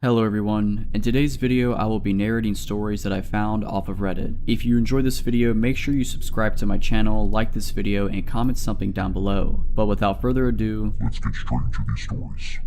Hello everyone, in today's video I will be narrating stories that I found off of Reddit. If you enjoyed this video, make sure you subscribe to my channel, like this video, and comment something down below. But without further ado, let's get straight into these stories.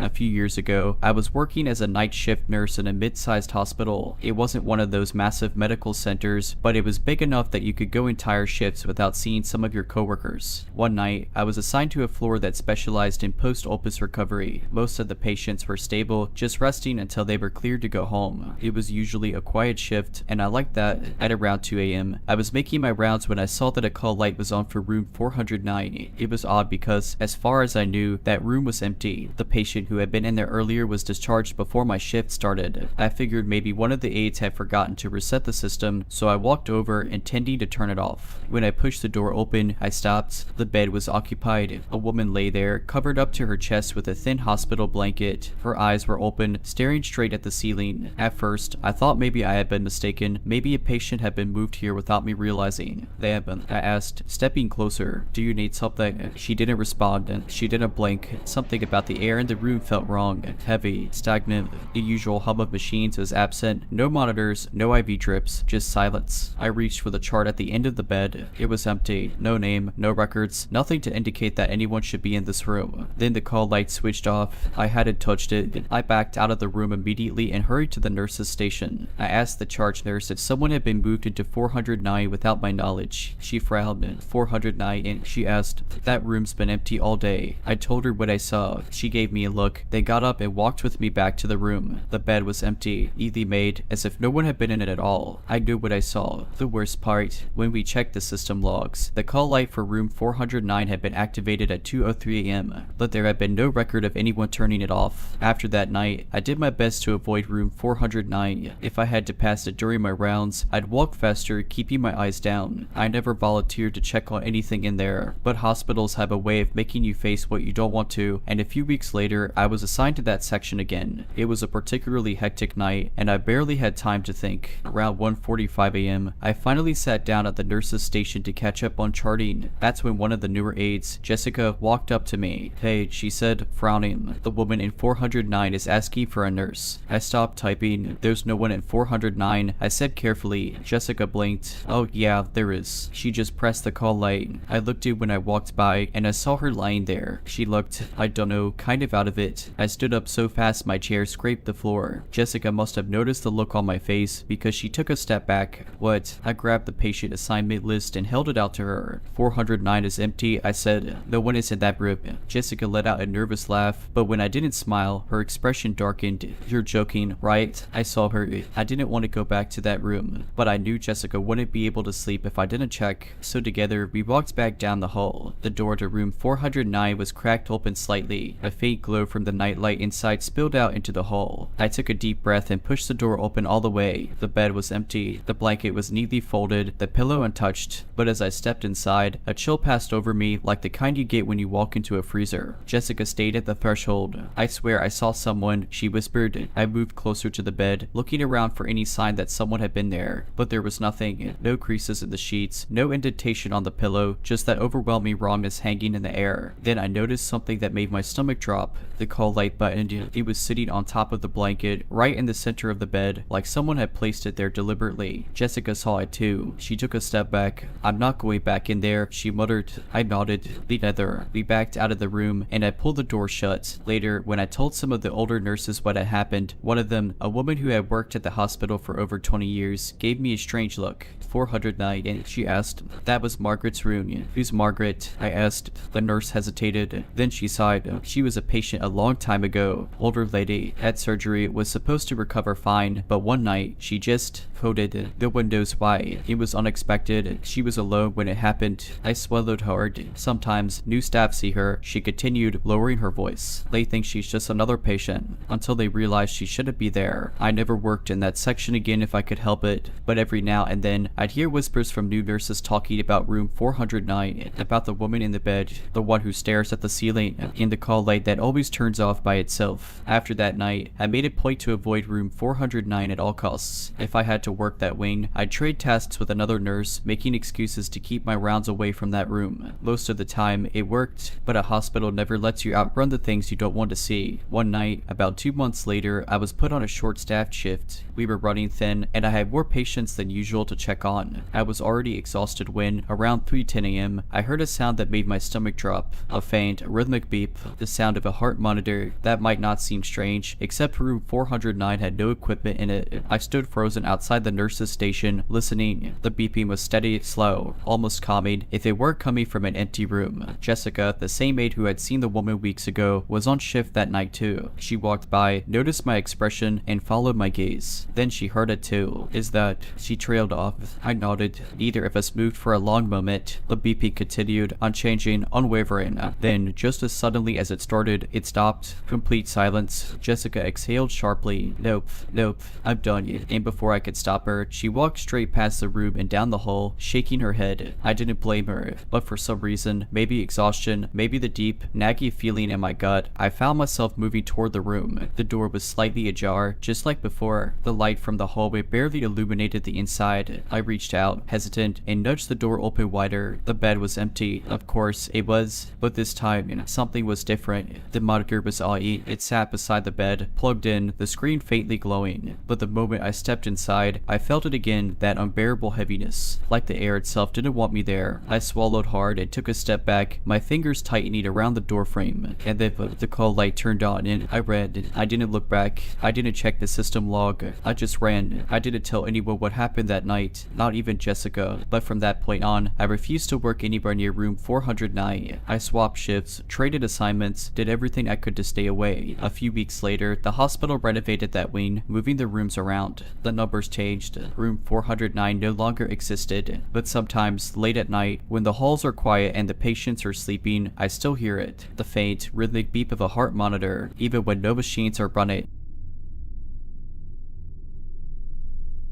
A few years ago, I was working as a night shift nurse in a mid-sized hospital. It wasn't one of those massive medical centers, but it was big enough that you could go entire shifts without seeing some of your coworkers. One night, I was assigned to a floor that specialized in post-opus recovery. Most of the patients were stable, just resting until they were cleared to go home. It was usually a quiet shift, and I liked that. At around 2 a.m., I was making my rounds when I saw that a call light was on for room 409. It was odd because, as far as I knew, that room was empty. The patient who had been in there earlier was discharged before my shift started. I figured maybe one of the aides had forgotten to reset the system, so I walked over intending to turn it off. When I pushed the door open, I stopped. The bed was occupied. A woman lay there, covered up to her chest with a thin hospital blanket. Her eyes were open, staring straight at the ceiling. At first, I thought maybe I had been mistaken. Maybe a patient had been moved here without me realizing. They had been. I asked, stepping closer, "Do you need something?" She didn't respond, and she didn't blink. Something about the air in the room felt wrong, heavy, stagnant. The usual hum of machines was absent. No monitors, no IV drips, just silence. I reached for the chart at the end of the bed. It was empty. No name, no records, nothing to indicate that anyone should be in this room. Then the call light switched off. I hadn't touched it. I backed out of the room immediately and hurried to the nurse's station. I asked the charge nurse if someone had been moved into 409 without my knowledge. She frowned. 409, and she asked, "That room's been empty all day." I told her what I saw. She gave me a look. They got up and walked with me back to the room. The bed was empty, neatly made, as if no one had been in it at all. I knew what I saw. The worst part, when we checked the system logs, the call light for room 409 had been activated at 2:03 a.m., but there had been no record of anyone turning it off. After that night, I did my best to avoid room 409. If I had to pass it during my rounds, I'd walk faster, keeping my eyes down. I never volunteered to check on anything in there, but hospitals have a way of making you face what you don't want to, and a few weeks later, I was assigned to that section again. It was a particularly hectic night, and I barely had time to think. Around 1:45 a.m., I finally sat down at the nurse's station to catch up on charting. That's when one of the newer aides, Jessica, walked up to me. "Hey," she said, frowning. "The woman in 409 is asking for a nurse." I stopped typing. "There's no one in 409, I said carefully. Jessica blinked. "Oh yeah, there is." She just pressed the call light. I looked at when I walked by, and I saw her lying there. She looked, I don't know, kind of out of it. I stood up so fast my chair scraped the floor. Jessica must have noticed the look on my face because she took a step back. "What?" I grabbed the patient assignment list and held it out to her. 409 is empty, I said. "No one is in that room." Jessica let out a nervous laugh, but when I didn't smile, her expression darkened. "You're joking, right?" I saw her. I didn't want to go back to that room, but I knew Jessica wouldn't be able to sleep if I didn't check, so together we walked back down the hall. The door to room 409 was cracked open slightly. A faint glow from the nightlight inside spilled out into the hall. I took a deep breath and pushed the door open all the way. The bed was empty. The blanket was neatly folded, the pillow untouched, but as I stepped inside, a chill passed over me like the kind you get when you walk into a freezer. Jessica stayed at the threshold. "I swear I saw someone," she whispered. I moved closer to the bed, looking around for any sign that someone had been there, but there was nothing. No creases in the sheets, no indentation on the pillow, just that overwhelming rawness hanging in the air. Then I noticed something that made my stomach drop. The call light button. It was sitting on top of the blanket, right in the center of the bed, like someone had placed it there deliberately. Jessica saw it too. She took a step back. "I'm not going back in there," she muttered. I nodded. Neither. We backed out of the room, and I pulled the door shut. Later, when I told some of the older nurses what had happened, one of them, a woman who had worked at the hospital for over 20 years, gave me a strange look. 409, and she asked, "That was Margaret's room." "Who's Margaret?" I asked. The nurse hesitated. Then she sighed. "She was a patient a long time ago. Older lady. Had surgery, was supposed to recover fine, but one night, she just coded. No one knows why. It was unexpected. She was alone when it happened." I swallowed hard. "Sometimes, new staff see her," she continued, lowering her voice. "They think she's just another patient, until they realize she shouldn't be there. I never worked in that section again if I could help it, but every now and then, I'd hear whispers from new nurses talking about room 409, about the woman in the bed, the one who stares at the ceiling, and the call light that always turns off by itself. After that night, I made a point to avoid room 409 at all costs. If I had to work that wing, I'd trade tasks with another nurse, making excuses to keep my rounds away from that room. Most of the time, it worked, but a hospital never lets you outrun the things you don't want to see. One night, about 2 months later, I was put on a short-staffed shift. We were running thin, and I had more patients than usual to check on. I was already exhausted when, around 3:10 a.m., I heard a sound that made my stomach drop. A faint, rhythmic beep, the sound of a heart monitor. That might not seem strange, except room 409 had no equipment in it. I stood frozen outside the nurse's station, listening. The beeping was steady, slow, almost calming, if it weren't coming from an empty room. Jessica, the same aide who had seen the woman weeks ago, was on shift that night too. She walked by, noticed my expression, and followed my gaze. Then she heard it too. Is that... She trailed off. I nodded. Neither of us moved for a long moment. The beeping continued, unchanging, unwavering. Then, just as suddenly as it started, it stopped. Complete silence. Jessica exhaled sharply. Nope, nope, I'm done. And before I could stop her, she walked straight past the room and down the hall, shaking her head. I didn't blame her, but for some reason, maybe exhaustion, maybe the deep, naggy feeling in my gut, I found myself moving toward the room. The door was slightly ajar, just like before. The light from the hallway barely illuminated the inside. I reached out, hesitant, and nudged the door open wider. The bed was empty. Of course, it was, but this time, something was different. The monitor was AI. It sat beside the bed, plugged in, the screen faintly glowing. But the moment I stepped inside, I felt it again, that unbearable heaviness. Like the air itself didn't want me there. I swallowed hard and took a step back, my fingers tightening around the door frame. And then the call light turned on and I read. I didn't look back. I didn't check the system log. I just ran. I didn't tell anyone what happened that night, not even Jessica. But from that point on, I refused to work anywhere near room 409. I swapped shifts, traded assignments, did everything I could to stay away. A few weeks later, the hospital renovated that wing, moving the rooms around. The numbers changed. Room 409 no longer existed. But sometimes, late at night, when the halls are quiet and the patients are sleeping, I still hear it. The faint, rhythmic beep of a heart monitor, even when no machines are running.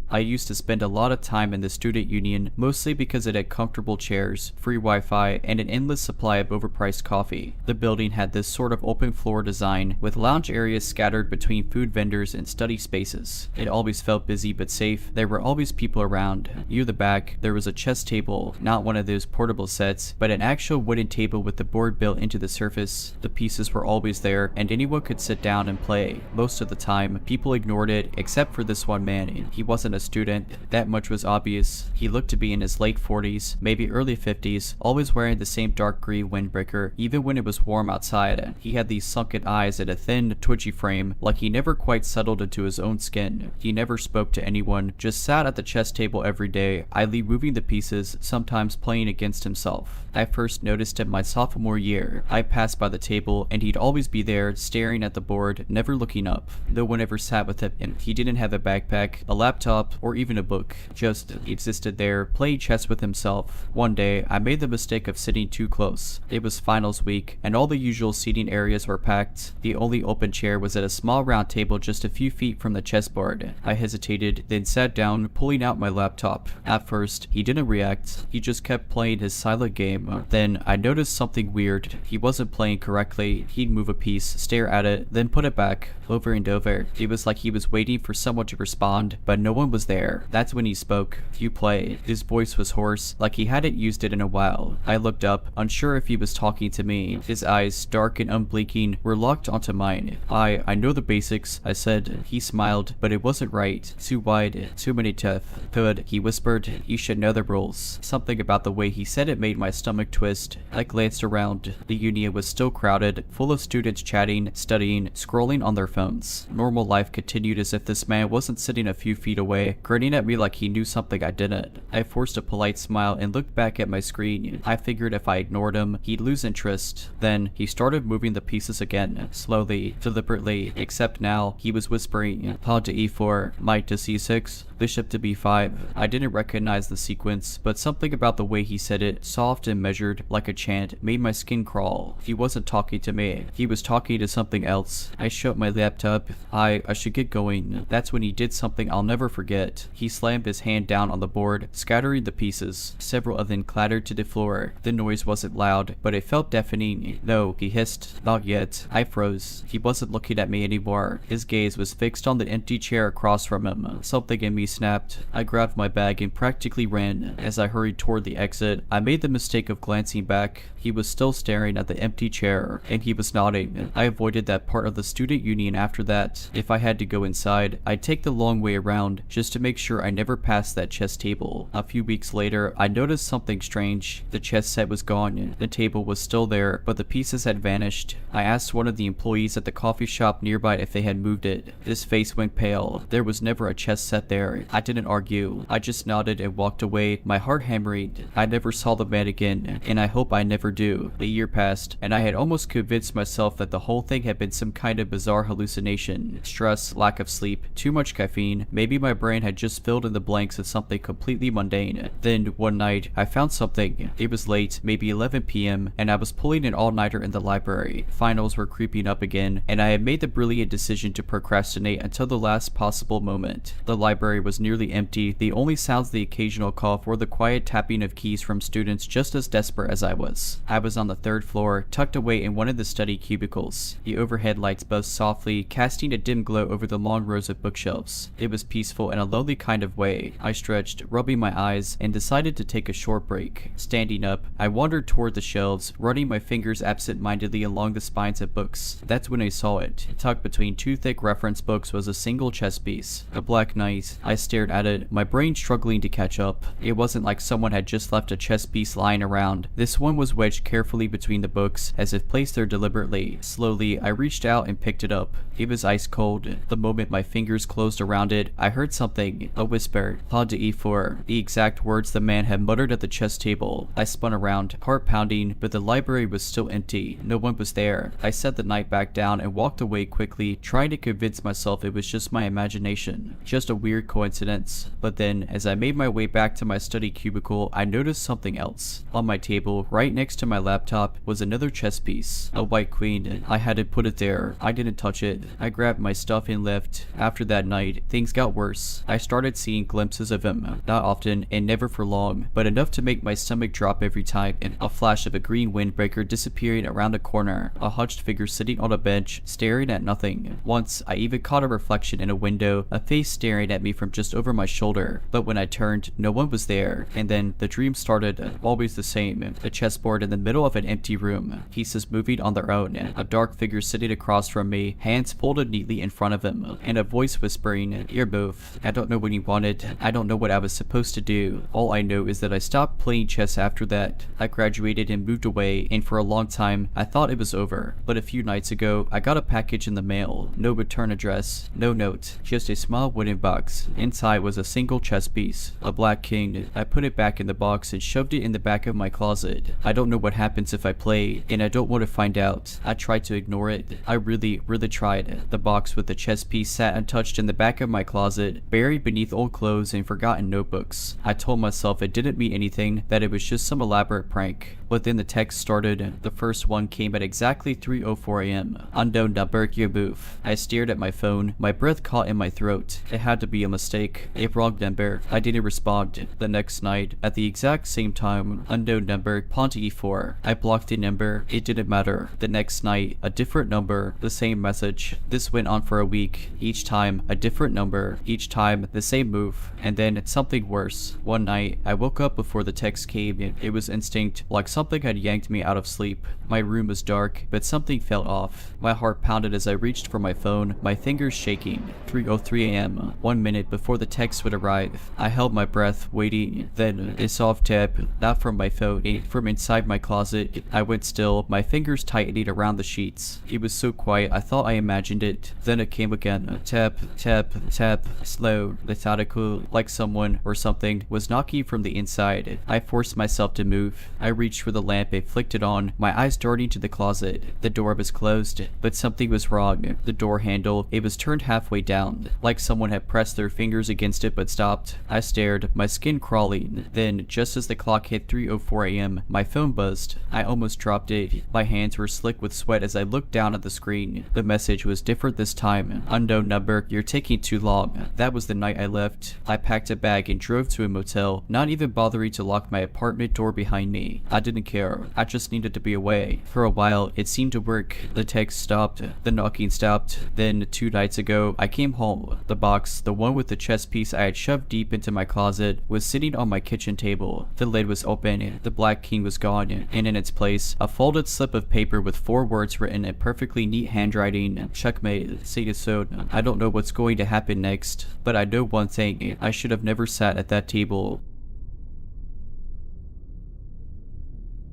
I used to spend a lot of time in the student union, mostly because it had comfortable chairs, free Wi-Fi, and an endless supply of overpriced coffee. The building had this sort of open floor design, with lounge areas scattered between food vendors and study spaces. It always felt busy but safe. There were always people around. Near the back, there was a chess table, not one of those portable sets, but an actual wooden table with the board built into the surface. The pieces were always there, and anyone could sit down and play. Most of the time, people ignored it, except for this one man. He wasn't a student, that much was obvious. He looked to be in his late 40s, maybe early 50s, always wearing the same dark green windbreaker, even when it was warm outside. He had these sunken eyes and a thin, twitchy frame, like he never quite settled into his own skin. He never spoke to anyone, just sat at the chess table every day, idly moving the pieces, sometimes playing against himself. I first noticed him my sophomore year. I passed by the table, and he'd always be there, staring at the board, never looking up. No one ever sat with him, and he didn't have a backpack, a laptop, or even a book. Just existed there, playing chess with himself. One day, I made the mistake of sitting too close. It was finals week, and all the usual seating areas were packed. The only open chair was at a small round table just a few feet from the chessboard. I hesitated, then sat down, pulling out my laptop. At first, he didn't react. He just kept playing his silent game. Then, I noticed something weird. He wasn't playing correctly. He'd move a piece, stare at it, then put it back, over and over. It was like he was waiting for someone to respond, but no one was there. That's when he spoke. "You play." His voice was hoarse, like he hadn't used it in a while. I looked up, unsure if he was talking to me. His eyes, dark and unblinking, were locked onto mine. I know the basics," I said. He smiled, but it wasn't right. Too wide, too many teeth. "Good," he whispered. "You should know the rules." Something about the way he said it made my stomach twist. I glanced around. The union was still crowded, full of students chatting, studying, scrolling on their phones. Normal life continued as if this man wasn't sitting a few feet away, grinning at me like he knew something I didn't. I forced a polite smile and looked back at my screen. I figured if I ignored him, he'd lose interest. Then, he started moving the pieces again, slowly, deliberately, except now, he was whispering, "Pawn to e4, knight to c6, bishop to b5. I didn't recognize the sequence, but something about the way he said it, soft and measured, like a chant, made my skin crawl. He wasn't talking to me. He was talking to something else. I shut my laptop. I should get going. That's when he did something I'll never forget. forget. He slammed his hand down on the board, scattering the pieces. Several of them clattered to the floor. The noise wasn't loud, but it felt deafening. No, he hissed. Not yet. I froze. He wasn't looking at me anymore. His gaze was fixed on the empty chair across from him. Something in me snapped. I grabbed my bag and practically ran. As I hurried toward the exit, I made the mistake of glancing back. He was still staring at the empty chair, and he was nodding. I avoided that part of the student union after that. If I had to go inside, I'd take the long way around, just to make sure I never passed that chess table. A few weeks later, I noticed something strange. The chess set was gone. The table was still there, but the pieces had vanished. I asked one of the employees at the coffee shop nearby if they had moved it. His face went pale. There was never a chess set there. I didn't argue. I just nodded and walked away, my heart hammering. I never saw the man again, and I hope I never do. A year passed, and I had almost convinced myself that the whole thing had been some kind of bizarre hallucination. Stress, lack of sleep, too much caffeine. Maybe my brain had just filled in the blanks of something completely mundane. Then, one night, I found something. It was late, maybe 11 p.m., and I was pulling an all-nighter in the library. Finals were creeping up again, and I had made the brilliant decision to procrastinate until the last possible moment. The library was nearly empty. The only sounds the occasional cough were the quiet tapping of keys from students just as desperate as I was. I was on the 3rd floor, tucked away in one of the study cubicles. The overhead lights buzzed softly, casting a dim glow over the long rows of bookshelves. It was peaceful in a lonely kind of way. I stretched, rubbing my eyes, and decided to take a short break. Standing up, I wandered toward the shelves, running my fingers absent-mindedly along the spines of books. That's when I saw it. Tucked between two thick reference books was a single chess piece. A Black Knight. I stared at it, my brain struggling to catch up. It wasn't like someone had just left a chess piece lying around. This one was wedged carefully between the books, as if placed there deliberately. Slowly, I reached out and picked it up. It was ice cold. The moment my fingers closed around it, I heard something. A whisper. Pawn to e4. The exact words the man had muttered at the chess table. I spun around, heart pounding, but the library was still empty. No one was there. I set the knight back down and walked away quickly, trying to convince myself it was just my imagination. Just a weird coincidence. But then, as I made my way back to my study cubicle, I noticed something else. On my table, right next to my laptop, was another chess piece. A white queen. I hadn't put it there. I didn't touch it. I grabbed my stuff and left. After that night, things got worse. I started seeing glimpses of him. Not often, and never for long, but enough to make my stomach drop every time. And a flash of a green windbreaker disappearing around a corner. A hunched figure sitting on a bench, staring at nothing. Once, I even caught a reflection in a window, a face staring at me from just over my shoulder. But when I turned, no one was there. And then, the dream started. Always the same. A chessboard in the middle of an empty room. Pieces moving on their own. A dark figure sitting across from me, hands folded neatly in front of him. And a voice whispering, "You're both. I don't know what you wanted. I don't know what I was supposed to do. All I know is that I stopped playing chess after that. I graduated and moved away, and for a long time, I thought it was over. But a few nights ago, I got a package in the mail. No return address, no note, just a small wooden box. Inside was a single chess piece, a black king. I put it back in the box and shoved it in the back of my closet. I don't know what happens if I play, and I don't want to find out. I tried to ignore it. I really tried. The box with the chess piece sat untouched in the back of my closet, buried beneath old clothes and forgotten notebooks. I told myself it didn't mean anything, that it was just some elaborate prank. But then the text started. The first one came at exactly 3:04 a.m. Unknown number, your move. I stared at my phone, my breath caught in my throat. It had to be a mistake. A wrong number. I didn't respond. The next night, at the exact same time, unknown number, pawn to e4. I blocked the number. It didn't matter. The next night, a different number, the same message. This went on for a week. Each time, a different number. Each time, the same move. And then, something worse. One night, I woke up before the text came. It was instinct, like something had yanked me out of sleep. My room was dark, but something felt off. My heart pounded as I reached for my phone, my fingers shaking. 3:03 a.m. 1 minute before the text would arrive. I held my breath, waiting. Then, a soft tap, not from my phone, from inside my closet. I went still, my fingers tightening around the sheets. It was so quiet, I thought I imagined it. Then it came again. Tap, tap, tap, slow, methodical, like someone or something was knocking from the inside. I forced myself to move. I reached for the lamp and flicked it on, my eyes darting to the closet. The door was closed, but something was wrong. The door handle, it was turned halfway down, like someone had pressed their fingers against it but stopped. I stared, my skin crawling. Then, just as the clock hit 3:04 a.m., my phone buzzed. I almost dropped it. My hands were slick with sweat as I looked down at the screen. The message was different this time. Unknown number, you're taking too long. That was was the night I left. I packed a bag and drove to a motel, not even bothering to lock my apartment door behind me. I didn't care. I just needed to be away. For a while, it seemed to work. The text stopped. The knocking stopped. Then 2 nights ago, I came home. The box, the one with the chess piece I had shoved deep into my closet, was sitting on my kitchen table. The lid was open. The black king was gone, and in its place, a folded slip of paper with 4 words written in perfectly neat handwriting. Checkmate. Say it so. I don't know what's going to happen next, but I know one thing. I should have never sat at that table.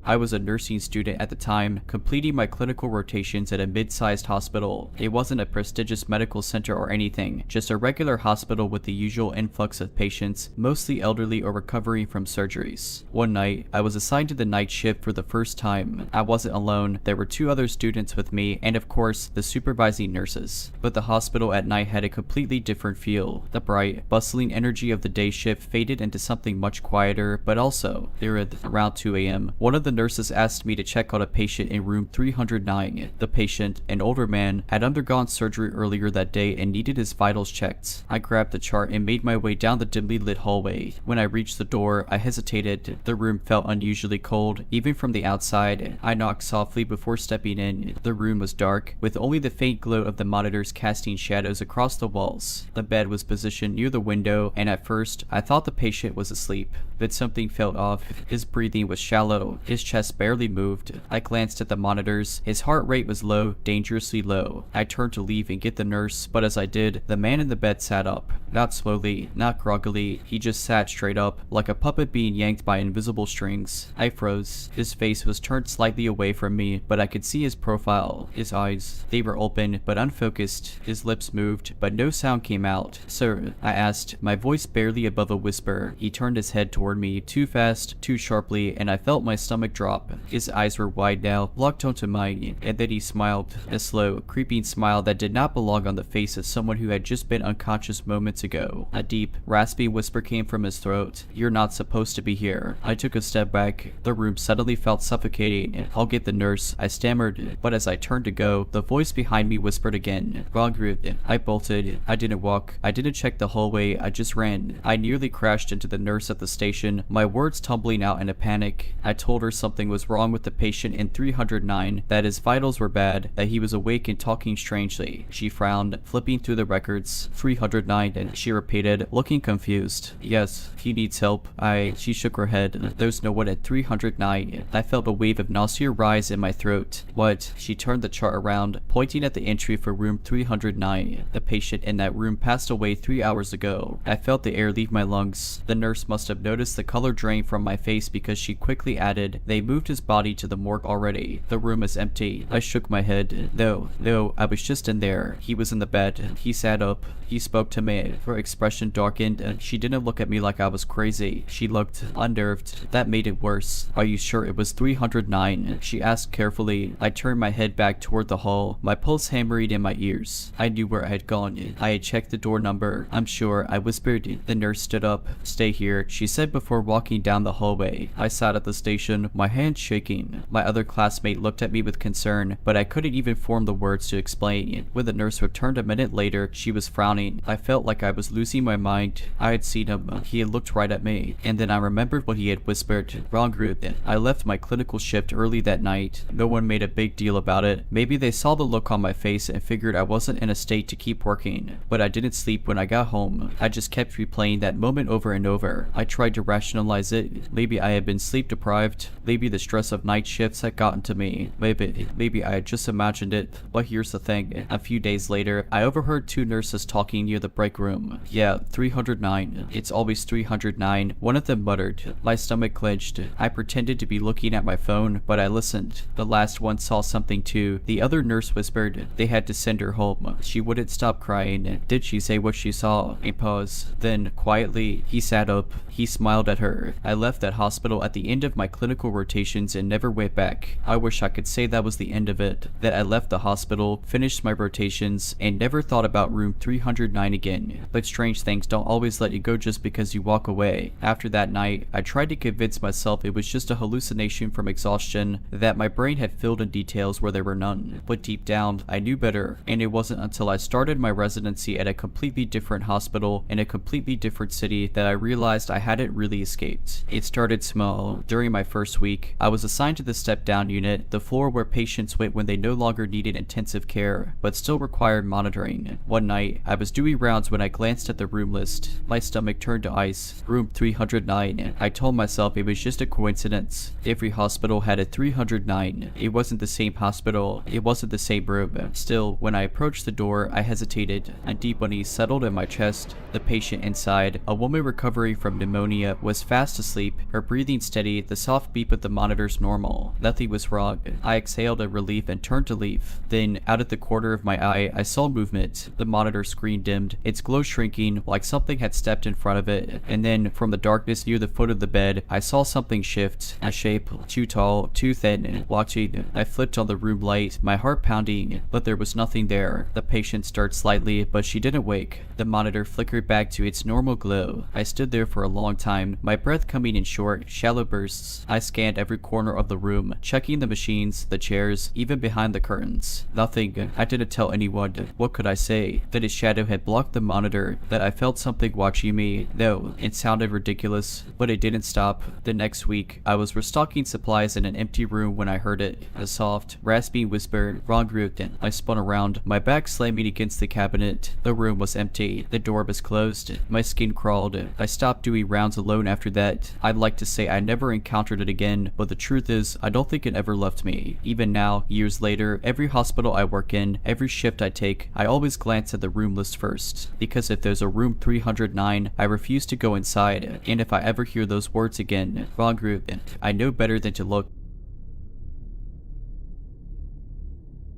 I was a nursing student at the time, completing my clinical rotations at a mid-sized hospital. It wasn't a prestigious medical center or anything, just a regular hospital with the usual influx of patients, mostly elderly or recovering from surgeries. One night, I was assigned to the night shift for the first time. I wasn't alone, there were 2 other students with me, and of course, the supervising nurses. But the hospital at night had a completely different feel. The bright, bustling energy of the day shift faded into something much quieter, but also, there at around 2 a.m., one of the nurses asked me to check on a patient in room 309. The patient, an older man, had undergone surgery earlier that day and needed his vitals checked. I grabbed the chart and made my way down the dimly lit hallway. When I reached the door, I hesitated. The room felt unusually cold, even from the outside. I knocked softly before stepping in. The room was dark, with only the faint glow of the monitors casting shadows across the walls. The bed was positioned near the window, and at first, I thought the patient was asleep. But something felt off. His breathing was shallow. His chest barely moved. I glanced at the monitors. His heart rate was low, dangerously low. I turned to leave and get the nurse, but as I did, the man in the bed sat up. Not slowly, not groggily, he just sat straight up, like a puppet being yanked by invisible strings. I froze. His face was turned slightly away from me, but I could see his profile. His eyes, they were open, but unfocused. His lips moved, but no sound came out. "Sir," I asked, my voice barely above a whisper. He turned his head toward me, too fast, too sharply, and I felt my stomach drop. His eyes were wide now, locked onto mine, and then he smiled, a slow, creeping smile that did not belong on the face of someone who had just been unconscious moments ago. A deep, raspy whisper came from his throat. "You're not supposed to be here." I took a step back. The room suddenly felt suffocating. "I'll get the nurse," I stammered, but as I turned to go, the voice behind me whispered again. "Margaret." I bolted. I didn't walk. I didn't check the hallway. I just ran. I nearly crashed into the nurse at the station, my words tumbling out in a panic. I told her something was wrong with the patient in 309, that his vitals were bad, that he was awake and talking strangely. She frowned, flipping through the records. 309, she repeated, looking confused. "Yes, he needs help." She shook her head. "There's no one at 309. I felt a wave of nausea rise in my throat. "What?" She turned the chart around, pointing at the entry for room 309. "The patient in that room passed away 3 hours ago." I felt the air leave my lungs. The nurse must have noticed the color drain from my face because she quickly added, "They moved his body to the morgue already. The room is empty." I shook my head. No, I was just in there. He was in the bed. He sat up. He spoke to me. Her expression darkened, and she didn't look at me like I was crazy. She looked unnerved. That made it worse. "Are you sure it was 309? She asked carefully. I turned my head back toward the hall, my pulse hammering in my ears. I knew where I had gone. I had checked the door number. "I'm sure," I whispered. The nurse stood up. "Stay here," she said before walking down the hallway. I sat at the station, my hands shaking. My other classmate looked at me with concern, but I couldn't even form the words to explain. When the nurse returned a minute later, she was frowning. I felt like I was losing my mind. I had seen him. He had looked right at me. And then I remembered what he had whispered. "Wrong group." I left my clinical shift early that night. No one made a big deal about it. Maybe they saw the look on my face and figured I wasn't in a state to keep working. But I didn't sleep when I got home. I just kept replaying that moment over and over. I tried to rationalize it. Maybe I had been sleep deprived. Maybe the stress of night shifts had gotten to me. Maybe I had just imagined it. But here's the thing. A few days later, I overheard 2 nurses talking near the break room. "Yeah, 309. It's always 309. One of them muttered. My stomach clenched. I pretended to be looking at my phone, but I listened. The last one saw something too. The other nurse whispered they had to send her home. She wouldn't stop crying. Did she say what she saw? A pause. Then, quietly, he sat up. He smiled at her. I left that hospital at the end of my clinical rotations and never went back. I wish I could say that was the end of it, that I left the hospital, finished my rotations, and never thought about room 309 again. But strange things don't always let you go just because you walk away. After that night, I tried to convince myself it was just a hallucination from exhaustion, that my brain had filled in details where there were none. But deep down, I knew better, and it wasn't until I started my residency at a completely different hospital in a completely different city that I realized I hadn't really escaped. It started small. During my first week, I was assigned to the step-down unit, the floor where patients went when they no longer needed intensive care, but still required monitoring. One night, I was doing rounds when I glanced at the room list. My stomach turned to ice. Room 309. I told myself it was just a coincidence. Every hospital had a 309. It wasn't the same hospital. It wasn't the same room. Still, when I approached the door, I hesitated. A deep unease settled in my chest. The patient inside, a woman recovering from pneumonia, was fast asleep, her breathing steady, the soft beep of the monitors normal. Nothing was wrong. I exhaled in relief and turned to leave. Then, out of the corner of my eye, I saw movement. The monitor screen dimmed, its glow shrinking like something had stepped in front of it, and then, from the darkness near the foot of the bed, I saw something shift. A shape, too tall, too thin, watching. I flipped on the room light, my heart pounding, but there was nothing there. The patient stirred slightly, but she didn't wake. The monitor flickered back to its normal glow. I stood there for a long time, my breath coming in short, shallow bursts. I scanned every corner of the room, checking the machines, the chairs, even behind the curtains. Nothing. I didn't tell anyone. What could I say? That a shadow had blocked the monitor, that I felt something watching me. No, it sounded ridiculous, but it didn't stop. The next week, I was restocking supplies in an empty room when I heard it. A soft, raspy whisper, "Wrong route." I spun around, my back slamming against the cabinet. The room was empty. The door was closed. My skin crawled. I stopped doing rounds alone after that. I'd like to say I never encountered it again, but the truth is, I don't think it ever left me. Even now, years later, every hospital I work in, every shift I take, I always glance at the room list first. Because if there's a room 309, I refuse to go inside. And if I ever hear those words again, wrong route, I know better than to look.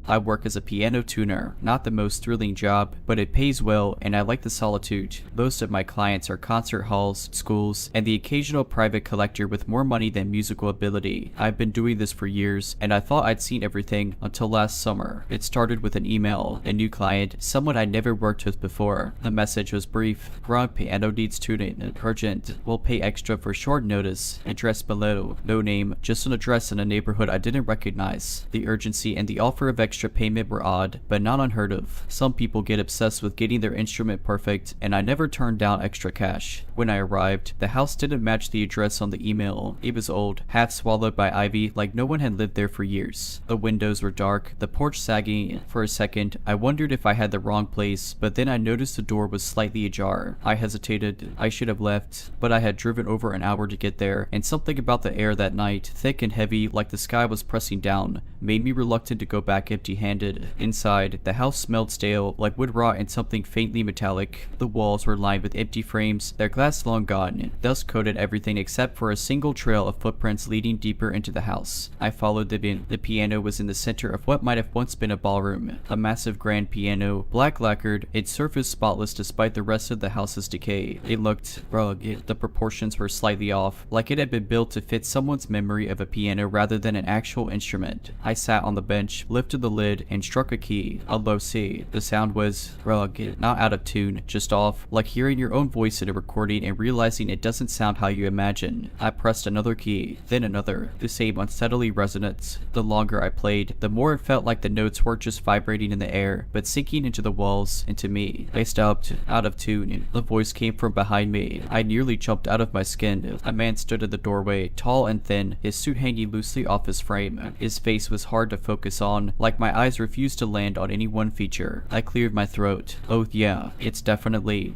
I work as a piano tuner, not the most thrilling job, but it pays well and I like the solitude. Most of my clients are concert halls, schools, and the occasional private collector with more money than musical ability. I've been doing this for years, and I thought I'd seen everything until last summer. It started with an email, a new client, someone I'd never worked with before. The message was brief: "Wrong piano needs tuning, urgent, we'll pay extra for short notice, address below." No name, just an address in a neighborhood I didn't recognize. The urgency and the offer of extra payment were odd, but not unheard of. Some people get obsessed with getting their instrument perfect, and I never turned down extra cash. When I arrived, the house didn't match the address on the email. It was old, half swallowed by ivy, like no one had lived there for years. The windows were dark, the porch sagging. For a second, I wondered if I had the wrong place, but then I noticed the door was slightly ajar. I hesitated. I should have left, but I had driven over an hour to get there, and something about the air that night, thick and heavy like the sky was pressing down, made me reluctant to go back empty-handed. Inside, the house smelled stale, like wood rot and something faintly metallic. The walls were lined with empty frames, their glass long gone. Dust coated everything except for a single trail of footprints leading deeper into the house. I followed them in. The piano was in the center of what might have once been a ballroom. A massive grand piano, black lacquered, its surface spotless despite the rest of the house's decay. It looked rugged. The proportions were slightly off, like it had been built to fit someone's memory of a piano rather than an actual instrument. I sat on the bench, lifted the lid, and struck a key, a low C. The sound was rugged, not out of tune, just off, like hearing your own voice in a recording and realizing it doesn't sound how you imagine. I pressed another key, then another, the same unsteadily resonance. The longer I played, the more it felt like the notes weren't just vibrating in the air, but sinking into the walls, into me. They stopped, out of tune. The voice came from behind me. I nearly jumped out of my skin. A man stood in the doorway, tall and thin, his suit hanging loosely off his frame. His face was hard to focus on, like my eyes refused to land on any one feature. I cleared my throat. "Oh yeah, it's definitely..."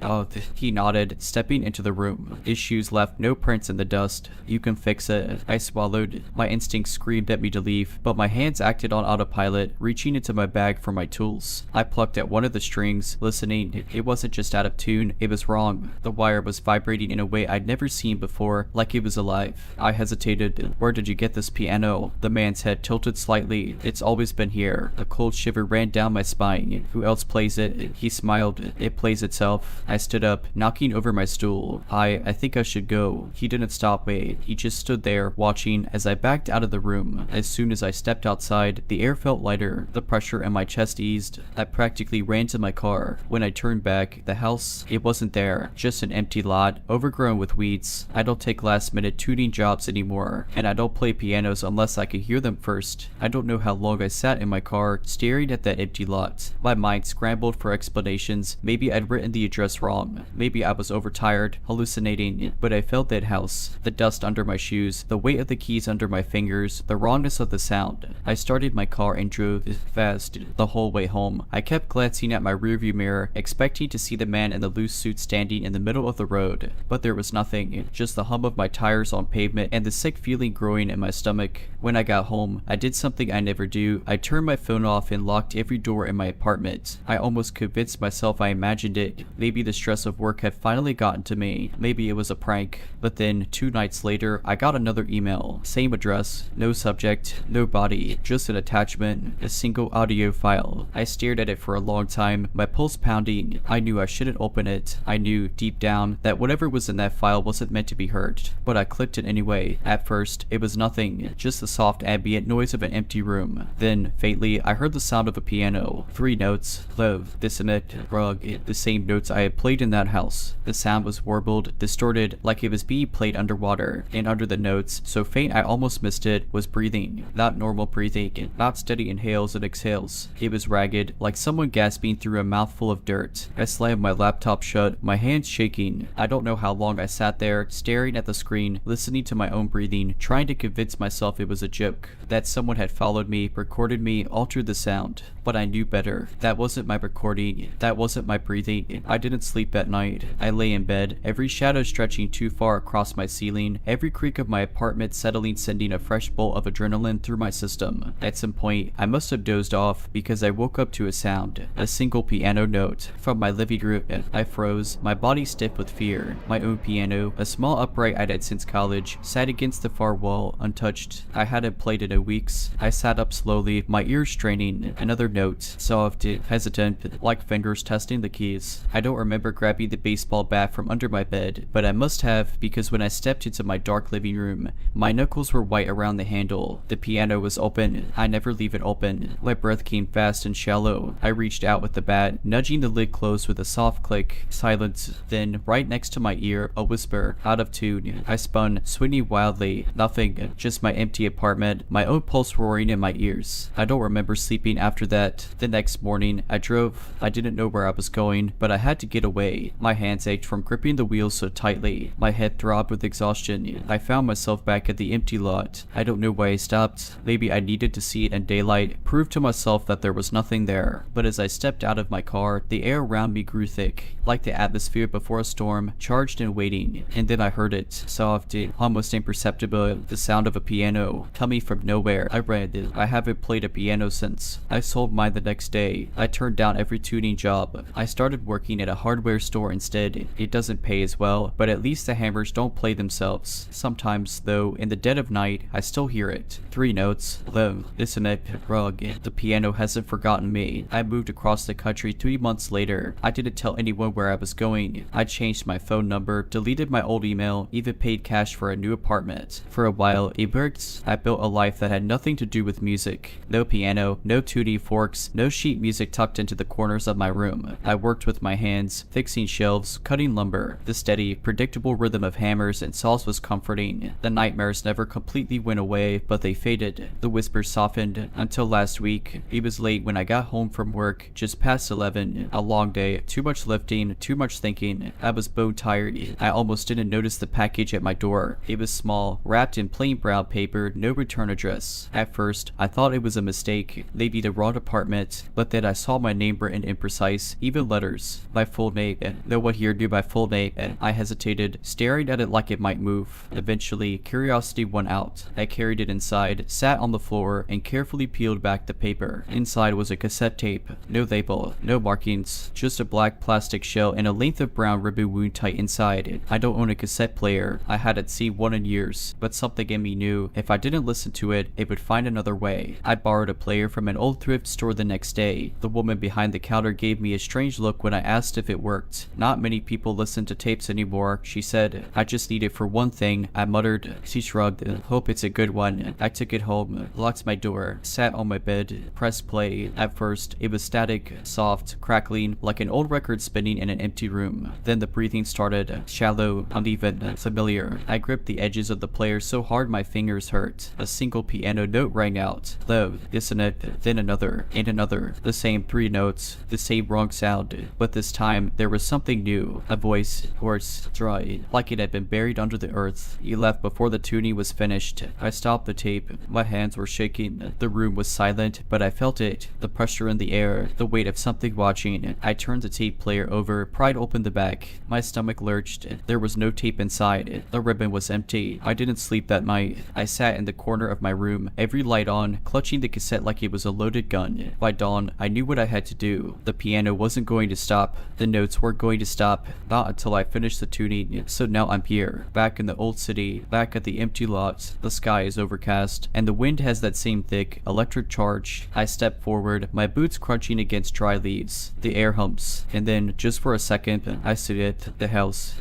He nodded, stepping into the room. His shoes left no prints in the dust. "You can fix it." I swallowed. My instincts screamed at me to leave, but my hands acted on autopilot, reaching into my bag for my tools. I plucked at one of the strings, listening. It wasn't just out of tune, it was wrong. The wire was vibrating in a way I'd never seen before, like it was alive. I hesitated. "Where did you get this piano?" The man's head tilted slightly. "It's always been here. chair. A cold shiver ran down my spine. Who else plays it? He smiled. It plays itself. I stood up, knocking over my stool. I think I should go. He didn't stop me. He just stood there, watching as I backed out of the room. As soon as I stepped outside, the air felt lighter. The pressure in my chest eased. I practically ran to my car. When I turned back, the house, it wasn't there. Just an empty lot, overgrown with weeds. I don't take last-minute tuning jobs anymore, and I don't play pianos unless I could hear them first. I don't know how long I sat in my car, staring at that empty lot. My mind scrambled for explanations. Maybe I'd written the address wrong. Maybe I was overtired, hallucinating, but I felt that house. The dust under my shoes, the weight of the keys under my fingers, the wrongness of the sound. I started my car and drove fast the whole way home. I kept glancing at my rearview mirror, expecting to see the man in the loose suit standing in the middle of the road, but there was nothing, just the hum of my tires on pavement and the sick feeling growing in my stomach. When I got home, I did something I never do. I turned my phone off and locked every door in my apartment. I almost convinced myself I imagined it. Maybe the stress of work had finally gotten to me. Maybe it was a prank. But then, 2 nights later, I got another email. Same address, no subject, no body, just an attachment, a single audio file. I stared at it for a long time, my pulse pounding. I knew I shouldn't open it. I knew, deep down, that whatever was in that file wasn't meant to be heard. But I clicked it anyway. At first, it was nothing, just the soft ambient noise of an empty room. Then, faintly, I heard the sound of a piano. 3 notes, low, dissonant, rug, the same notes I had played in that house. The sound was warbled, distorted, like it was being played underwater, and under the notes, so faint I almost missed it, was breathing. Not normal breathing, not steady inhales and exhales. It was ragged, like someone gasping through a mouthful of dirt. I slammed my laptop shut, my hands shaking. I don't know how long I sat there, staring at the screen, listening to my own breathing, trying to convince myself it was a joke, that someone had followed me, recorded me, altered the sound. But I knew better. That wasn't my recording. That wasn't my breathing. I didn't sleep at night. I lay in bed, every shadow stretching too far across my ceiling, every creak of my apartment settling, sending a fresh bolt of adrenaline through my system. At some point, I must have dozed off because I woke up to a sound, a single piano note. From my living room, I froze, my body stiff with fear. My own piano, a small upright I'd had since college, sat against the far wall, untouched. I hadn't played it in weeks. I sat up slowly, my ears straining. Another note, soft, hesitant, like fingers testing the keys. I don't remember grabbing the baseball bat from under my bed, but I must have, because when I stepped into my dark living room, my knuckles were white around the handle. The piano was open. I never leave it open. My breath came fast and shallow. I reached out with the bat, nudging the lid closed with a soft click. Silence. Then, right next to my ear, a whisper, out of tune. I spun, swinging wildly. Nothing, just my empty apartment, my own pulse roaring in my ears. I don't remember sleeping after that. The next morning, I drove. I didn't know where I was going, but I had to get away. My hands ached from gripping the wheels so tightly. My head throbbed with exhaustion. I found myself back at the empty lot. I don't know why I stopped. Maybe I needed to see it in daylight, prove to myself that there was nothing there. But as I stepped out of my car, the air around me grew thick, like the atmosphere before a storm, charged and waiting. And then I heard it, soft, almost imperceptible, the sound of a piano, coming from nowhere. I read it. I haven't played a piano since. I sold mine the next day. I turned down every tuning job. I started working at a hardware store instead. It doesn't pay as well, but at least the hammers don't play themselves. Sometimes, though, in the dead of night, I still hear it. 3 notes, low, dissonant, rug. The piano hasn't forgotten me. I moved across the country 3 months later. I didn't tell anyone where I was going. I changed my phone number, deleted my old email, even paid cash for a new apartment. For a while, it worked. I built a life that had nothing to do with music. No piano, no tuning forks, no sheet music tucked into the corners of my room. I worked with my hands, fixing shelves, cutting lumber. The steady, predictable rhythm of hammers and saws was comforting. The nightmares never completely went away, but they faded. The whispers softened. Until last week. It was late when I got home from work, just past 11. A long day, too much lifting, too much thinking. I was bone tired. I almost didn't notice the package at my door. It was small, wrapped in plain brown paper, no return address. At first, I thought it was a mistake, maybe the wrong apartment, but then I saw my name written imprecise, even letters. My full name. No one here knew my full name. I hesitated, staring at it like it might move. Eventually, curiosity won out. I carried it inside, sat on the floor, and carefully peeled back the paper. Inside was a cassette tape. No label, no markings, just a black plastic shell and a length of brown ribbon wound tight inside it. I don't own a cassette player. I hadn't seen one in years, but something in me knew if I didn't listen to it, it would find another way. I borrowed a player from an old thrift store the next day. The woman behind the counter gave me a strange look when I asked if it worked. Not many people listen to tapes anymore, she said. I just need it for one thing, I muttered. She shrugged. Hope it's a good one. I took it home, locked my door, sat on my bed, pressed play. At first, it was static, soft, crackling, like an old record spinning in an empty room. Then the breathing started, shallow, uneven, familiar. I gripped the edges of the player so hard my fingers hurt. A single piano note rang out, low, dissonant, then another, and another. The same 3 notes, the same wrong sound. But this time, there was something new. A voice, hoarse, dry, like it had been buried under the earth. He left before the tuning was finished. I stopped the tape. My hands were shaking. The room was silent, but I felt it. The pressure in the air, the weight of something watching. I turned the tape player over, pried open the back. My stomach lurched. There was no tape inside. The ribbon was empty. I didn't sleep that night. I sat in the corner of my room, every light on, clutching the cassette like it was a loaded gun. By dawn, I knew what I had to do. The piano wasn't going to stop. The notes weren't going to stop. Not until I finished the tuning. So now I'm here, back in the old city, back at the empty lot. The sky is overcast, and the wind has that same thick, electric charge. I step forward, my boots crunching against dry leaves. The air humps, and then, just for a second, I see it. The house,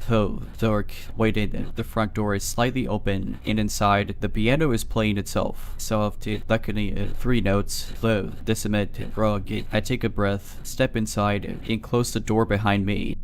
dark, waited. The front door is slightly open, and inside, the piano is playing itself. Soft, beckoning, 3 notes, low, dissonant, wrong. I take a breath, step inside, and close the door behind me.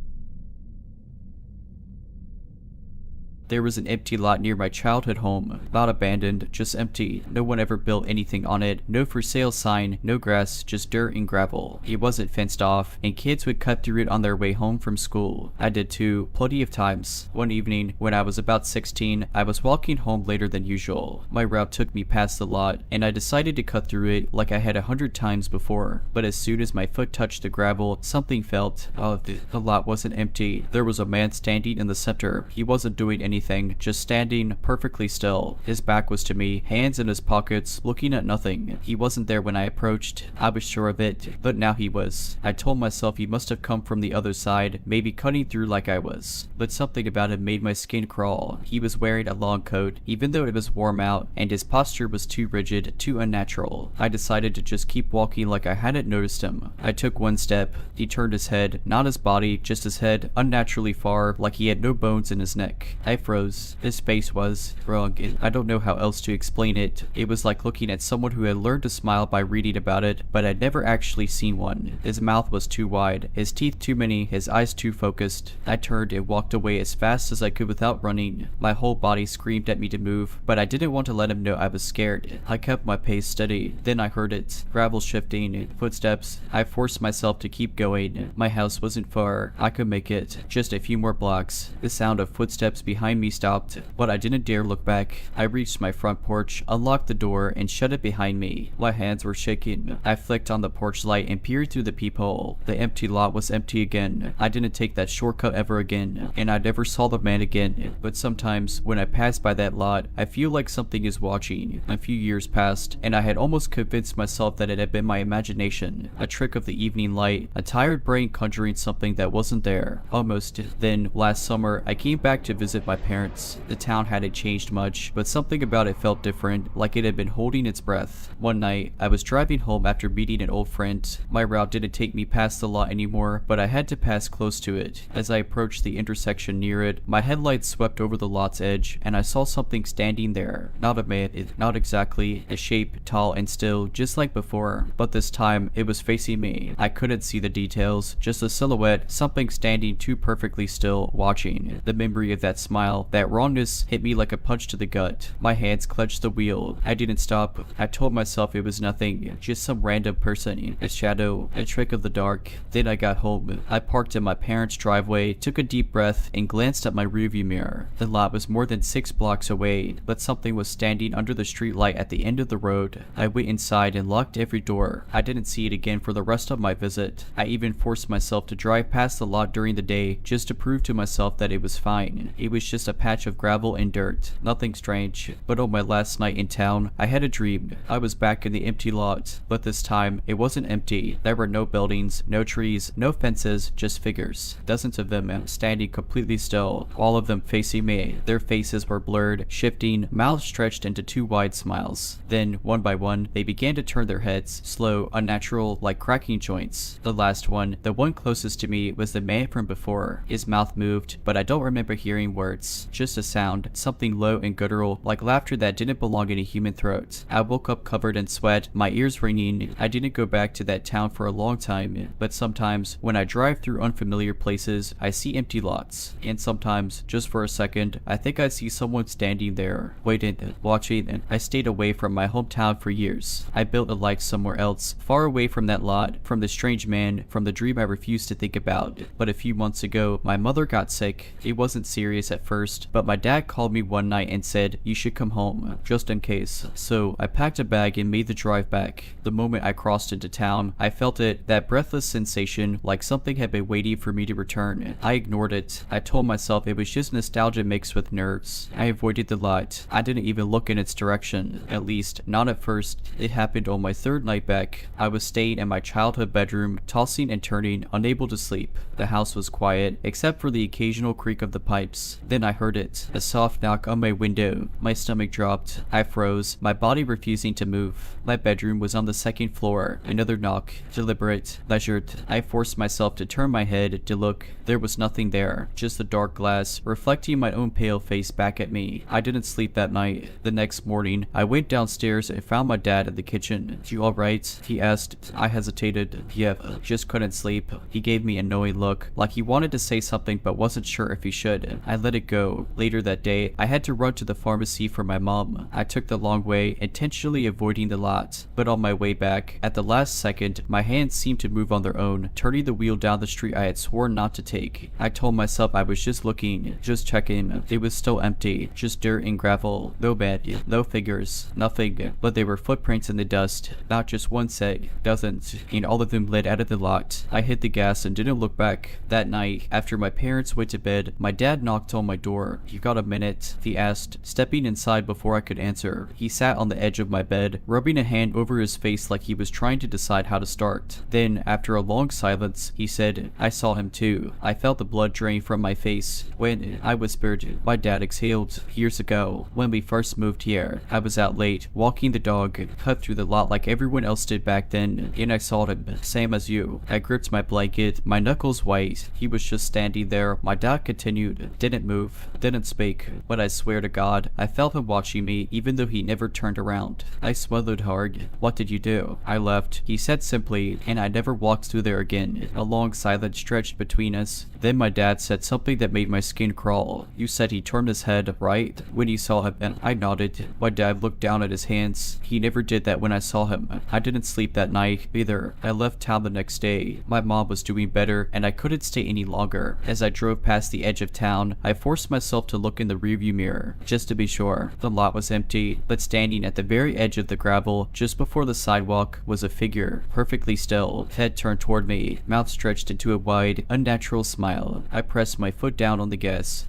There was an empty lot near my childhood home. Not abandoned, just empty. No one ever built anything on it. No for sale sign, no grass, just dirt and gravel. It wasn't fenced off, and kids would cut through it on their way home from school. I did too, plenty of times. One evening, when I was about 16, I was walking home later than usual. My route took me past the lot, and I decided to cut through it like I had 100 times before. But as soon as my foot touched the gravel, something felt. The lot wasn't empty. There was a man standing in the center. He wasn't doing anything, just standing perfectly still. His back was to me, hands in his pockets, looking at nothing. He wasn't there when I approached. I was sure of it, but now he was. I told myself he must have come from the other side, maybe cutting through like I was. But something about him made my skin crawl. He was wearing a long coat, even though it was warm out, and his posture was too rigid, too unnatural. I decided to just keep walking like I hadn't noticed him. I took one step. He turned his head, not his body, just his head, unnaturally far, like he had no bones in his neck. I froze. His face was wrong. I don't know how else to explain it. It was like looking at someone who had learned to smile by reading about it, but had never actually seen one. His mouth was too wide, his teeth too many, his eyes too focused. I turned and walked away as fast as I could without running. My whole body screamed at me to move, but I didn't want to let him know I was scared. I kept my pace steady. Then I heard it. Gravel shifting, footsteps. I forced myself to keep going. My house wasn't far. I could make it. Just a few more blocks. The sound of footsteps behind me stopped, but I didn't dare look back. I reached my front porch, unlocked the door, and shut it behind me. My hands were shaking. I flicked on the porch light and peered through the peephole. The empty lot was empty again. I didn't take that shortcut ever again, and I never saw the man again. But sometimes, when I pass by that lot, I feel like something is watching. A few years passed, and I had almost convinced myself that it had been my imagination, a trick of the evening light, a tired brain conjuring something that wasn't there. Almost. Then, last summer, I came back to visit my parents. The town hadn't changed much, but something about it felt different, like it had been holding its breath. One night, I was driving home after meeting an old friend. My route didn't take me past the lot anymore, but I had to pass close to it. As I approached the intersection near it, my headlights swept over the lot's edge, and I saw something standing there. Not a man, not exactly. A shape, tall and still, just like before. But this time, it was facing me. I couldn't see the details, just a silhouette, something standing too perfectly still, watching. The memory of that smile, that wrongness, hit me like a punch to the gut. My hands clutched the wheel. I didn't stop. I told myself it was nothing, just some random person, a shadow, a trick of the dark. Then I got home. I parked in my parents' driveway, took a deep breath, and glanced at my rearview mirror. The lot was more than 6 blocks away, but something was standing under the street light at the end of the road. I went inside and locked every door. I didn't see it again for the rest of my visit. I even forced myself to drive past the lot during the day just to prove to myself that it was fine. It was just just a patch of gravel and dirt. Nothing strange. But on my last night in town, I had a dream. I was back in the empty lot, but this time it wasn't empty. There were no buildings, no trees, no fences, just figures. Dozens of them standing completely still, all of them facing me. Their faces were blurred, shifting, mouths stretched into two wide smiles. Then, one by one, they began to turn their heads, slow, unnatural, like cracking joints. The last one, the one closest to me, was the man from before. His mouth moved, but I don't remember hearing words. Just a sound, something low and guttural, like laughter that didn't belong in a human throat. I woke up covered in sweat, my ears ringing. I didn't go back to that town for a long time, but sometimes, when I drive through unfamiliar places, I see empty lots. And sometimes, just for a second, I think I see someone standing there, waiting, watching. I stayed away from my hometown for years. I built a life somewhere else, far away from that lot, from the strange man, from the dream I refused to think about. But a few months ago, my mother got sick. It wasn't serious at first, but my dad called me one night and said, "You should come home, just in case." So I packed a bag and made the drive back. The moment I crossed into town, I felt it, that breathless sensation, like something had been waiting for me to return. I ignored it. I told myself it was just nostalgia mixed with nerves. I avoided the light. I didn't even look in its direction, at least, not at first. It happened on my third night back. I was staying in my childhood bedroom, tossing and turning, unable to sleep. The house was quiet, except for the occasional creak of the pipes. Then I heard it, a soft knock on my window. My stomach dropped. I froze, my body refusing to move. My bedroom was on the second floor. Another knock, deliberate, leisured. I forced myself to turn my head to look. There was nothing there, just the dark glass, reflecting my own pale face back at me. I didn't sleep that night. The next morning, I went downstairs and found my dad in the kitchen. "You alright?" he asked. I hesitated. "Yep, just couldn't sleep." He gave me a knowing look, like he wanted to say something but wasn't sure if he should. I let it go. Later that day, I had to run to the pharmacy for my mom. I took the long way, intentionally avoiding the lot. But on my way back, at the last second, my hands seemed to move on their own, turning the wheel down the street I had sworn not to take. I told myself I was just looking, just checking. It was still empty, just dirt and gravel. No bed, no figures, nothing. But there were footprints in the dust, not just one set, dozens, and all of them led out of the lot. I hit the gas and didn't look back. That night, after my parents went to bed, my dad knocked on my door. "You got a minute?" he asked, stepping inside before I could answer. He sat on the edge of my bed, rubbing a hand over his face like he was trying to decide how to start. Then, after a long silence, he said, "I saw him too." I felt the blood drain from my face. "When?" I whispered. My dad exhaled. "Years ago, when we first moved here. I was out late, walking the dog, cut through the lot like everyone else did back then, and I saw him, same as you." I gripped my blanket, my knuckles white. He was just standing there. My dad continued. Didn't move, didn't speak, but I swear to God, I felt him watching me even though he never turned around. I swallowed hard. "What did you do?" "I left," he said simply, and I never walked through there again. A long silence stretched between us. Then my dad said something that made my skin crawl. "You said he turned his head, right? When you saw him?" And I nodded. My dad looked down at his hands. "He never did that when I saw him." I didn't sleep that night either. I left town the next day. My mom was doing better, and I couldn't stay any longer. As I drove past the edge of town, I forced myself to look in the rearview mirror, just to be sure. The lot was empty, but standing at the very edge of the gravel, just before the sidewalk, was a figure, perfectly still, head turned toward me, mouth stretched into a wide, unnatural smile. I pressed my foot down on the gas.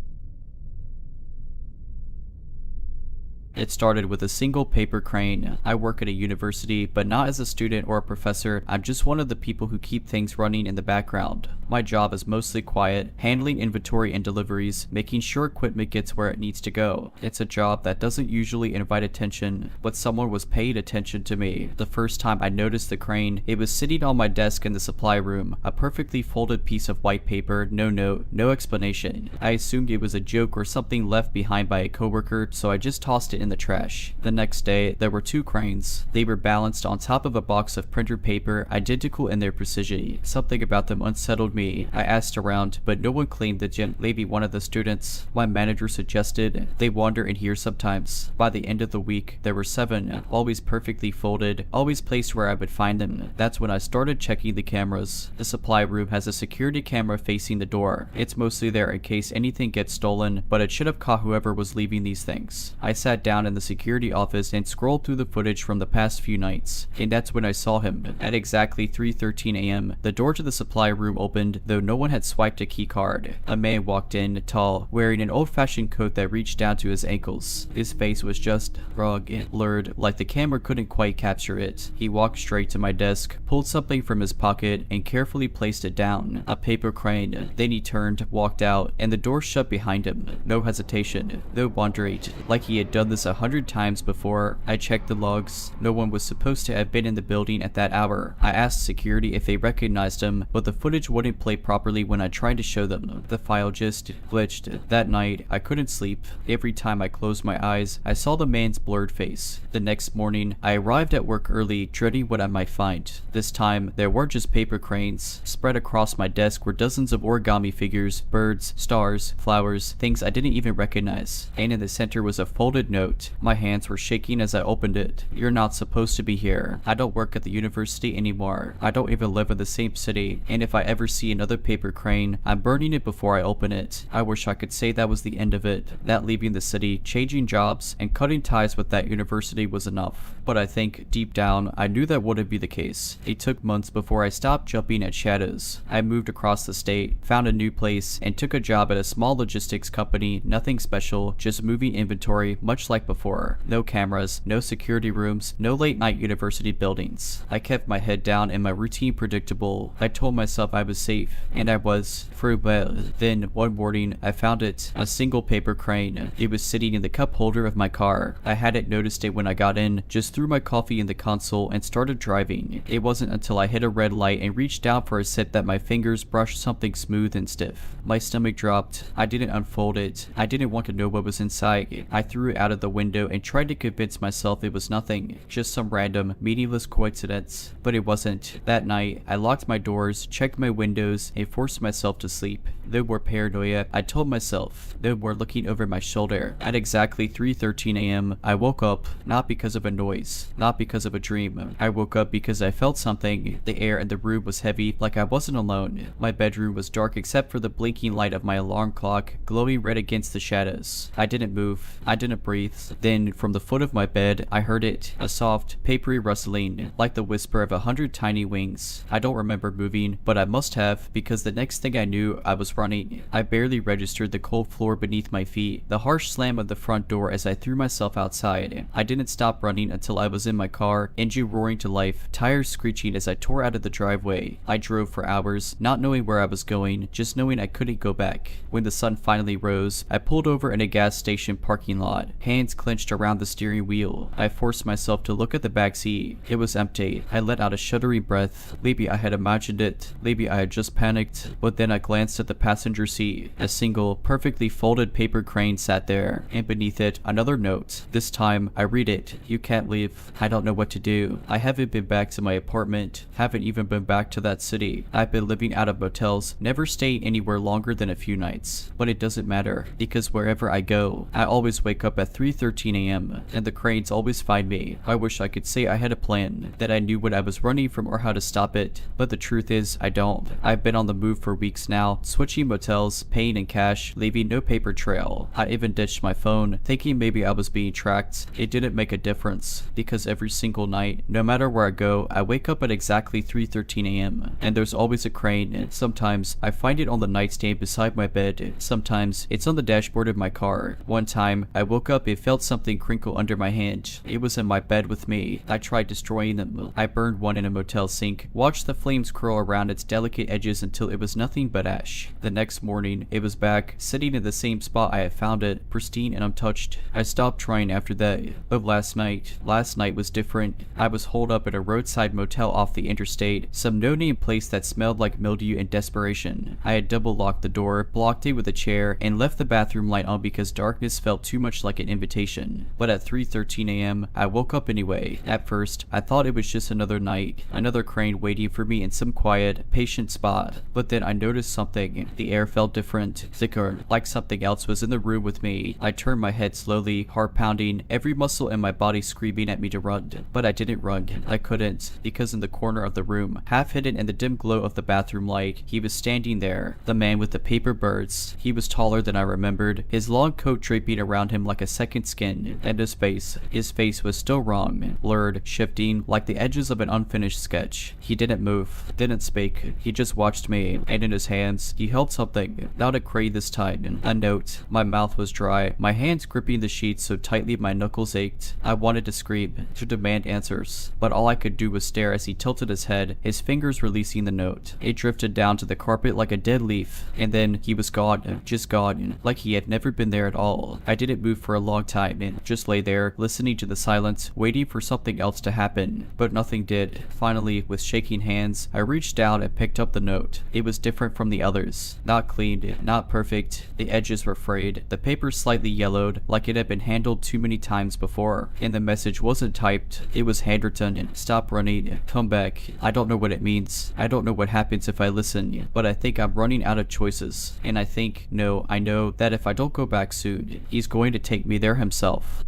It started with a single paper crane. I work at a university, but not as a student or a professor. I'm just one of the people who keep things running in the background. My job is mostly quiet, handling inventory and deliveries, making sure equipment gets where it needs to go. It's a job that doesn't usually invite attention, but someone was paying attention to me. The first time I noticed the crane, it was sitting on my desk in the supply room, a perfectly folded piece of white paper, no note, no explanation. I assumed it was a joke or something left behind by a coworker, so I just tossed it in the trash. The next day, there were two cranes. They were balanced on top of a box of printer paper, identical in their precision. Something about them unsettled me. I asked around, but no one claimed the gent. Maybe one of the students. My manager suggested they wander in here sometimes. By the end of the week, there were 7, always perfectly folded, always placed where I would find them. That's when I started checking the cameras. The supply room has a security camera facing the door. It's mostly there in case anything gets stolen, but it should have caught whoever was leaving these things. I sat down in the security office and scrolled through the footage from the past few nights, and that's when I saw him. At exactly 3:13 a.m., the door to the supply room opened opened, though no one had swiped a key card. A man walked in, tall, wearing an old-fashioned coat that reached down to his ankles. His face was just rugged, blurred, like the camera couldn't quite capture it. He walked straight to my desk, pulled something from his pocket, and carefully placed it down. A paper crane. Then he turned, walked out, and the door shut behind him. No hesitation, no wonderate, like he had done this 100 times before. I checked the logs. No one was supposed to have been in the building at that hour. I asked security if they recognized him, but the footage wouldn't play properly when I tried to show them. The file just glitched. That night, I couldn't sleep. Every time I closed my eyes, I saw the man's blurred face. The next morning, I arrived at work early, dreading what I might find. This time, there weren't just paper cranes. Spread across my desk were dozens of origami figures, birds, stars, flowers, things I didn't even recognize. And in the center was a folded note. My hands were shaking as I opened it. "You're not supposed to be here. I don't work at the university anymore. I don't even live in the same city. And if I ever see another paper crane, I'm burning it before I open it." I wish I could say that was the end of it. That leaving the city, changing jobs, and cutting ties with that university was enough. But I think, deep down, I knew that wouldn't be the case. It took months before I stopped jumping at shadows. I moved across the state, found a new place, and took a job at a small logistics company. Nothing special, just moving inventory, much like before. No cameras, no security rooms, no late night university buildings. I kept my head down and my routine predictable. I told myself I was safe, and I was, for a while. Then, one morning, I found it, a single paper crane. It was sitting in the cup holder of my car. I hadn't noticed it when I got in, just threw my coffee in the console and started driving. It wasn't until I hit a red light and reached down for a sip that my fingers brushed something smooth and stiff. My stomach dropped. I didn't unfold it. I didn't want to know what was inside. I threw it out of the window and tried to convince myself it was nothing, just some random, meaningless coincidence. But it wasn't. That night, I locked my doors, checked my windows, and forced myself to sleep. No more paranoia, I told myself. No more looking over my shoulder. At exactly 3:13 a.m., I woke up, not because of a noise, not because of a dream. I woke up because I felt something. The air in the room was heavy, like I wasn't alone. My bedroom was dark except for the blinking light of my alarm clock, glowing red against the shadows. I didn't move. I didn't breathe. Then, from the foot of my bed, I heard it, a soft, papery rustling, like the whisper of 100 tiny wings. I don't remember moving, but I must have, because the next thing I knew, I was running. I barely registered the cold floor beneath my feet, the harsh slam of the front door as I threw myself outside. I didn't stop running until I was in my car, engine roaring to life, tires screeching as I tore out of the driveway. I drove for hours, not knowing where I was going, just knowing I couldn't go back. When the sun finally rose, I pulled over in a gas station parking lot, hands clenched around the steering wheel. I forced myself to look at the back seat. It was empty. I let out a shuddering breath. Maybe I had imagined it. Maybe I had just panicked. But then I glanced at the passenger seat. A single, perfectly folded paper crane sat there, and beneath it, another note. This time, I read it. "You can't leave. I don't know what to do. I haven't been back to my apartment. Haven't even been back to that city. I've been living out of motels, never staying anywhere longer than a few nights. But it doesn't matter, because wherever I go, I always wake up at 3:13 a.m., and the cranes always find me. I wish I could say I had a plan, that I knew what I was running from or how to stop it, but the truth is, I don't. I've been on the move for weeks now, switching motels, paying in cash, leaving no paper trail. I even ditched my phone, thinking maybe I was being tracked. It didn't make a difference, because every single night, no matter where I go, I wake up at exactly 3:13 a.m., and there's always a crane. Sometimes, I find it on the nightstand beside my bed. Sometimes, it's on the dashboard of my car. One time, I woke up and felt something crinkle under my hand. It was in my bed with me. I tried destroying them. I burned one in a motel sink, watched the flames curl around its delicate edges until it was nothing but ash. The next morning, it was back, sitting in the same spot I had found it, pristine and untouched. I stopped trying after that. But last night was different. I was holed up at a roadside motel off the interstate, some no-name place that smelled like mildew and desperation. I had double locked the door, blocked it with a chair, and left the bathroom light on because darkness felt too much like an invitation. But at 3:13 a.m., I woke up anyway. At first, I thought it was just another night, another crane waiting for me in some quiet, patient spot. But then I noticed something. The air felt different, thicker, like something else was in the room with me. I turned my head slowly, heart pounding, every muscle in my body screaming at me to run. But I didn't run. I couldn't, because in the corner of the room, half hidden in the dim glow of the bathroom light, he was standing there, the man with the paper birds. He was taller than I remembered, his long coat draping around him like a second skin, and his face was still wrong, blurred, shifting, like the edges of an unfinished sketch. He didn't move, didn't speak. He just just watched me, and in his hands, he held something, not a crate this time, a note. My mouth was dry, my hands gripping the sheets so tightly my knuckles ached. I wanted to scream, to demand answers, but all I could do was stare as he tilted his head, his fingers releasing the note. It drifted down to the carpet like a dead leaf, and then he was gone, just gone, like he had never been there at all. I didn't move for a long time and just lay there, listening to the silence, waiting for something else to happen, but nothing did. Finally, with shaking hands, I reached down and picked up the note. It was different from the others. Not cleaned, not perfect. The edges were frayed, the paper slightly yellowed, like it had been handled too many times before, and the message wasn't typed, it was handwritten. Stop running, come back. I don't know what it means. I don't know what happens if I listen, but I think I'm running out of choices, and I know that if I don't go back soon, he's going to take me there himself.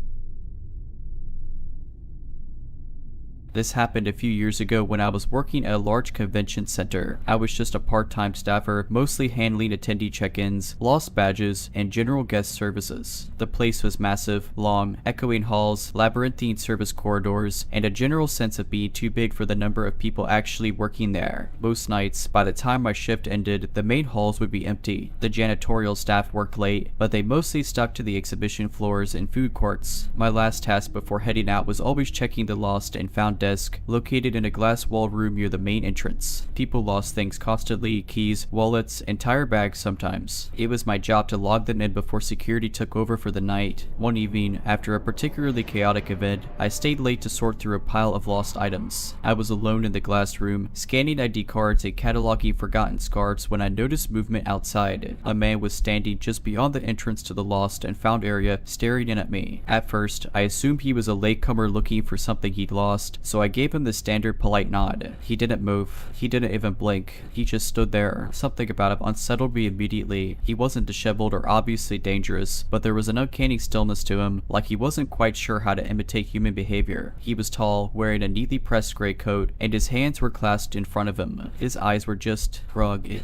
This happened a few years ago when I was working at a large convention center. I was just a part-time staffer, mostly handling attendee check-ins, lost badges, and general guest services. The place was massive, long, echoing halls, labyrinthine service corridors, and a general sense of being too big for the number of people actually working there. Most nights, by the time my shift ended, the main halls would be empty. The janitorial staff worked late, but they mostly stuck to the exhibition floors and food courts. My last task before heading out was always checking the lost and found desk located in a glass-walled room near the main entrance. People lost things constantly, keys, wallets, entire bags sometimes. It was my job to log them in before security took over for the night. One evening, after a particularly chaotic event, I stayed late to sort through a pile of lost items. I was alone in the glass room, scanning ID cards and cataloging forgotten scarves when I noticed movement outside. A man was standing just beyond the entrance to the lost and found area, staring in at me. At first, I assumed he was a latecomer looking for something he'd lost, so I gave him the standard polite nod. He didn't move. He didn't even blink. He just stood there. Something about him unsettled me immediately. He wasn't disheveled or obviously dangerous, but there was an uncanny stillness to him, like he wasn't quite sure how to imitate human behavior. He was tall, wearing a neatly pressed gray coat, and his hands were clasped in front of him. His eyes were just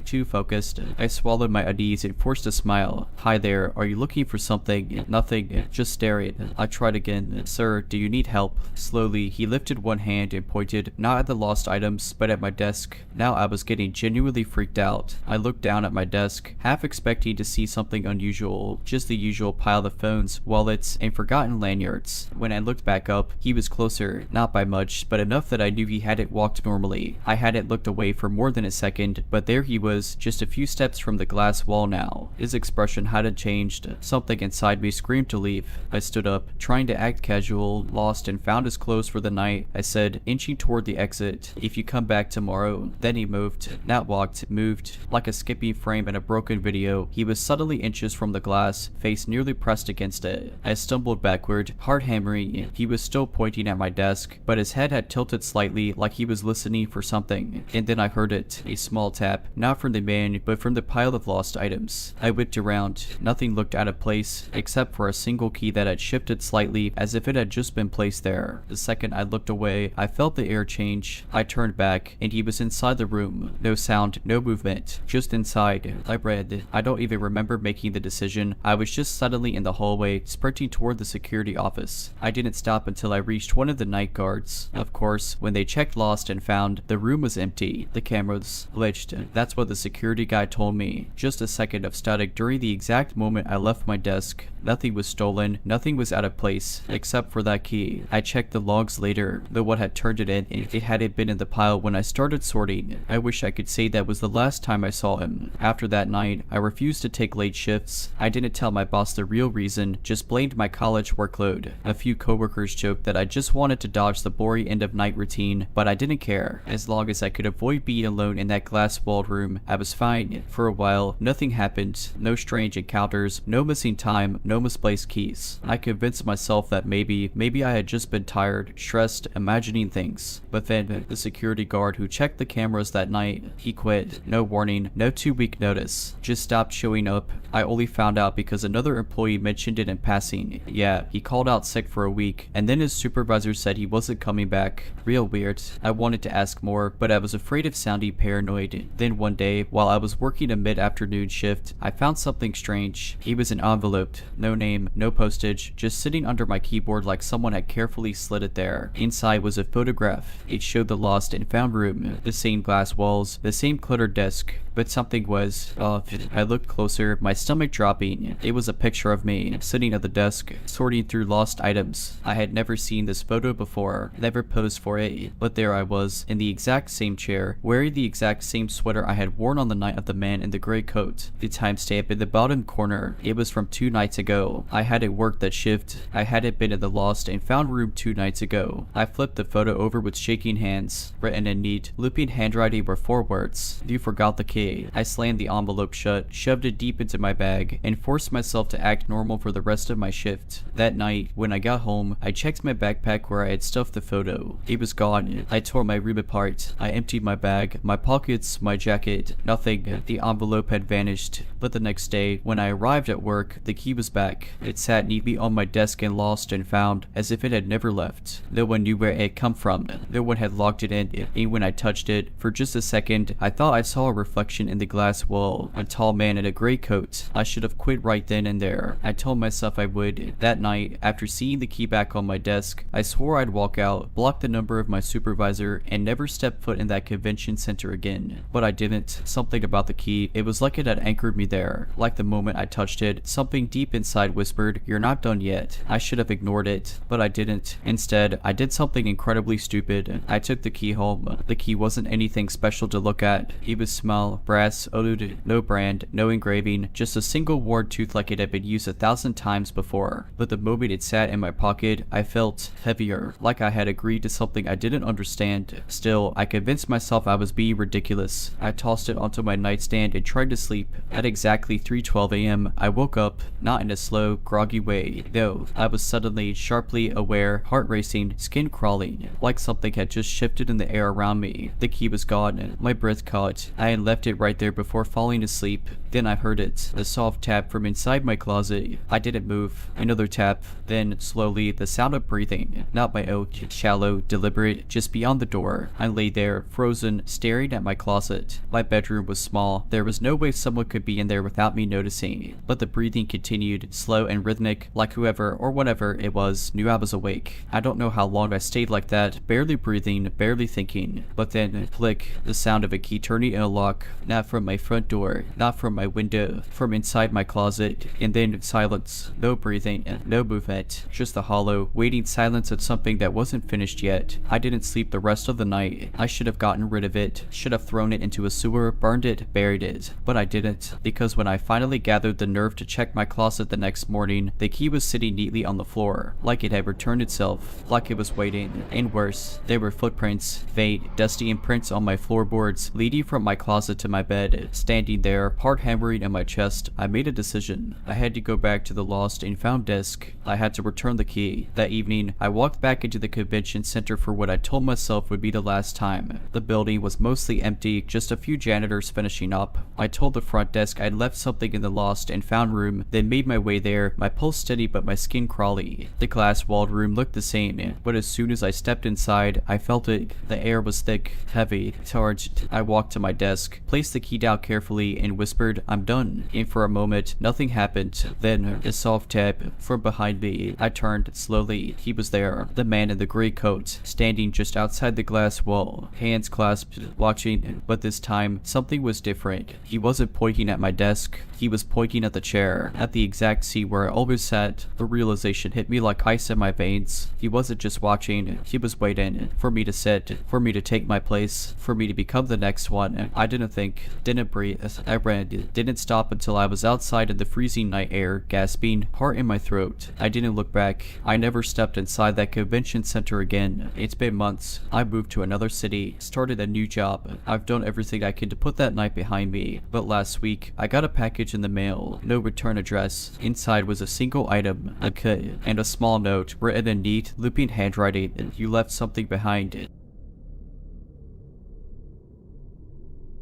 too focused. I swallowed my unease and forced a smile. Hi there, are you looking for something? Nothing, just staring. I tried again. Sir, do you need help? Slowly, he lifted one hand and pointed not at the lost items, but at my desk. Now I was getting genuinely freaked out. I looked down at my desk, half expecting to see something unusual, just the usual pile of phones, wallets, and forgotten lanyards. When I looked back up, he was closer, not by much, but enough that I knew he hadn't walked normally. I hadn't looked away for more than a second, but there he was, just a few steps from the glass wall now. His expression hadn't changed. Something inside me screamed to leave. I stood up, trying to act casual, lost and found his clothes for the night. I said, inching toward the exit, if you come back tomorrow. Then he moved, not walked, moved, like a skipping frame in a broken video. He was subtly inches from the glass, face nearly pressed against it. I stumbled backward, hard hammering. He was still pointing at my desk, but his head had tilted slightly like he was listening for something. And then I heard it, a small tap, not from the man, but from the pile of lost items. I whipped around. Nothing looked out of place, except for a single key that had shifted slightly as if it had just been placed there. The second I looked away, I felt the air change. I turned back, and he was inside the room. No sound, no movement, just inside. I read. I don't even remember making the decision. I was just suddenly in the hallway, sprinting toward the security office. I didn't stop until I reached one of the night guards. Of course, when they checked lost and found, the room was empty. The cameras glitched. That's what the security guy told me. Just a second of static during the exact moment I left my desk. Nothing was stolen, nothing was out of place, except for that key. I checked the logs later, though what had turned it in, it hadn't been in the pile when I started sorting. I wish I could say that was the last time I saw him. After that night, I refused to take late shifts. I didn't tell my boss the real reason, just blamed my college workload. A few coworkers joked that I just wanted to dodge the boring end of night routine, but I didn't care. As long as I could avoid being alone in that glass-walled room, I was fine. For a while, nothing happened. No strange encounters, no missing time, no misplaced keys. I convinced myself that maybe I had just been tired, stressed, imagining things. But then, the security guard who checked the cameras that night, he quit. No warning, no 2-week notice. Just stopped showing up. I only found out because another employee mentioned it in passing. Yeah, he called out sick for a week, and then his supervisor said he wasn't coming back. Real weird. I wanted to ask more, but I was afraid of sounding paranoid. Then one day, while I was working a mid-afternoon shift, I found something strange. It was an envelope. No name, no postage, just sitting under my keyboard like someone had carefully slid it there. Inside was a photograph. It showed the lost and found room, the same glass walls, the same cluttered desk, but something was off. I looked closer, my stomach dropping. It was a picture of me, sitting at the desk, sorting through lost items. I had never seen this photo before, never posed for it, but there I was, in the exact same chair, wearing the exact same sweater I had worn on the night of the man in the gray coat. The timestamp in the bottom corner, it was from 2 nights ago. I hadn't worked that shift. I hadn't been in the lost and found room 2 nights ago. I flipped the photo over with shaking hands. Written in neat, looping handwriting were 4 words. You forgot the key. I slammed the envelope shut, shoved it deep into my bag, and forced myself to act normal for the rest of my shift. That night, when I got home, I checked my backpack where I had stuffed the photo. It was gone. I tore my room apart. I emptied my bag, my pockets, my jacket. Nothing. The envelope had vanished. But the next day, when I arrived at work, the key was back. It sat neatly on my desk and lost and found, as if it had never left. No one knew where it had come from. No one had locked it in. And when I touched it, for just a second, I thought I saw a reflection in the glass wall. A tall man in a gray coat. I should have quit right then and there. I told myself I would. That night, after seeing the key back on my desk, I swore I'd walk out, block the number of my supervisor, and never step foot in that convention center again. But I didn't. Something about the key, it was like it had anchored me there. Like the moment I touched it, something deep inside whispered, "You're not done yet." I should have ignored it, but I didn't. Instead, I did something incredibly stupid. I took the key home. The key wasn't anything special to look at. It was small, brass, oiled, no brand, no engraving, just a single worn tooth like it had been used 1,000 times before. But the moment it sat in my pocket, I felt heavier, like I had agreed to something I didn't understand. Still, I convinced myself I was being ridiculous. I tossed it onto my nightstand and tried to sleep. At exactly 3:12 a.m., I woke up, not in a slow, groggy way, though. I was suddenly, sharply aware, heart racing, skin crawling, like something had just shifted in the air around me. The key was gone. My breath caught. I had left it right there before falling asleep. Then I heard it, a soft tap from inside my closet. I didn't move. Another tap. Then, slowly, the sound of breathing. Not my own, shallow, deliberate, just beyond the door. I lay there, frozen, staring at my closet. My bedroom was small. There was no way someone could be in there without me noticing. But the breathing continued, slow and rhythmic, like whoever or whatever it was knew I was awake. I don't know how long I stayed like that, barely breathing, barely thinking. But then, click, the sound of a key turning in a lock. Not from my front door, not from my window, from inside my closet. And then silence. No breathing, no movement. Just the hollow, waiting silence of something that wasn't finished yet. I didn't sleep the rest of the night. I should have gotten rid of it. Should have thrown it into a sewer, burned it, buried it. But I didn't. Because when I finally gathered the nerve to check my closet the next morning, the key was sitting neatly on the floor. Like it had returned itself. Like it was waiting. And worse, there were footprints. Faint, dusty imprints on my floorboards, leading from my closet to my bed. Standing there, part hammering in my chest, I made a decision. I had to go back to the lost and found desk. I had to return the key. That evening, I walked back into the convention center for what I told myself would be the last time. The building was mostly empty, just a few janitors finishing up. I told the front desk I'd left something in the lost and found room, then made my way there, my pulse steady but my skin crawly. The glass-walled room looked the same, but as soon as I stepped inside, I felt it. The air was thick, heavy, charged. I walked to my desk, placed the key down carefully, and whispered, "I'm done." And for a moment, nothing happened. Then, a soft tap from behind me. I turned slowly. He was there, the man in the gray coat, standing just outside the glass wall, hands clasped, watching. But this time, something was different. He wasn't pointing at my desk. He was pointing at the chair, at the exact seat where I always sat. The realization hit me like ice in my veins. He wasn't just watching, he was waiting for me to sit, for me to take my place, for me to become the next one. I didn't think, didn't breathe. I ran, didn't stop until I was outside in the freezing night air, gasping, heart in my throat. I didn't look back. I never stepped inside that convention center again. It's been months. I moved to another city, started a new job. I've done everything I can to put that night behind me. But last week, I got a package in the mail. No return address. Inside was a single item, a cut, and a small note written in neat, looping handwriting. You left something behind.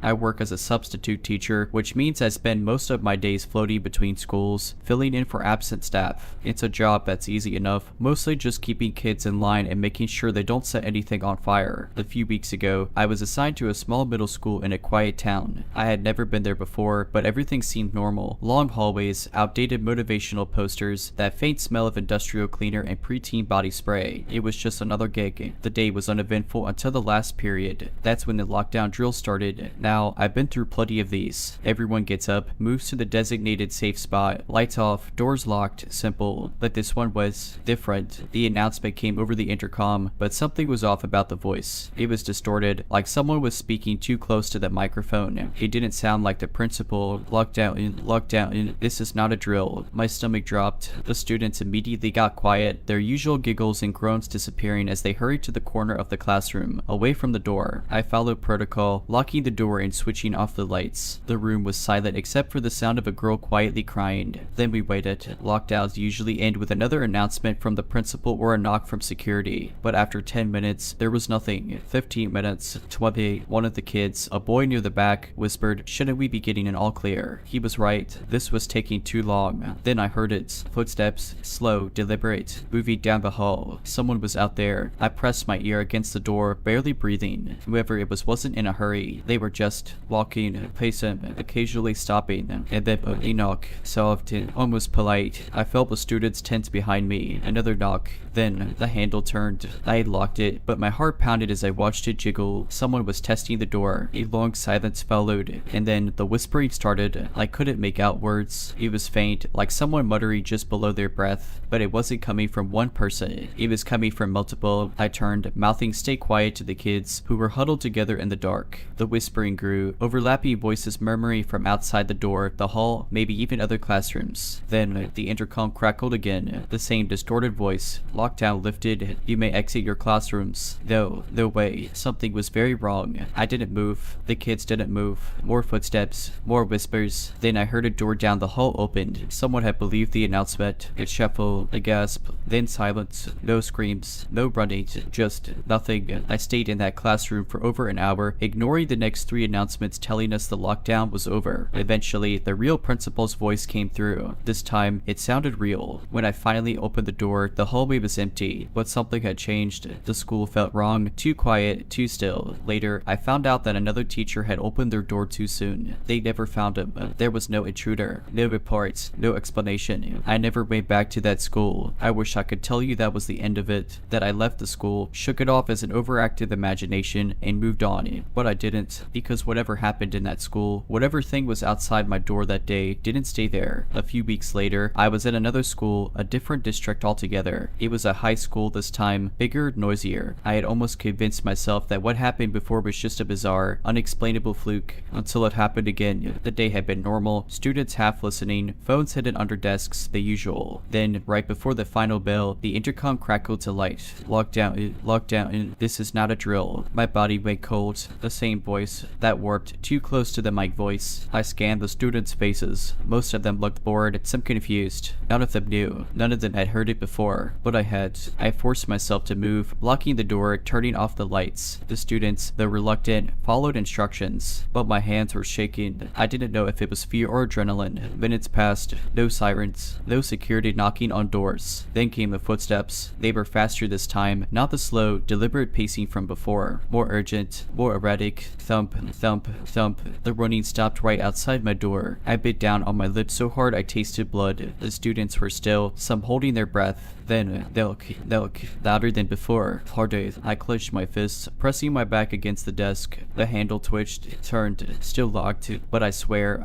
I work as a substitute teacher, which means I spend most of my days floating between schools, filling in for absent staff. It's a job that's easy enough, mostly just keeping kids in line and making sure they don't set anything on fire. A few weeks ago, I was assigned to a small middle school in a quiet town. I had never been there before, but everything seemed normal. Long hallways, outdated motivational posters, that faint smell of industrial cleaner and preteen body spray. It was just another gig. The day was uneventful until the last period. That's when the lockdown drill started. Now, I've been through plenty of these. Everyone gets up, moves to the designated safe spot, lights off, doors locked, simple. But this one was different. The announcement came over the intercom, but something was off about the voice. It was distorted, like someone was speaking too close to the microphone. It didn't sound like the principal. Lockdown, this is not a drill. My stomach dropped. The students immediately got quiet, their usual giggles and groans disappearing as they hurried to the corner of the classroom, away from the door. I followed protocol, locking the door and switching off the lights. The room was silent except for the sound of a girl quietly crying. Then we waited. Lockdowns usually end with another announcement from the principal or a knock from security, but after 10 minutes, there was nothing. 15 minutes, 20, one of the kids, a boy near the back, whispered, "Shouldn't we be getting an all clear?" He was right. This was taking too long. Then I heard it. Footsteps, slow, deliberate, moving down the hall. Someone was out there. I pressed my ear against the door, barely breathing. Whoever it was wasn't in a hurry. They were just walking, pacing, occasionally stopping, and then a knock, soft and almost polite. I felt the students tense behind me. Another knock. Then the handle turned. I had locked it, but my heart pounded as I watched it jiggle. Someone was testing the door. A long silence followed, and then the whispering started. I couldn't make out words. It was faint, like someone muttering just below their breath, but it wasn't coming from one person. It was coming from multiple. I turned, mouthing "stay quiet" to the kids, who were huddled together in the dark. The whispering grew, overlapping voices murmuring from outside the door, the hall, maybe even other classrooms. Then the intercom crackled again. The same distorted voice. Lockdown lifted. "You may exit your classrooms." No way. Something was very wrong. I didn't move. The kids didn't move. More footsteps. More whispers. Then I heard a door down the hall opened. Someone had believed the announcement. A shuffle. A gasp. Then silence. No screams. No running. Just nothing. I stayed in that classroom for over an hour, ignoring the next 3 announcements telling us the lockdown was over. Eventually, the real principal's voice came through. This time, it sounded real. When I finally opened the door, the hallway was empty, but something had changed. The school felt wrong, too quiet, too still. Later, I found out that another teacher had opened their door too soon. They never found him. There was no intruder, no reports, no explanation. I never went back to that school. I wish I could tell you that was the end of it, that I left the school, shook it off as an overactive imagination, and moved on. But I didn't, because whatever happened in that school, whatever thing was outside my door that day, didn't stay there. A few weeks later, I was at another school, a different district altogether. It was a high school this time, bigger, noisier. I had almost convinced myself that what happened before was just a bizarre, unexplainable fluke, until it happened again. The day had been normal, students half listening, phones hidden under desks, the usual. Then, right before the final bell, the intercom crackled to light. Lockdown, this is not a drill. My body went cold. The same voice, that warped, too close to the mic voice. I scanned the students' faces. Most of them looked bored, some confused. None of them knew. None of them had heard it before, but I had. I forced myself to move, locking the door, turning off the lights. The students, though reluctant, followed instructions, but my hands were shaking. I didn't know if it was fear or adrenaline. Minutes passed. No sirens. No security knocking on doors. Then came the footsteps. They were faster this time, not the slow, deliberate pacing from before. More urgent, more erratic. Thump, thump, thump. The running stopped right outside my door. I bit down on my lips so hard I tasted blood. The students were still, some holding their breath. Then, thunk, louder than before. Harder. I clenched my fists, pressing my back against the desk. The handle twitched, turned, still locked, but I swear,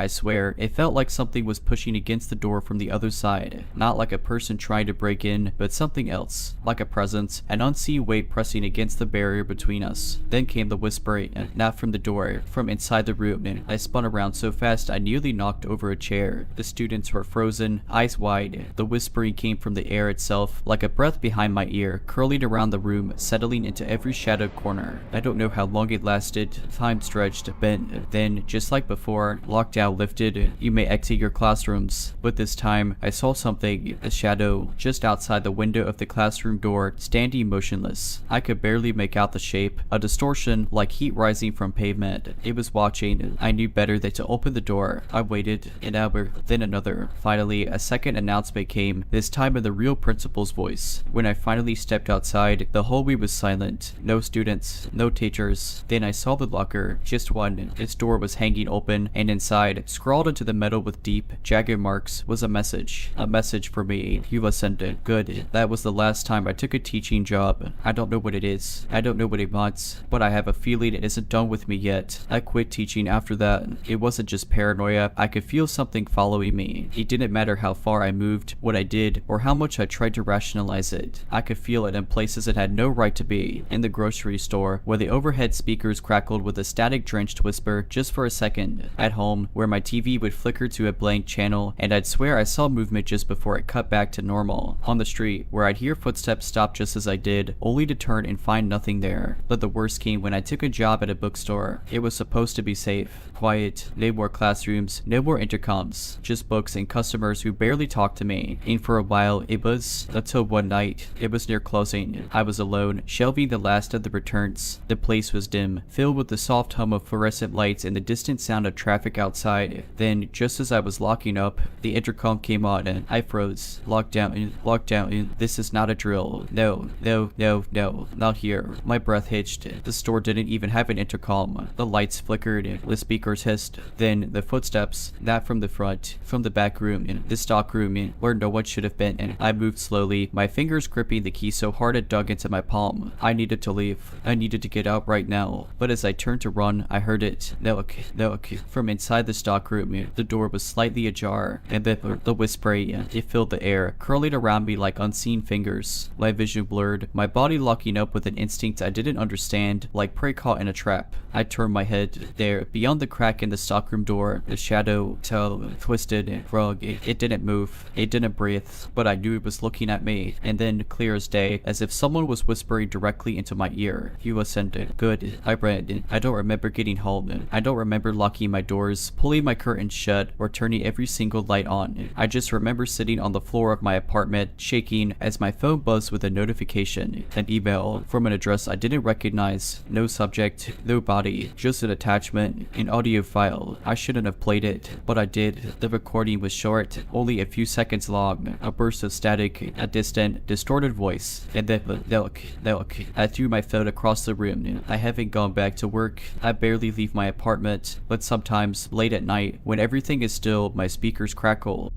it felt like something was pushing against the door from the other side. Not like a person trying to break in, but something else. Like a presence, an unseen weight pressing against the barrier between us. Then came the whispering, not from the door, from inside the room. I spun around so fast I nearly knocked over a chair. The students were frozen, eyes wide. The whispering came from the air itself, like a breath behind my ear, curling around the room, settling into every shadowed corner. I don't know how long it lasted. Time stretched, bent. Then, just like before, lockdown lifted. You may exit your classrooms. But this time, I saw something, a shadow, just outside the window of the classroom door, standing motionless. I could barely make out the shape, a distortion like heat rising from pavement. head. It was watching. I knew better than to open the door. I waited an hour, then another. Finally, a second announcement came, this time in the real principal's voice. When I finally stepped outside, the hallway was silent. No students, no teachers. Then I saw the locker, just one. Its door was hanging open, and inside, scrawled into the metal with deep, jagged marks, was a message. A message for me. You listened. Good. That was the last time I took a teaching job. I don't know what it is. I don't know what it wants, but I have a feeling it isn't done with me yet. I quit teaching after that. It wasn't just paranoia. I could feel something following me. It didn't matter how far I moved, what I did, or how much I tried to rationalize it. I could feel it in places it had no right to be. In the grocery store, where the overhead speakers crackled with a static-drenched whisper just for a second. At home, where my TV would flicker to a blank channel, and I'd swear I saw movement just before it cut back to normal. On the street, where I'd hear footsteps stop just as I did, only to turn and find nothing there. But the worst came when I took a job at a bookstore. It was supposed to be safe, quiet, no more classrooms, no more intercoms, just books and customers who barely talked to me. And for a while, it was, until one night. It was near closing. I was alone, shelving the last of the returns. The place was dim, filled with the soft hum of fluorescent lights and the distant sound of traffic outside. Then, just as I was locking up, the intercom came on and I froze. Lockdown. This is not a drill. No, not here. My breath hitched. The store didn't even have an intercom. The lights flickered, the speakers hissed. Then the footsteps, not from the front, from the back room, the stock room, where no one should have been. I moved slowly, my fingers gripping the key so hard it dug into my palm. I needed to leave. I needed to get out right now. But as I turned to run, I heard it. No. From inside the stock room, the door was slightly ajar, and the whispering, it filled the air, curling around me like unseen fingers. My vision blurred, my body locking up with an instinct I didn't understand, like prey caught in a trap. I turned my head. There, beyond the crack in the stockroom door, the shadow, tall, twisted, rug. It didn't move. It didn't breathe, but I knew it was looking at me. And then, clear as day, as if someone was whispering directly into my ear. You listened. Good. I read. I don't remember getting home. I don't remember locking my doors, pulling my curtains shut, or turning every single light on. I just remember sitting on the floor of my apartment, shaking as my phone buzzed with a notification. An email from an address I didn't recognize. No subject, no body, just an attachment, an audio file. I shouldn't have played it, but I did. The recording was short, only a few seconds long. A burst of static, a distant, distorted voice. And then, look. I threw my phone across the room. I haven't gone back to work. I barely leave my apartment, but sometimes, late at night, when everything is still, my speakers crackle.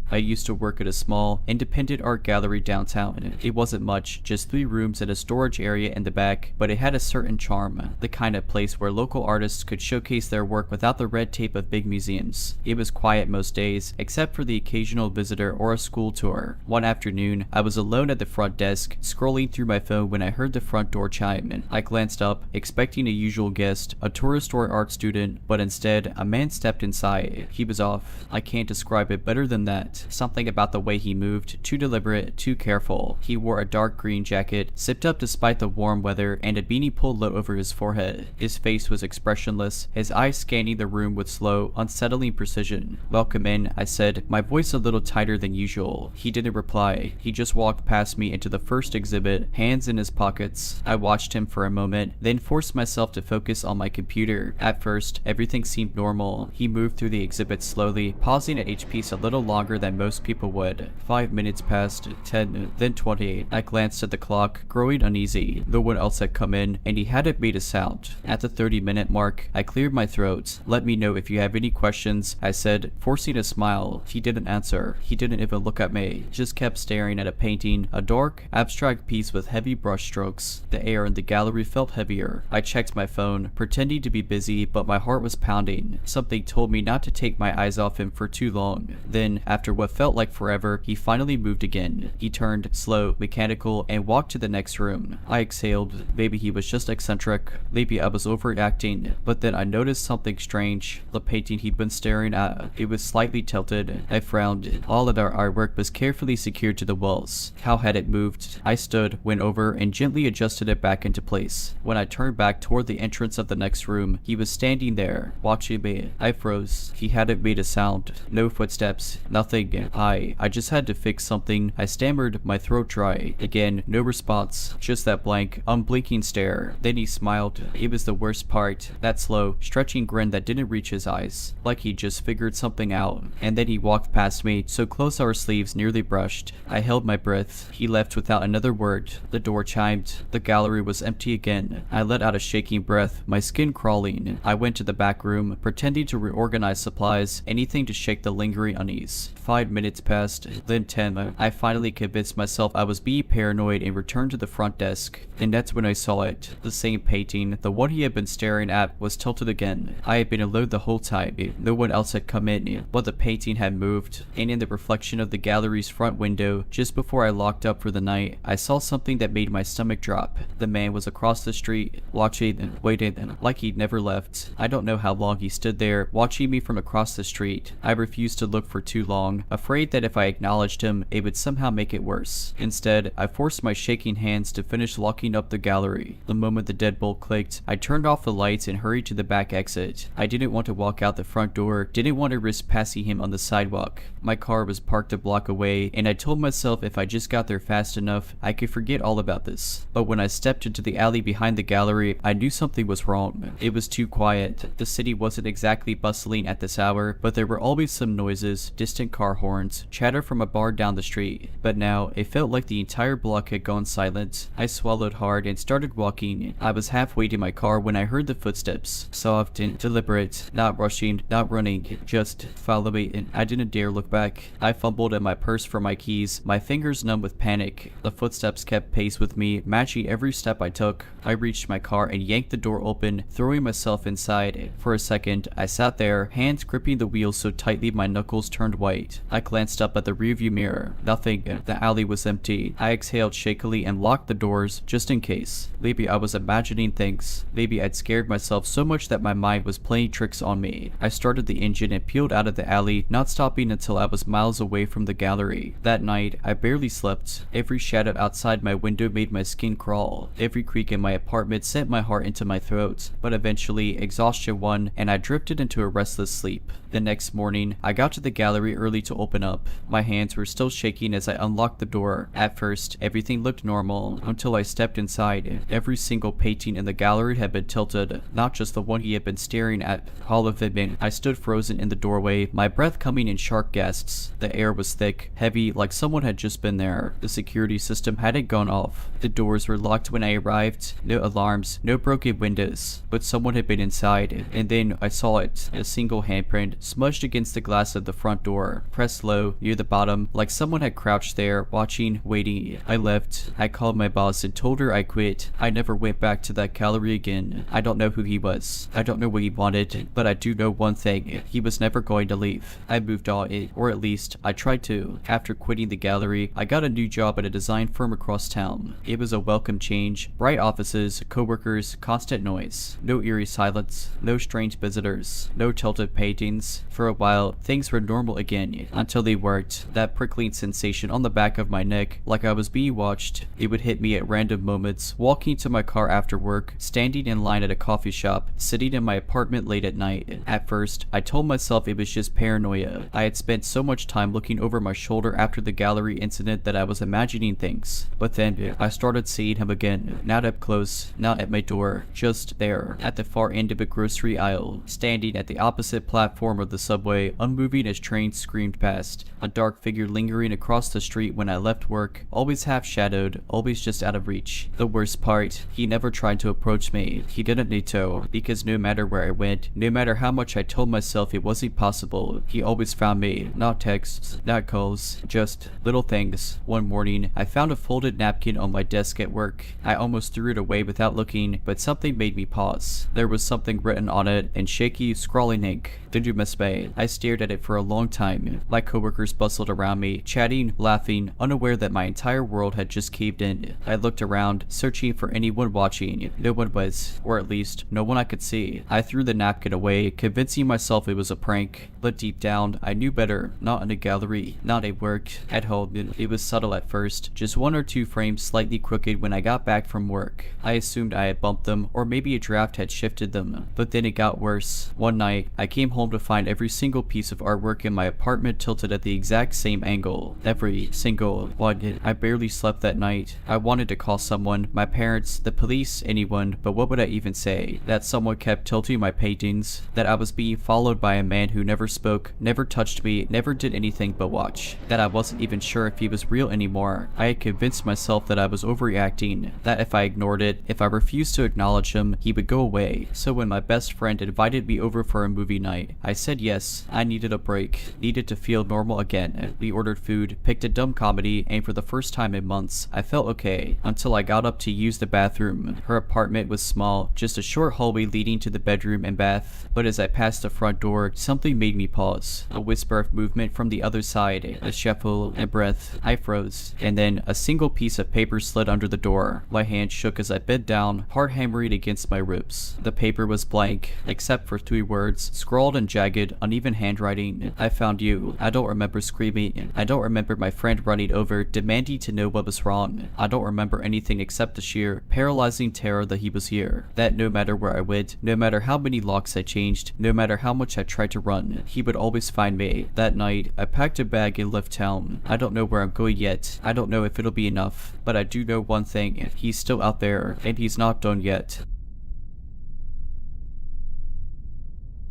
I used to work at a small, independent art gallery downtown. It wasn't much, just 3 rooms and a storage area in the back, but it had a certain charm, the kind of place where local artists could showcase their work without the red tape of big museums. It was quiet most days, except for the occasional visitor or a school tour. One afternoon, I was alone at the front desk, scrolling through my phone when I heard the front door chime. I glanced up, expecting a usual guest, a tourist or art student, but instead, a man stepped inside. He was off. I can't describe it better than that. Something about the way he moved, too deliberate, too careful. He wore a dark green jacket, zipped up despite the warm weather, and a beanie pulled low over his forehead. His face was expressionless, his eyes scanning the room with slow, unsettling precision. Welcome in, I said, my voice a little tighter than usual. He didn't reply. He just walked past me into the first exhibit, hands in his pockets. I watched him for a moment, then forced myself to focus on my computer. At first, everything seemed normal. He moved through the exhibit slowly, pausing at each piece a little longer than most people would. 5 minutes passed, 10, then 20. I glanced at the clock, growing uneasy. No one else had come in, and he hadn't made a sound. At the 30-minute mark, I cleared my throat. Let me know if you have any questions, I said, forcing a smile. He didn't answer. He didn't even look at me, just kept staring at a painting, a dark, abstract piece with heavy brush strokes. The air in the gallery felt heavier. I checked my phone, pretending to be busy, but my heart was pounding. Something told me not to take my eyes off him for too long. Then, after what felt like forever, he finally moved again. He turned, slow, mechanical, and walked to the next room. I exhaled. Maybe he was just eccentric. Maybe I was overreacting. But then I noticed something strange. The painting he'd been staring at. It was slightly tilted. I frowned. All of our artwork was carefully secured to the walls. How had it moved? I stood, went over, and gently adjusted it back into place. When I turned back toward the entrance of the next room, he was standing there, watching me. I froze. He hadn't made a sound. No footsteps. Nothing. nothing. I just had to fix something. I stammered, my throat dry. Again, no response. Just that blank, unblinking stare. Then he smiled. It was the worst part. That slow, stretching grin that didn't reach his eyes. Like he just figured something out. And then he walked past me, so close our sleeves nearly brushed. I held my breath. He left without another word. The door chimed. The gallery was empty again. I let out a shaking breath, my skin crawling. I went to the back room, pretending to reorganize supplies, anything to shake the lingering unease. 5 minutes passed, then 10. I finally convinced myself I was being paranoid and returned to the front desk. And that's when I saw it. The same painting, the one he had been staring at, was tilted again. I had been alone the whole time. No one else had come in, but the painting had moved. And in the reflection of the gallery's front window, just before I locked up for the night, I saw something that made my stomach drop. The man was across the street, watching, waiting, like he'd never left. I don't know how long he stood there, watching me from across the street. I refused to look for too long, afraid that if I acknowledged him, it would somehow make it worse. Instead, I forced my shaking hands to finish locking up the gallery. The moment the deadbolt clicked, I turned off the lights and hurried to the back exit. I didn't want to walk out the front door, didn't want to risk passing him on the sidewalk. My car was parked a block away, and I told myself if I just got there fast enough, I could forget all about this. But when I stepped into the alley behind the gallery, I knew something was wrong. It was too quiet. The city wasn't exactly bustling at this hour, but there were always some noises, distant car horns, chatter from a bar down the street. But now, it felt like the entire block had gone silent. I swallowed hard and started walking. I was halfway to my car when I heard the footsteps. Soft and deliberate, not rushing, not running, just follow me, and I didn't dare look back. I fumbled at my purse for my keys, my fingers numb with panic. The footsteps kept pace with me, matching every step I took. I reached my car and yanked the door open, throwing myself inside. For a second, I sat there, hands gripping the wheel so tightly my knuckles turned white. I glanced up at the rearview mirror. Nothing. The alley was empty. I exhaled shakily and locked the doors, just in case. Maybe I was imagining things. Maybe I'd scared myself so much that my mind was playing tricks on me. I started the engine and peeled out of the alley, not stopping until I was miles away from the gallery. That night, I barely slept. Every shadow outside my window made my skin crawl. Every creak in my apartment sent my heart into my throat. But eventually, exhaustion won, and I drifted into a restless sleep. The next morning, I got to the gallery early to open up. My hands were still shaking as I unlocked the door. At first, everything looked normal, until I stepped inside. Every single painting in the gallery had been tilted, not just the one he had been staring at. All of it. I stood frozen in the doorway, my breath coming in sharp gasps. The air was thick, heavy, like someone had just been there. The security system hadn't gone off. The doors were locked when I arrived. No alarms, no broken windows, but someone had been inside. And then I saw it, a single handprint smudged against the glass of the front door, pressed low near the bottom, like someone had crouched there, watching, waiting. I left. I called my boss and told her I quit. I never went back to that gallery again. I don't know who he was. I don't know what he wanted, but I do know one thing. He was never going to leave. I moved on, or at least I tried to. After quitting the gallery, I got a new job at a design firm across town. It was a welcome change. Bright offices, co-workers, constant noise. No eerie silence. No strange visitors. No tilted paintings. For a while, things were normal again, until they weren't. That prickling sensation on the back of my neck, like I was being watched. It would hit me at random moments, walking to my car after work, standing in line at a coffee shop, sitting in my apartment late at night. At first, I told myself it was just paranoia. I had spent so much time looking over my shoulder after the gallery incident that I was imagining things. But then, I started seeing him again, not up close, not at my door, just there, at the far end of a grocery aisle, standing at the opposite platform of the subway, unmoving as trains screamed past. A dark figure lingering across the street when I left work, always half-shadowed, always just out of reach. The worst part, he never tried to approach me. He didn't need to, because no matter where I went, no matter how much I told myself it wasn't possible, he always found me. Not texts, not calls, just little things. One morning, I found a folded napkin on my desk at work. I almost threw it away without looking, but something made me pause. There was something written on it in shaky, scrawling ink. "Did you miss me?" I stared at it for a long time. My coworkers bustled around me, chatting, laughing, unaware that my entire world had just caved in. I looked around, searching for anyone watching. No one was, or at least, no one I could see. I threw the napkin away, convincing myself it was a prank. But deep down, I knew better. Not in a gallery, not at work, at home. It was subtle at first, just one or two frames slightly crooked when I got back from work. I assumed I had bumped them, or maybe a draft had shifted them. But then it got worse. One night, I came home to find every single piece of artwork in my apartment apartment tilted at the exact same angle. Every single one. I barely slept that night. I wanted to call someone, my parents, the police, anyone, but what would I even say? That someone kept tilting my paintings, that I was being followed by a man who never spoke, never touched me, never did anything but watch, that I wasn't even sure if he was real anymore. I had convinced myself that I was overreacting, that if I ignored it, if I refused to acknowledge him, he would go away. So when my best friend invited me over for a movie night, I said yes. I needed a break, needed to feel normal again. We ordered food, picked a dumb comedy, and for the first time in months, I felt okay, until I got up to use the bathroom. Her apartment was small, just a short hallway leading to the bedroom and bath, but as I passed the front door, something made me pause. A whisper of movement from the other side, a shuffle, a breath. I froze, and then a single piece of paper slid under the door. My hand shook as I bent down, hard hammering against my ribs. The paper was blank, except for 3 words, scrawled in jagged, uneven handwriting. I found you. I don't remember screaming. I don't remember my friend running over, demanding to know what was wrong. I don't remember anything except the sheer, paralyzing terror that he was here. That no matter where I went, no matter how many locks I changed, no matter how much I tried to run, he would always find me. That night, I packed a bag and left town. I don't know where I'm going yet. I don't know if it'll be enough, but I do know one thing. He's still out there, and he's not done yet.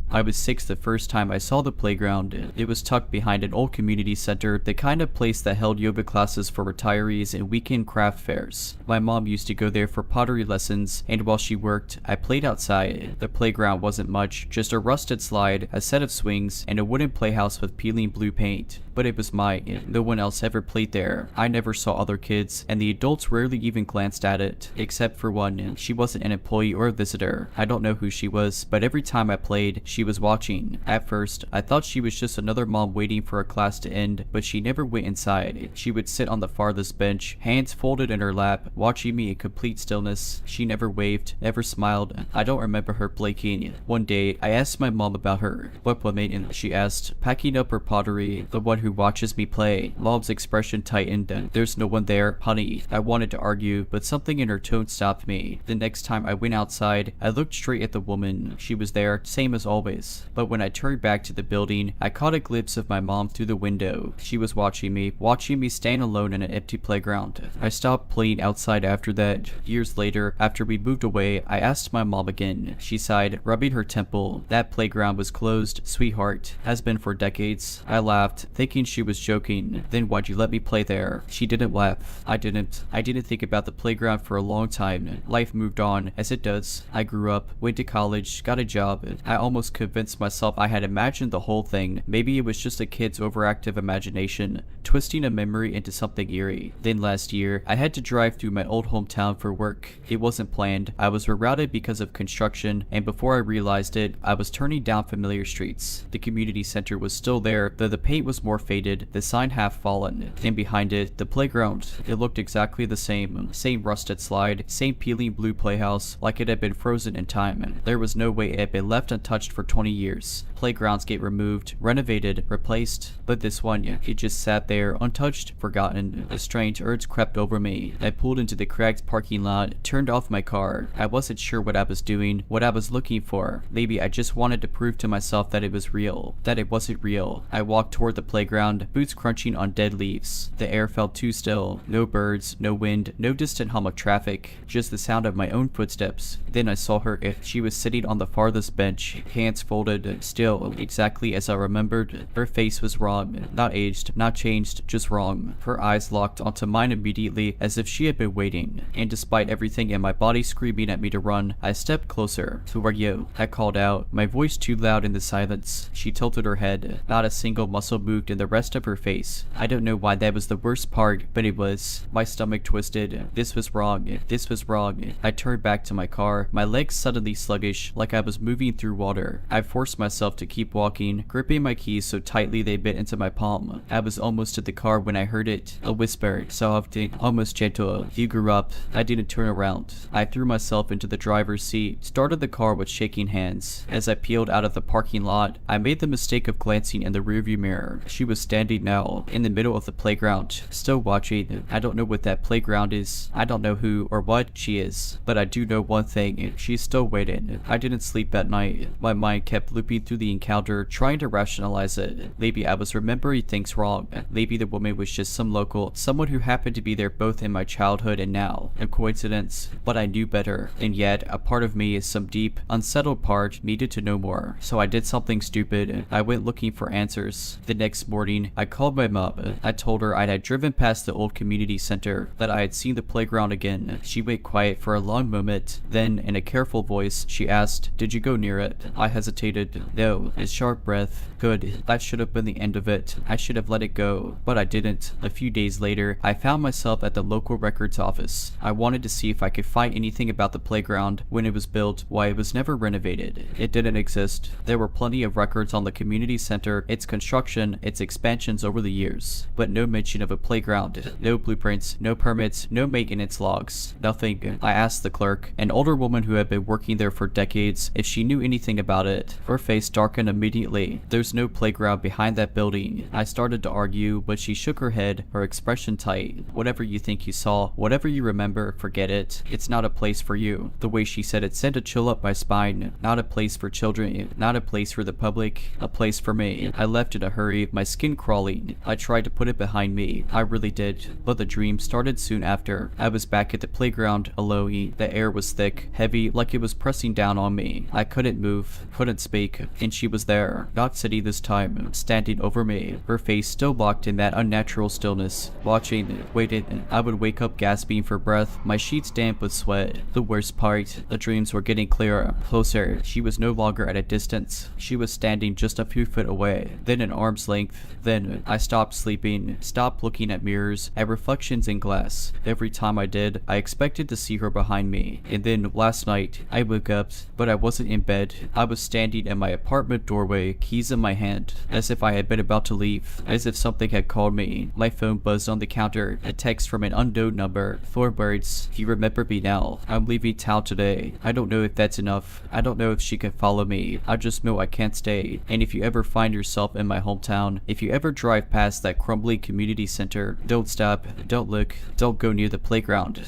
I was 6 the first time I saw the playground. It was tucked behind an old community center, the kind of place that held yoga classes for retirees and weekend craft fairs. My mom used to go there for pottery lessons, and while she worked, I played outside. The playground wasn't much, just a rusted slide, a set of swings, and a wooden playhouse with peeling blue paint. But it was mine. No one else ever played there. I never saw other kids, and the adults rarely even glanced at it, except for one. She wasn't an employee or a visitor. I don't know who she was, but every time I played, she was watching. At first, I thought she was just another mom waiting for a class to end, but she never went inside. She would sit on the farthest bench, hands folded in her lap, watching me in complete stillness. She never waved, never smiled. I don't remember her blinking. One day, I asked my mom about her. "What woman?" she asked, packing up her pottery. "The one who watches me play." Mom's expression tightened. "There's no one there, honey." I wanted to argue, but something in her tone stopped me. The next time I went outside, I looked straight at the woman. She was there, same as always. But when I turned back to the building, I caught a glimpse of my mom through the window. She was watching me stand alone in an empty playground. I stopped playing outside after that. Years later, after we moved away, I asked my mom again. She sighed, rubbing her temple. "That playground was closed, sweetheart. Has been for decades." I laughed, thinking she was joking. "Then why'd you let me play there?" She didn't laugh. I didn't think about the playground for a long time. Life moved on, as it does. I grew up, went to college, got a job. I almost convinced myself I had imagined the whole thing. Maybe it was just a kid's overactive imagination, twisting a memory into something eerie. Then last year, I had to drive through my old hometown for work. It wasn't planned. I was rerouted because of construction, and before I realized it, I was turning down familiar streets. The community center was still there, though the paint was more faded, the sign half fallen. And behind it, the playground. It looked exactly the same. Same rusted slide, same peeling blue playhouse, like it had been frozen in time. There was no way it had been left untouched for 20 years. Playgrounds get removed, renovated, replaced, but this one, it just sat there, untouched, forgotten. A strange urge crept over me. I pulled into the cracked parking lot, turned off my car. I wasn't sure what I was doing, what I was looking for. Maybe I just wanted to prove to myself that it was real, that it wasn't real. I walked toward the playground, boots crunching on dead leaves. The air felt too still. No birds, no wind, no distant hum of traffic, just the sound of my own footsteps. Then I saw her. She was sitting on the farthest bench, hands folded, still, exactly as I remembered. Her face was wrong, not aged, not changed, just wrong. Her eyes locked onto mine immediately, as if she had been waiting. And despite everything in my body screaming at me to run, I stepped closer. "Who are you?" I called out, my voice too loud in the silence. She tilted her head. Not a single muscle moved in the rest of her face. I don't know why that was the worst part, but it was. My stomach twisted. This was wrong. This was wrong. I turned back to my car, my legs suddenly sluggish, like I was moving through water. I forced myself to keep walking, gripping my keys so tightly they bit into my palm. I was almost to the car when I heard it. A whisper, soft, almost gentle. "You grew up." I didn't turn around. I threw myself into the driver's seat, started the car with shaking hands. As I peeled out of the parking lot, I made the mistake of glancing in the rearview mirror. She was standing now, in the middle of the playground, still watching. I don't know what that playground is. I don't know who or what she is, but I do know one thing. She's still waiting. I didn't sleep that night. My mind mind kept looping through the encounter, trying to rationalize it. Maybe I was remembering things wrong. Maybe the woman was just some local, someone who happened to be there both in my childhood and now. A coincidence, but I knew better. And yet, a part of me, some deep, unsettled part, needed to know more. So I did something stupid. I went looking for answers. The next morning, I called my mom. I told her I had driven past the old community center, that I had seen the playground again. She went quiet for a long moment. Then, in a careful voice, she asked, "Did you go near it?" I hesitated. No. A sharp breath. Good. That should have been the end of it. I should have let it go. But I didn't. A few days later, I found myself at the local records office. I wanted to see if I could find anything about the playground, when it was built, why it was never renovated. It didn't exist. There were plenty of records on the community center, its construction, its expansions over the years, but no mention of a playground. No blueprints, no permits, no maintenance logs. Nothing. I asked the clerk, an older woman who had been working there for decades, if she knew anything about it. Her face darkened immediately. There's no playground behind that building. I started to argue, but she shook her head, her expression tight. Whatever you think you saw, whatever you remember, forget it. It's not a place for you. The way she said it sent a chill up my spine. Not a place for children, not a place for the public, a place for me. I left in a hurry, my skin crawling. I tried to put it behind me. I really did. But the dream started soon after. I was back at the playground, alone. The air was thick, heavy, like it was pressing down on me. I couldn't move, couldn't speak, and she was there, not sitting this time, standing over me, her face still locked in that unnatural stillness, watching, waiting. I would wake up gasping for breath, my sheets damp with sweat. The worst part, the dreams were getting clearer, closer. She was no longer at a distance. She was standing just a few feet away, then an arm's length. Then I stopped sleeping, stopped looking at mirrors, at reflections in glass. Every time I did, I expected to see her behind me. And then last night, I woke up, but I wasn't in bed. I was standing in my apartment doorway, keys in my hand, as if I had been about to leave, as if something had called me. My phone buzzed on the counter, a text from an unknown number. Thornbirds, you remember me now. I'm leaving town today. I don't know if that's enough. I don't know if she can follow me. I just know I can't stay. And if you ever find yourself in my hometown, if you ever drive past that crumbling community center, don't stop, don't look, don't go near the playground.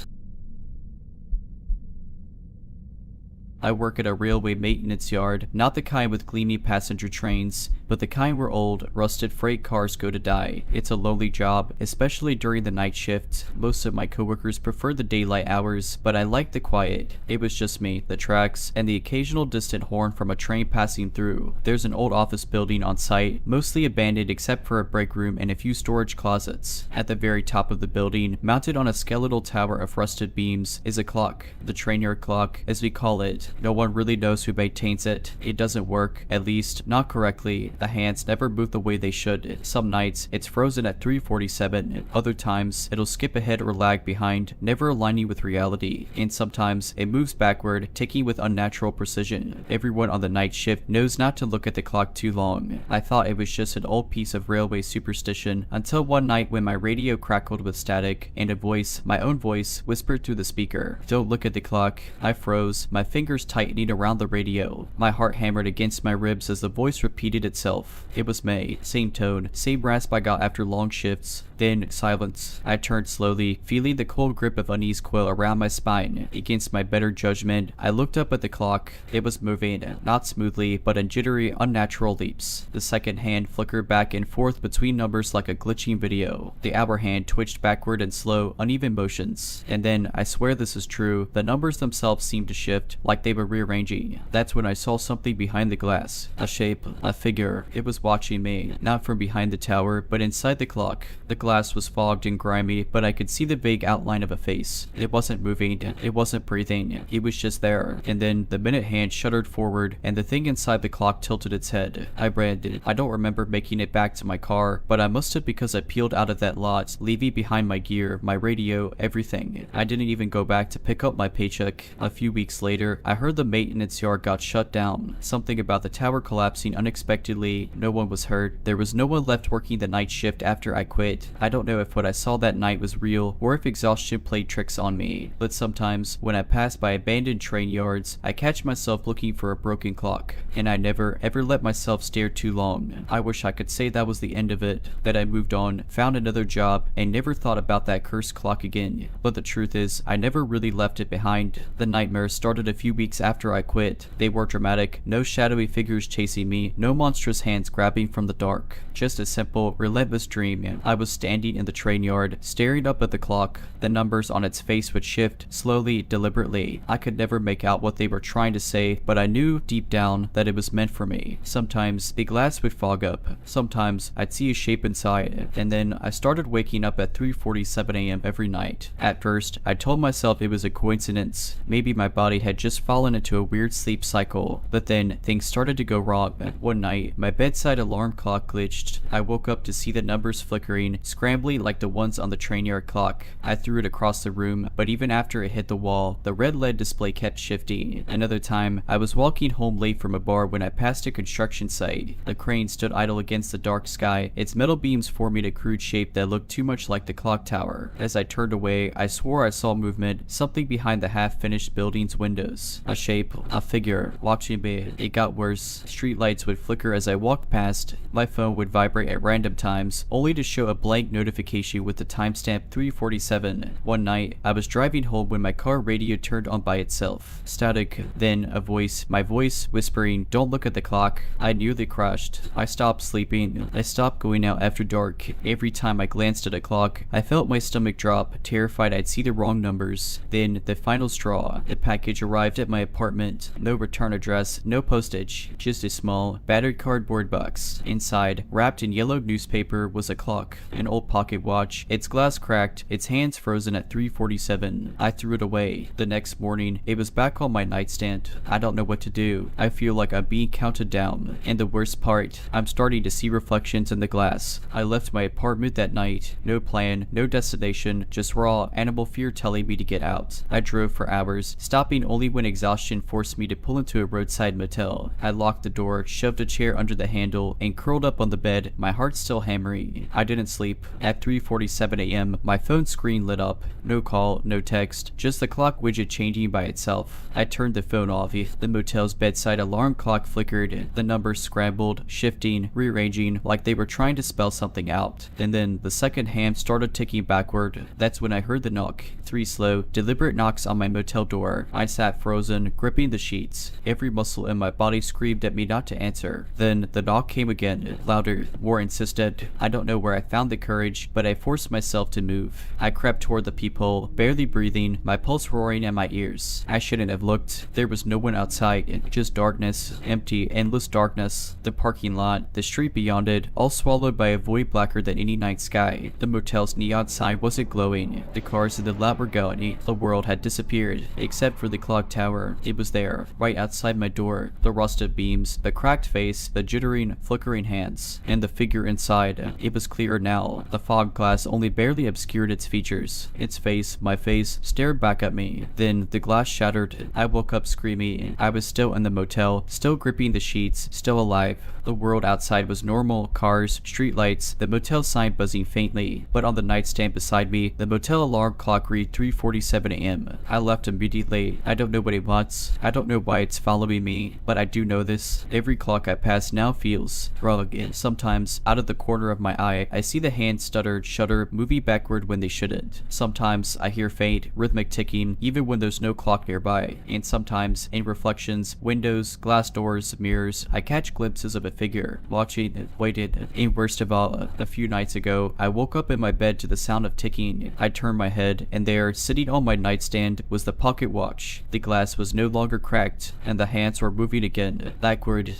I work at a railway maintenance yard, not the kind with gleaming passenger trains, but the kind where old, rusted freight cars go to die. It's a lonely job, especially during the night shift. Most of my coworkers prefer the daylight hours, but I like the quiet. It was just me, the tracks, and the occasional distant horn from a train passing through. There's an old office building on site, mostly abandoned except for a break room and a few storage closets. At the very top of the building, mounted on a skeletal tower of rusted beams, is a clock. The train yard clock, as we call it. No one really knows who maintains it. It doesn't work, at least not correctly. The hands never move the way they should. Some nights, it's frozen at 3:47. Other times, it'll skip ahead or lag behind, never aligning with reality. And sometimes, it moves backward, ticking with unnatural precision. Everyone on the night shift knows not to look at the clock too long. I thought it was just an old piece of railway superstition, until one night when my radio crackled with static, and a voice, my own voice, whispered through the speaker, "Don't look at the clock." I froze, my fingers tightening around the radio. My heart hammered against my ribs as the voice repeated itself. It was May. Same tone, same rasp I got after long shifts. Then silence. I turned slowly, feeling the cold grip of unease coil around my spine. Against my better judgment, I looked up at the clock. It was moving, not smoothly, but in jittery, unnatural leaps. The second hand flickered back and forth between numbers like a glitching video. The hour hand twitched backward in slow, uneven motions. And then, I swear this is true, the numbers themselves seemed to shift, like they were rearranging. That's when I saw something behind the glass. A shape, a figure. It was watching me, not from behind the tower, but inside the clock. The glass was fogged and grimy, but I could see the vague outline of a face. It wasn't moving, it wasn't breathing, it was just there. And then, the minute hand shuddered forward, and the thing inside the clock tilted its head. I ran. I don't remember making it back to my car, but I must have because I peeled out of that lot, leaving behind my gear, my radio, everything. I didn't even go back to pick up my paycheck. A few weeks later, I heard the maintenance yard got shut down. Something about the tower collapsing unexpectedly Luckily, no one was hurt. There was no one left working the night shift after I quit. I don't know if what I saw that night was real or if exhaustion played tricks on me, but sometimes when I pass by abandoned train yards, I catch myself looking for a broken clock, and I never ever let myself stare too long. I wish I could say that was the end of it, that I moved on, found another job, and never thought about that cursed clock again. But the truth is, I never really left it behind. The nightmares started a few weeks after I quit. They were dramatic, no shadowy figures chasing me, no monstrous hands grabbing from the dark. Just a simple, relentless dream. I was standing in the train yard, staring up at the clock. The numbers on its face would shift, slowly, deliberately. I could never make out what they were trying to say, but I knew deep down that it was meant for me. Sometimes the glass would fog up. Sometimes I'd see a shape inside, and then I started waking up at 3:47 a.m. every night. At first, I told myself it was a coincidence. Maybe my body had just fallen into a weird sleep cycle, but then things started to go wrong. One night, my bedside alarm clock glitched. I woke up to see the numbers flickering, scrambly like the ones on the train yard clock. I threw it across the room, but even after it hit the wall, the red LED display kept shifting. Another time, I was walking home late from a bar when I passed a construction site. The crane stood idle against the dark sky, its metal beams forming a crude shape that looked too much like the clock tower. As I turned away, I swore I saw movement, something behind the half-finished building's windows. A shape, a figure, watching me. It got worse. Street lights would flicker as I walked past. My phone would vibrate at random times, only to show a blank notification with the timestamp 3:47. One night, I was driving home when my car radio turned on by itself. Static, then a voice, my voice whispering, "Don't look at the clock." I nearly crashed. I stopped sleeping. I stopped going out after dark. Every time I glanced at a clock, I felt my stomach drop, terrified I'd see the wrong numbers. Then, the final straw. The package arrived at my apartment. No return address, no postage, just a small, battered cardboard box. Inside, wrapped in yellow newspaper, was a clock, an old pocket watch, its glass cracked, its hands frozen at 3:47. I threw it away. The next morning, it was back on my nightstand. I don't know what to do. I feel like I'm being counted down. And the worst part, I'm starting to see reflections in the glass. I left my apartment that night. No plan, no destination, just raw animal fear telling me to get out. I drove for hours, stopping only when exhaustion forced me to pull into a roadside motel. I locked the door, shoved a chair under the handle, and curled up on the bed, my heart still hammering. I didn't sleep. At 3:47 a.m., my phone screen lit up. No call, no text, just the clock widget changing by itself. I turned the phone off. The motel's bedside alarm clock flickered. The numbers scrambled, shifting, rearranging, like they were trying to spell something out. And then the second hand started ticking backward. That's when I heard the knock. 3 slow, deliberate knocks on my motel door. I sat frozen, gripping the sheets. Every muscle in my body screamed at me not to answer. Then the knock came again, louder, more insistent. I don't know where I found the courage, but I forced myself to move. I crept toward the peephole, barely breathing, my pulse roaring in my ears. I shouldn't have looked. There was no one outside, just darkness, empty, endless darkness. The parking lot, the street beyond it, all swallowed by a void blacker than any night sky. The motel's neon sign wasn't glowing. The cars in the lot were gone. The world had disappeared, except for the clock tower. It was there, right outside my door. The rusted beams, the cracked face, the jittering, flickering hands, and the figure inside. It was clearer now. The fog glass only barely obscured its features. Its face, my face, stared back at me. Then the glass shattered. I woke up screaming. I was still in the motel, still gripping the sheets, still alive. The world outside was normal, cars, streetlights, the motel sign buzzing faintly. But on the nightstand beside me, the motel alarm clock read 3:47 a.m. I left immediately. I don't know what it wants. I don't know why it's following me, but I do know this. Every clock I pass now feels drug. Sometimes, out of the corner of my eye, I see the hand stutter, shudder, moving backward when they shouldn't. Sometimes I hear faint, rhythmic ticking, even when there's no clock nearby. And sometimes, in reflections, windows, glass doors, mirrors, I catch glimpses of a figure, watching, waited. And worst of all, a few nights ago, I woke up in my bed to the sound of ticking. I turned my head, and there, sitting on my nightstand, was the pocket watch. The glass was no longer cracked, and the hands were moving again, backward.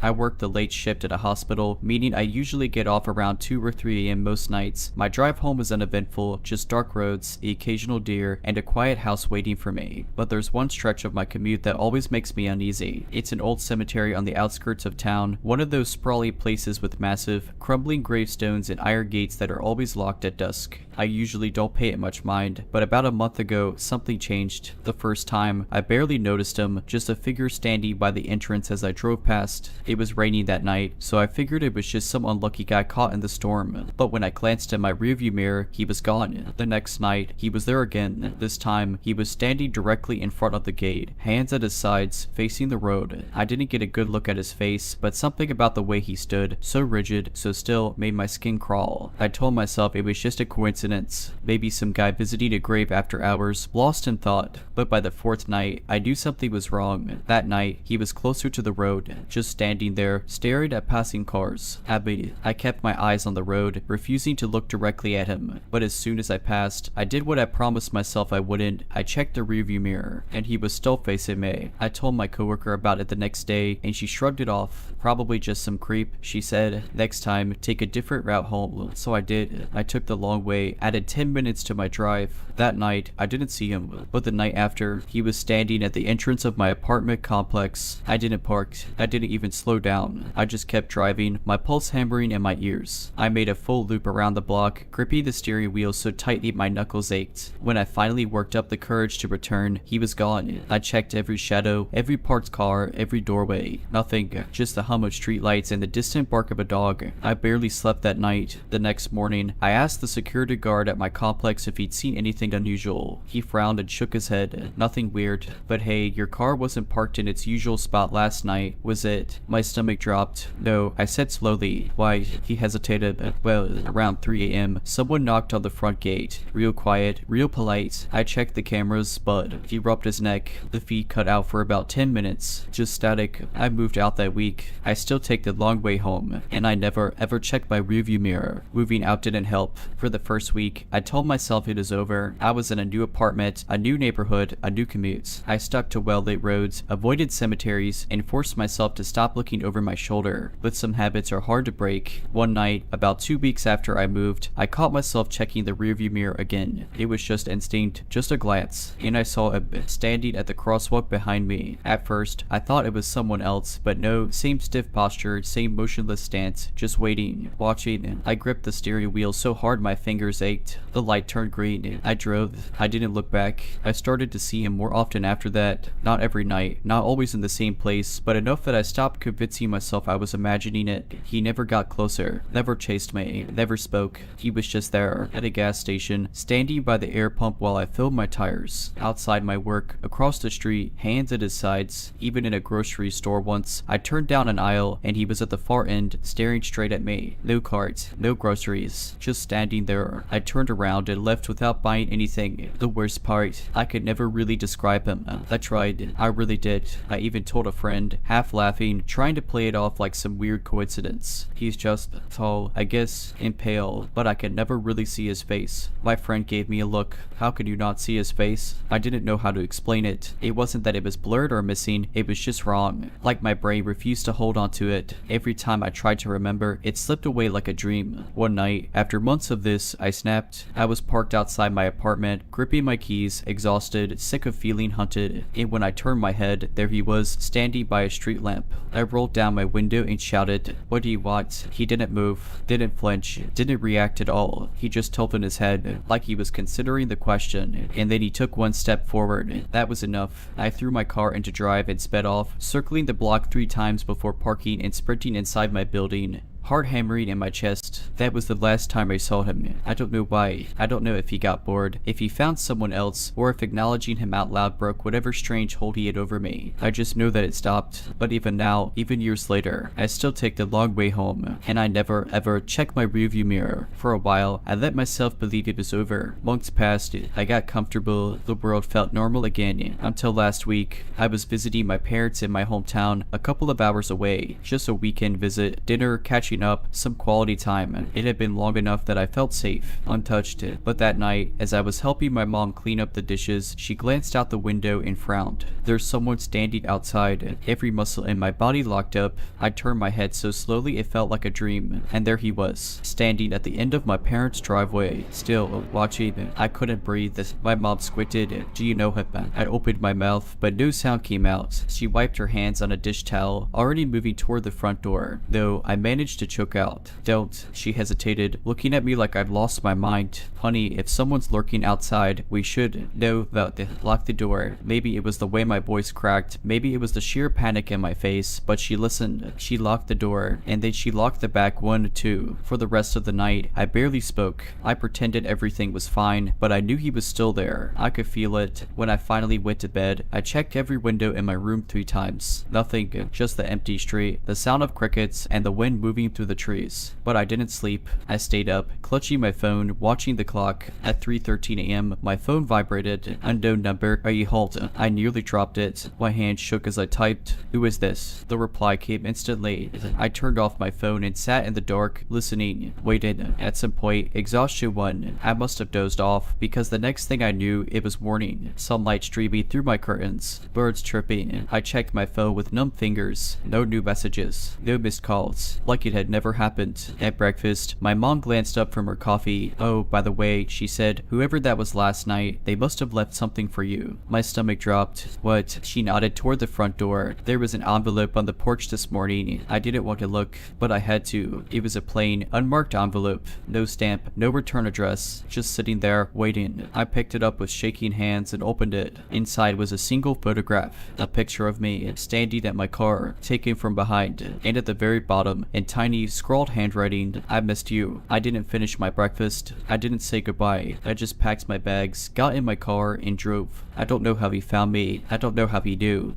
I work the late shift at a hospital, meaning I usually get off around 2 or 3 a.m. most nights. My drive home is uneventful, just dark roads, the occasional deer, and a quiet house waiting for me. But there's one stretch of my commute that always makes me uneasy. It's an old cemetery on the outskirts of town, one of those sprawly places with massive, crumbling gravestones and iron gates that are always locked at dusk. I usually don't pay it much mind, but about a month ago, something changed. The first time, I barely noticed him, just a figure standing by the entrance as I drove past. It was raining that night, so I figured it was just some unlucky guy caught in the storm. But when I glanced in my rearview mirror, he was gone. The next night, he was there again. This time, he was standing directly in front of the gate, hands at his sides, facing the road. I didn't get a good look at his face, but something about the way he stood, so rigid, so still, made my skin crawl. I told myself it was just a coincidence. Maybe some guy visiting a grave after hours, lost in thought. But by the fourth night, I knew something was wrong. That night, he was closer to the road, just standing there, staring at passing cars. I kept my eyes on the road, refusing to look directly at him. But as soon as I passed, I did what I promised myself I wouldn't. I checked the rearview mirror, and he was still facing me. I told my coworker about it the next day, and she shrugged it off. Probably just some creep, she said. Next time, take a different route home. So I did. I took the long way, added 10 minutes to my drive. That night, I didn't see him, but the night after, he was standing at the entrance of my apartment complex. I didn't park. I didn't even slow down. I just kept driving, my pulse hammering in my ears. I made a full loop around the block, gripping the steering wheel so tightly my knuckles ached. When I finally worked up the courage to return, he was gone. I checked every shadow, every parked car, every doorway. Nothing, just the hum of streetlights and the distant bark of a dog. I barely slept that night. The next morning, I asked the security guard at my complex if he'd seen anything unusual. He frowned and shook his head. Nothing weird. But hey, your car wasn't parked in its usual spot last night, was it? My stomach dropped. No, I said slowly. Why? He hesitated. Well, around 3 a.m., someone knocked on the front gate. Real quiet, real polite. I checked the cameras, but he rubbed his neck. The feed cut out for about 10 minutes. Just static. I moved out that week. I still take the long way home, and I never ever checked my rearview mirror. Moving out didn't help. For the first week, I told myself it was over. I was in a new apartment, a new neighborhood, a new commute. I stuck to well-lit roads, avoided cemeteries, and forced myself to stop looking over my shoulder. But some habits are hard to break. One night, about 2 weeks after I moved, I caught myself checking the rearview mirror again. It was just instinct, just a glance, and I saw a standing at the crosswalk behind me. At first, I thought it was someone else, but no, same stiff posture, same motionless stance, just waiting, watching. I gripped the steering wheel so hard my fingers ached. The light turned green. I drove. I didn't look back. I started to see him more often after that. Not every night, not always in the same place, but enough that I stopped convincing myself I was imagining it. He never got closer, never chased me, never spoke. He was just there, at a gas station, standing by the air pump while I filled my tires. Outside my work, across the street, hands at his sides. Even in a grocery store once, I turned down an aisle, and he was at the far end, staring straight at me. No cart, no groceries, just standing there. I turned around and left without buying anything. The worst part, I could never really describe him. I tried. I really did. I even told a friend, half laughing, trying to play it off like some weird coincidence. He's just tall, I guess, and pale, but I could never really see his face. My friend gave me a look. How could you not see his face? I didn't know how to explain it. It wasn't that it was blurred or missing, it was just wrong. Like my brain refused to hold on to it. Every time I tried to remember, it slipped away like a dream. One night, after months of this, I snapped. I was parked outside my apartment, gripping my keys, exhausted, sick of feeling hunted, and when I turned my head, there he was, standing by a street lamp. I rolled down my window and shouted, "What do you want?" He didn't move, didn't flinch, didn't react at all. He just tilted his head, like he was considering the question, and then he took one step forward. That was enough. I threw my car into drive and sped off, circling the block 3 times before parking and sprinting inside my building. Heart hammering in my chest. That was the last time I saw him. I don't know why. I don't know if he got bored, if he found someone else, or if acknowledging him out loud broke whatever strange hold he had over me. I just know that it stopped. But even now, even years later, I still take the long way home, and I never ever check my rearview mirror. For a while, I let myself believe it was over. Months passed, I got comfortable, the world felt normal again, until last week. I was visiting my parents in my hometown, a couple of hours away. Just a weekend visit, dinner, catching waking up, some quality time. It had been long enough that I felt safe, untouched. But that night, as I was helping my mom clean up the dishes, she glanced out the window and frowned. There's someone standing outside. Every muscle in my body locked up. I turned my head so slowly it felt like a dream, and there he was, standing at the end of my parents' driveway, still watching. I couldn't breathe. My mom squinted. Do you know him? I opened my mouth, but no sound came out. She wiped her hands on a dish towel, already moving toward the front door, though I managed to choke out. Don't. She hesitated, looking at me like I'd lost my mind. Honey, if someone's lurking outside, we should know about it. Lock the door. Maybe it was the way my voice cracked. Maybe it was the sheer panic in my face, but she listened. She locked the door, and then she locked the back one too. For the rest of the night, I barely spoke. I pretended everything was fine, but I knew he was still there. I could feel it. When I finally went to bed, I checked every window in my room 3 times. Nothing, just the empty street, the sound of crickets, and the wind moving through the trees. But I didn't sleep. I stayed up, clutching my phone, watching the clock. At 3:13 a.m., my phone vibrated. Unknown number. Are you halt? I nearly dropped it. My hand shook as I typed. Who is this? The reply came instantly. I turned off my phone and sat in the dark, listening. Waited. At some point, exhaustion won. I must have dozed off, because the next thing I knew, it was morning. Sunlight streaming through my curtains. Birds chirping. I checked my phone with numb fingers. No new messages. No missed calls. Like it had never happened. At breakfast, my mom glanced up from her coffee. Oh, by the way, she said, whoever that was last night, they must have left something for you. My stomach dropped. What? She nodded toward the front door. There was an envelope on the porch this morning. I didn't want to look, but I had to. It was a plain, unmarked envelope. No stamp, no return address. Just sitting there, waiting. I picked it up with shaking hands and opened it. Inside was a single photograph. A picture of me, standing at my car, taken from behind. And at the very bottom, in tiny, scrawled handwriting, I missed you. I didn't finish my breakfast. I didn't say goodbye. I just packed my bags, got in my car, and drove. I don't know how he found me. I don't know how he knew.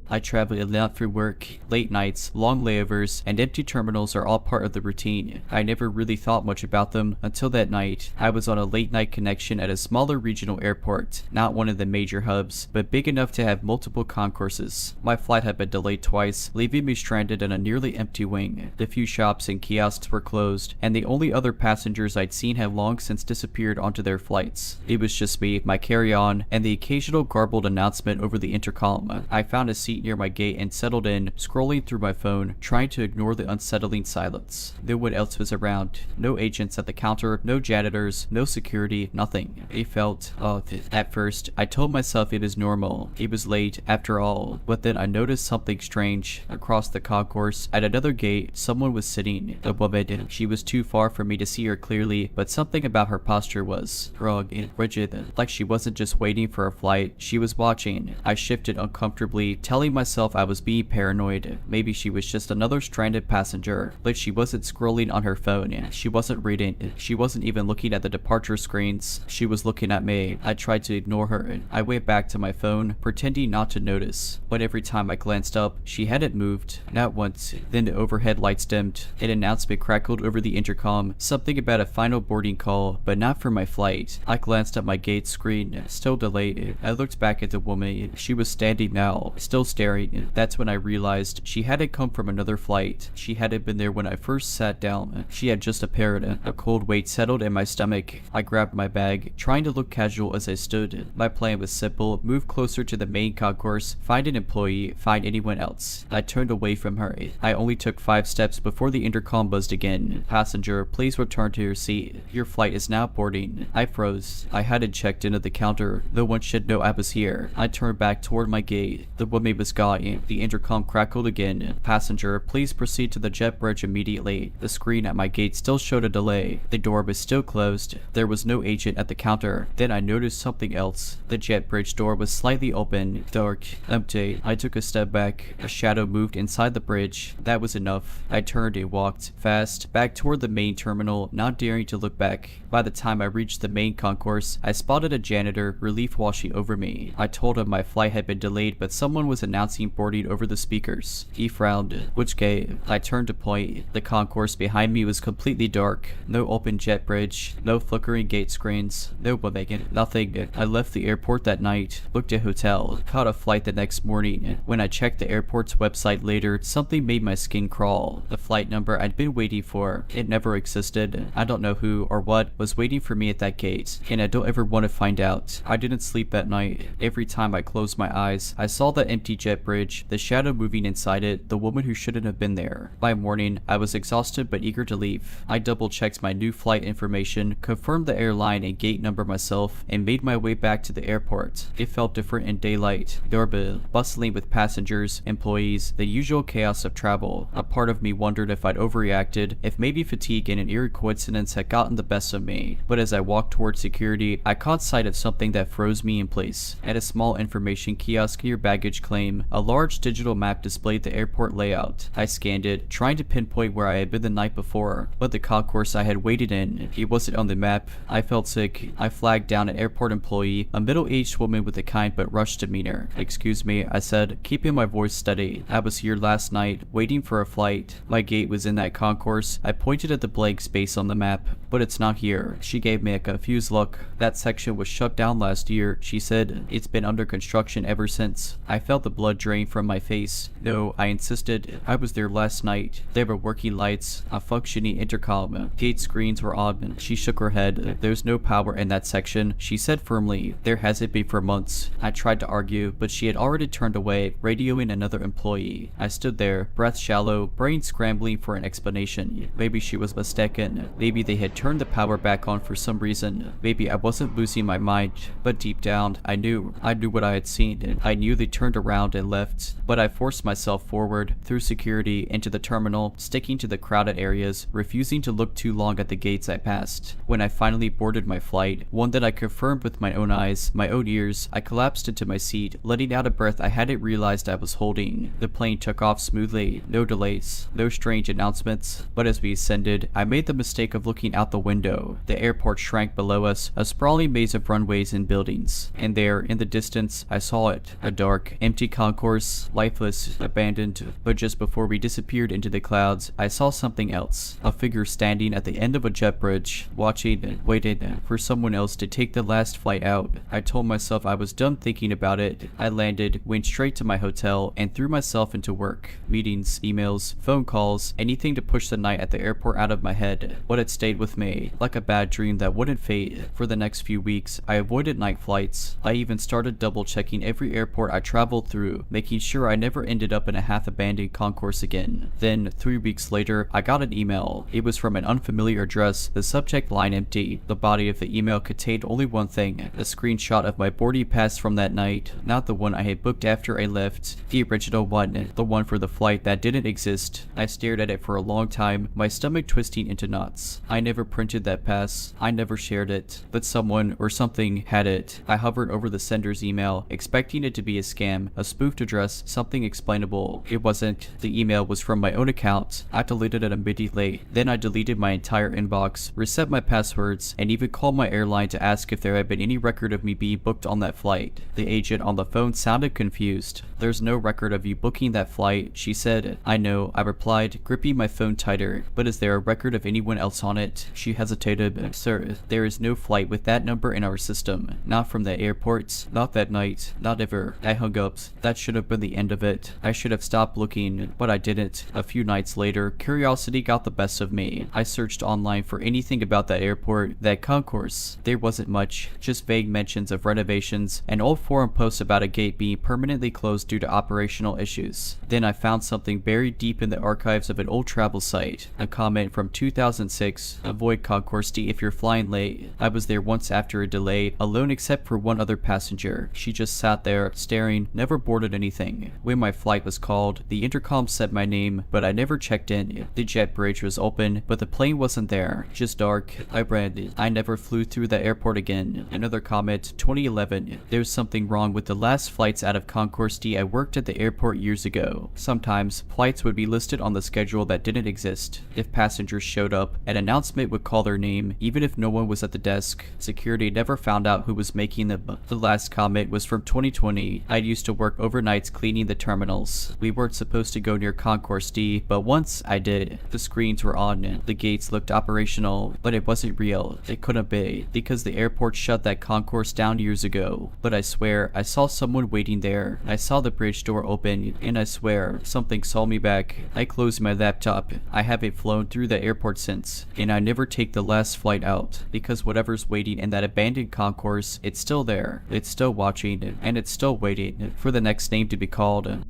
I travel a lot for work. Late nights, long layovers, and empty terminals are all part of the routine. I never really thought much about them until that night. I was on a late night connection at a smaller regional airport, not one of the major hubs, but big enough to have multiple concourses. My flight had been delayed twice, leaving me stranded in a nearly empty wing. The few shops and kiosks were closed, and the only other passengers I'd seen had long since disappeared onto their flights. It was just me, my carry-on, and the occasional garbled announcement over the intercom. I found a seat near my gate and settled in, scrolling through my phone, trying to ignore the unsettling silence. No one else was around. No agents at the counter, no janitors, no security, nothing. It felt off. At first, I told myself it was normal. It was late, after all. But then I noticed something strange. Across the concourse, at another gate, someone was sitting. A woman. She was too far for me to see her clearly, but something about her posture was wrong and rigid. Like she wasn't just waiting for a flight, she was watching. I shifted uncomfortably, telling myself I was being paranoid. Maybe she was just another stranded passenger, but she wasn't scrolling on her phone. She wasn't reading. She wasn't even looking at the departure screens. She was looking at me. I tried to ignore her. I went back to my phone, pretending not to notice. But every time I glanced up, she hadn't moved. Not once. Then the overhead lights dimmed. An announcement crackled over the intercom. Something about a final boarding call, but not for my flight. I glanced at my gate screen. Still delayed. I looked back at the woman. She was standing now, still staring. That's when I realized she hadn't come from another flight. She hadn't been there when I first sat down. She had just appeared. A cold weight settled in my stomach. I grabbed my bag, trying to look casual as I stood. My plan was simple: move closer to the main concourse, find an employee, find anyone else. I turned away from her. I only took 5 steps before the intercom buzzed again. Passenger, please return to your seat. Your flight is now boarding. I froze. I hadn't checked in at the counter. No one should know I was here. I turned back toward my gate. The woman was gone. The intercom crackled again. Passenger, please proceed to the jet bridge immediately. The screen at my gate still showed a delay. The door was still closed. There was no agent at the counter. Then I noticed something else. The jet bridge door was slightly open, dark, empty. I took a step back. A shadow moved inside the bridge. That was enough. I turned and walked fast back toward the main terminal, not daring to look back. By the time I reached the main concourse, I spotted a janitor, relief washing over me. I told him my flight had been delayed, but someone was announcing announcing boarding over the speakers. He frowned. Which gate? I turned to point. The concourse behind me was completely dark. No open jet bridge, no flickering gate screens, no vacant, nothing. I left the airport that night, booked a hotel, caught a flight the next morning. When I checked the airport's website later, something made my skin crawl. The flight number I'd been waiting for, it never existed. I don't know who or what was waiting for me at that gate, and I don't ever want to find out. I didn't sleep that night. Every time I closed my eyes, I saw that empty jet bridge, the shadow moving inside it, the woman who shouldn't have been there. By morning, I was exhausted but eager to leave. I double-checked my new flight information, confirmed the airline and gate number myself, and made my way back to the airport. It felt different in daylight. Doorbell, bustling with passengers, employees, the usual chaos of travel. A part of me wondered if I'd overreacted, if maybe fatigue and an eerie coincidence had gotten the best of me. But as I walked towards security, I caught sight of something that froze me in place. At a small information kiosk near baggage claim, a large digital map displayed the airport layout. I scanned it, trying to pinpoint where I had been the night before, but the concourse I had waited in, it wasn't on the map. I felt sick. I flagged down an airport employee, a middle-aged woman with a kind but rushed demeanor. "Excuse me," I said, keeping my voice steady. "I was here last night, waiting for a flight. My gate was in that concourse." I pointed at the blank space on the map. "But it's not here." She gave me a confused look. "That section was shut down last year," she said. "It's been under construction ever since." I felt the blood drain from my face. "No," I insisted. "I was there last night. There were working lights, a functioning intercom. Gate screens were on." She shook her head. "There's no power in that section," she said firmly. "There hasn't been for months." I tried to argue, but she had already turned away, radioing another employee. I stood there, breath shallow, brain scrambling for an explanation. Maybe she was mistaken. Maybe they had turned the power back on for some reason. Maybe I wasn't losing my mind. But deep down, I knew what I had seen. I knew they turned around and left. But I forced myself forward, through security, into the terminal, sticking to the crowded areas, refusing to look too long at the gates I passed. When I finally boarded my flight, one that I confirmed with my own eyes, my own ears, I collapsed into my seat, letting out a breath I hadn't realized I was holding. The plane took off smoothly, no delays, no strange announcements. But as we ascended, I made the mistake of looking out the window. The airport shrank below us, a sprawling maze of runways and buildings. And there, in the distance, I saw it, a dark, empty concourse, lifeless, abandoned. But just before we disappeared into the clouds, I saw something else. A figure standing at the end of a jet bridge, watching, waiting for someone else to take the last flight out. I told myself I was done thinking about it. I landed, went straight to my hotel, and threw myself into work. Meetings, emails, phone calls, anything to push the night at the airport out of my head. But it stayed with me, like a bad dream that wouldn't fade. For the next few weeks, I avoided night flights. I even started double-checking every airport I traveled through, making sure I never ended up in a half-abandoned concourse again. Then, 3 weeks later, I got an email. It was from an unfamiliar address, the subject line empty. The body of the email contained only one thing, a screenshot of my boarding pass from that night, not the one I had booked after I left, the original one, the one for the flight that didn't exist. I stared at it for a long time, my stomach twisting into knots. I never printed that pass. I never shared it, but someone or something had it. I hovered over the sender's email, expecting it to be a scam, a spoofed address, something explainable. It wasn't. The email was from my own account. I deleted it immediately. Then I deleted my entire inbox, reset my passwords, and even called my airline to ask if there had been any record of me being booked on that flight. The agent on the phone sounded confused. "There's no record of you booking that flight," she said. "I know," I replied, gripping my phone tighter. "But is there a record of anyone else on it?" She hesitated. "Sir, there is no flight with that number in our system. Not from the airport. Not that night. Not ever." I hung up. That should have been the end of it. I should have stopped looking, but I didn't. A few nights later, curiosity got the best of me. I searched online for anything about that airport, that concourse. There wasn't much, just vague mentions of renovations and old forum posts about a gate being permanently closed due to operational issues. Then I found something buried deep in the archives of an old travel site. A comment from 2006, "Avoid Concourse D if you're flying late." I was there once after a delay, alone except for one other passenger. She just sat there, staring, never boarded anything. When my flight was called, the intercom said my name, but I never checked in. The jet bridge was open, but the plane wasn't there. Just dark. I read, "I never flew through the airport again." Another comment, 2011. "There's something wrong with the last flights out of Concourse D. I worked at the airport years ago. Sometimes, flights would be listed on the schedule that didn't exist. If passengers showed up, an announcement would call their name, even if no one was at the desk. Security never found out who was making them." The last comment was from 2020. "I used to work overnights cleaning the terminals. We weren't supposed to go near Concourse D, but once I did. The screens were on, the gates looked operational, but it wasn't real. It couldn't be, because the airport shut that concourse down years ago. But I swear, I saw someone waiting there. I saw the bridge door open, and I swear, something saw me back. I closed my laptop. I haven't flown through the airport since, and I never take the last flight out, because whatever's waiting in that abandoned concourse, it's still there. It's still watching, and it's still waiting for the next name to be called.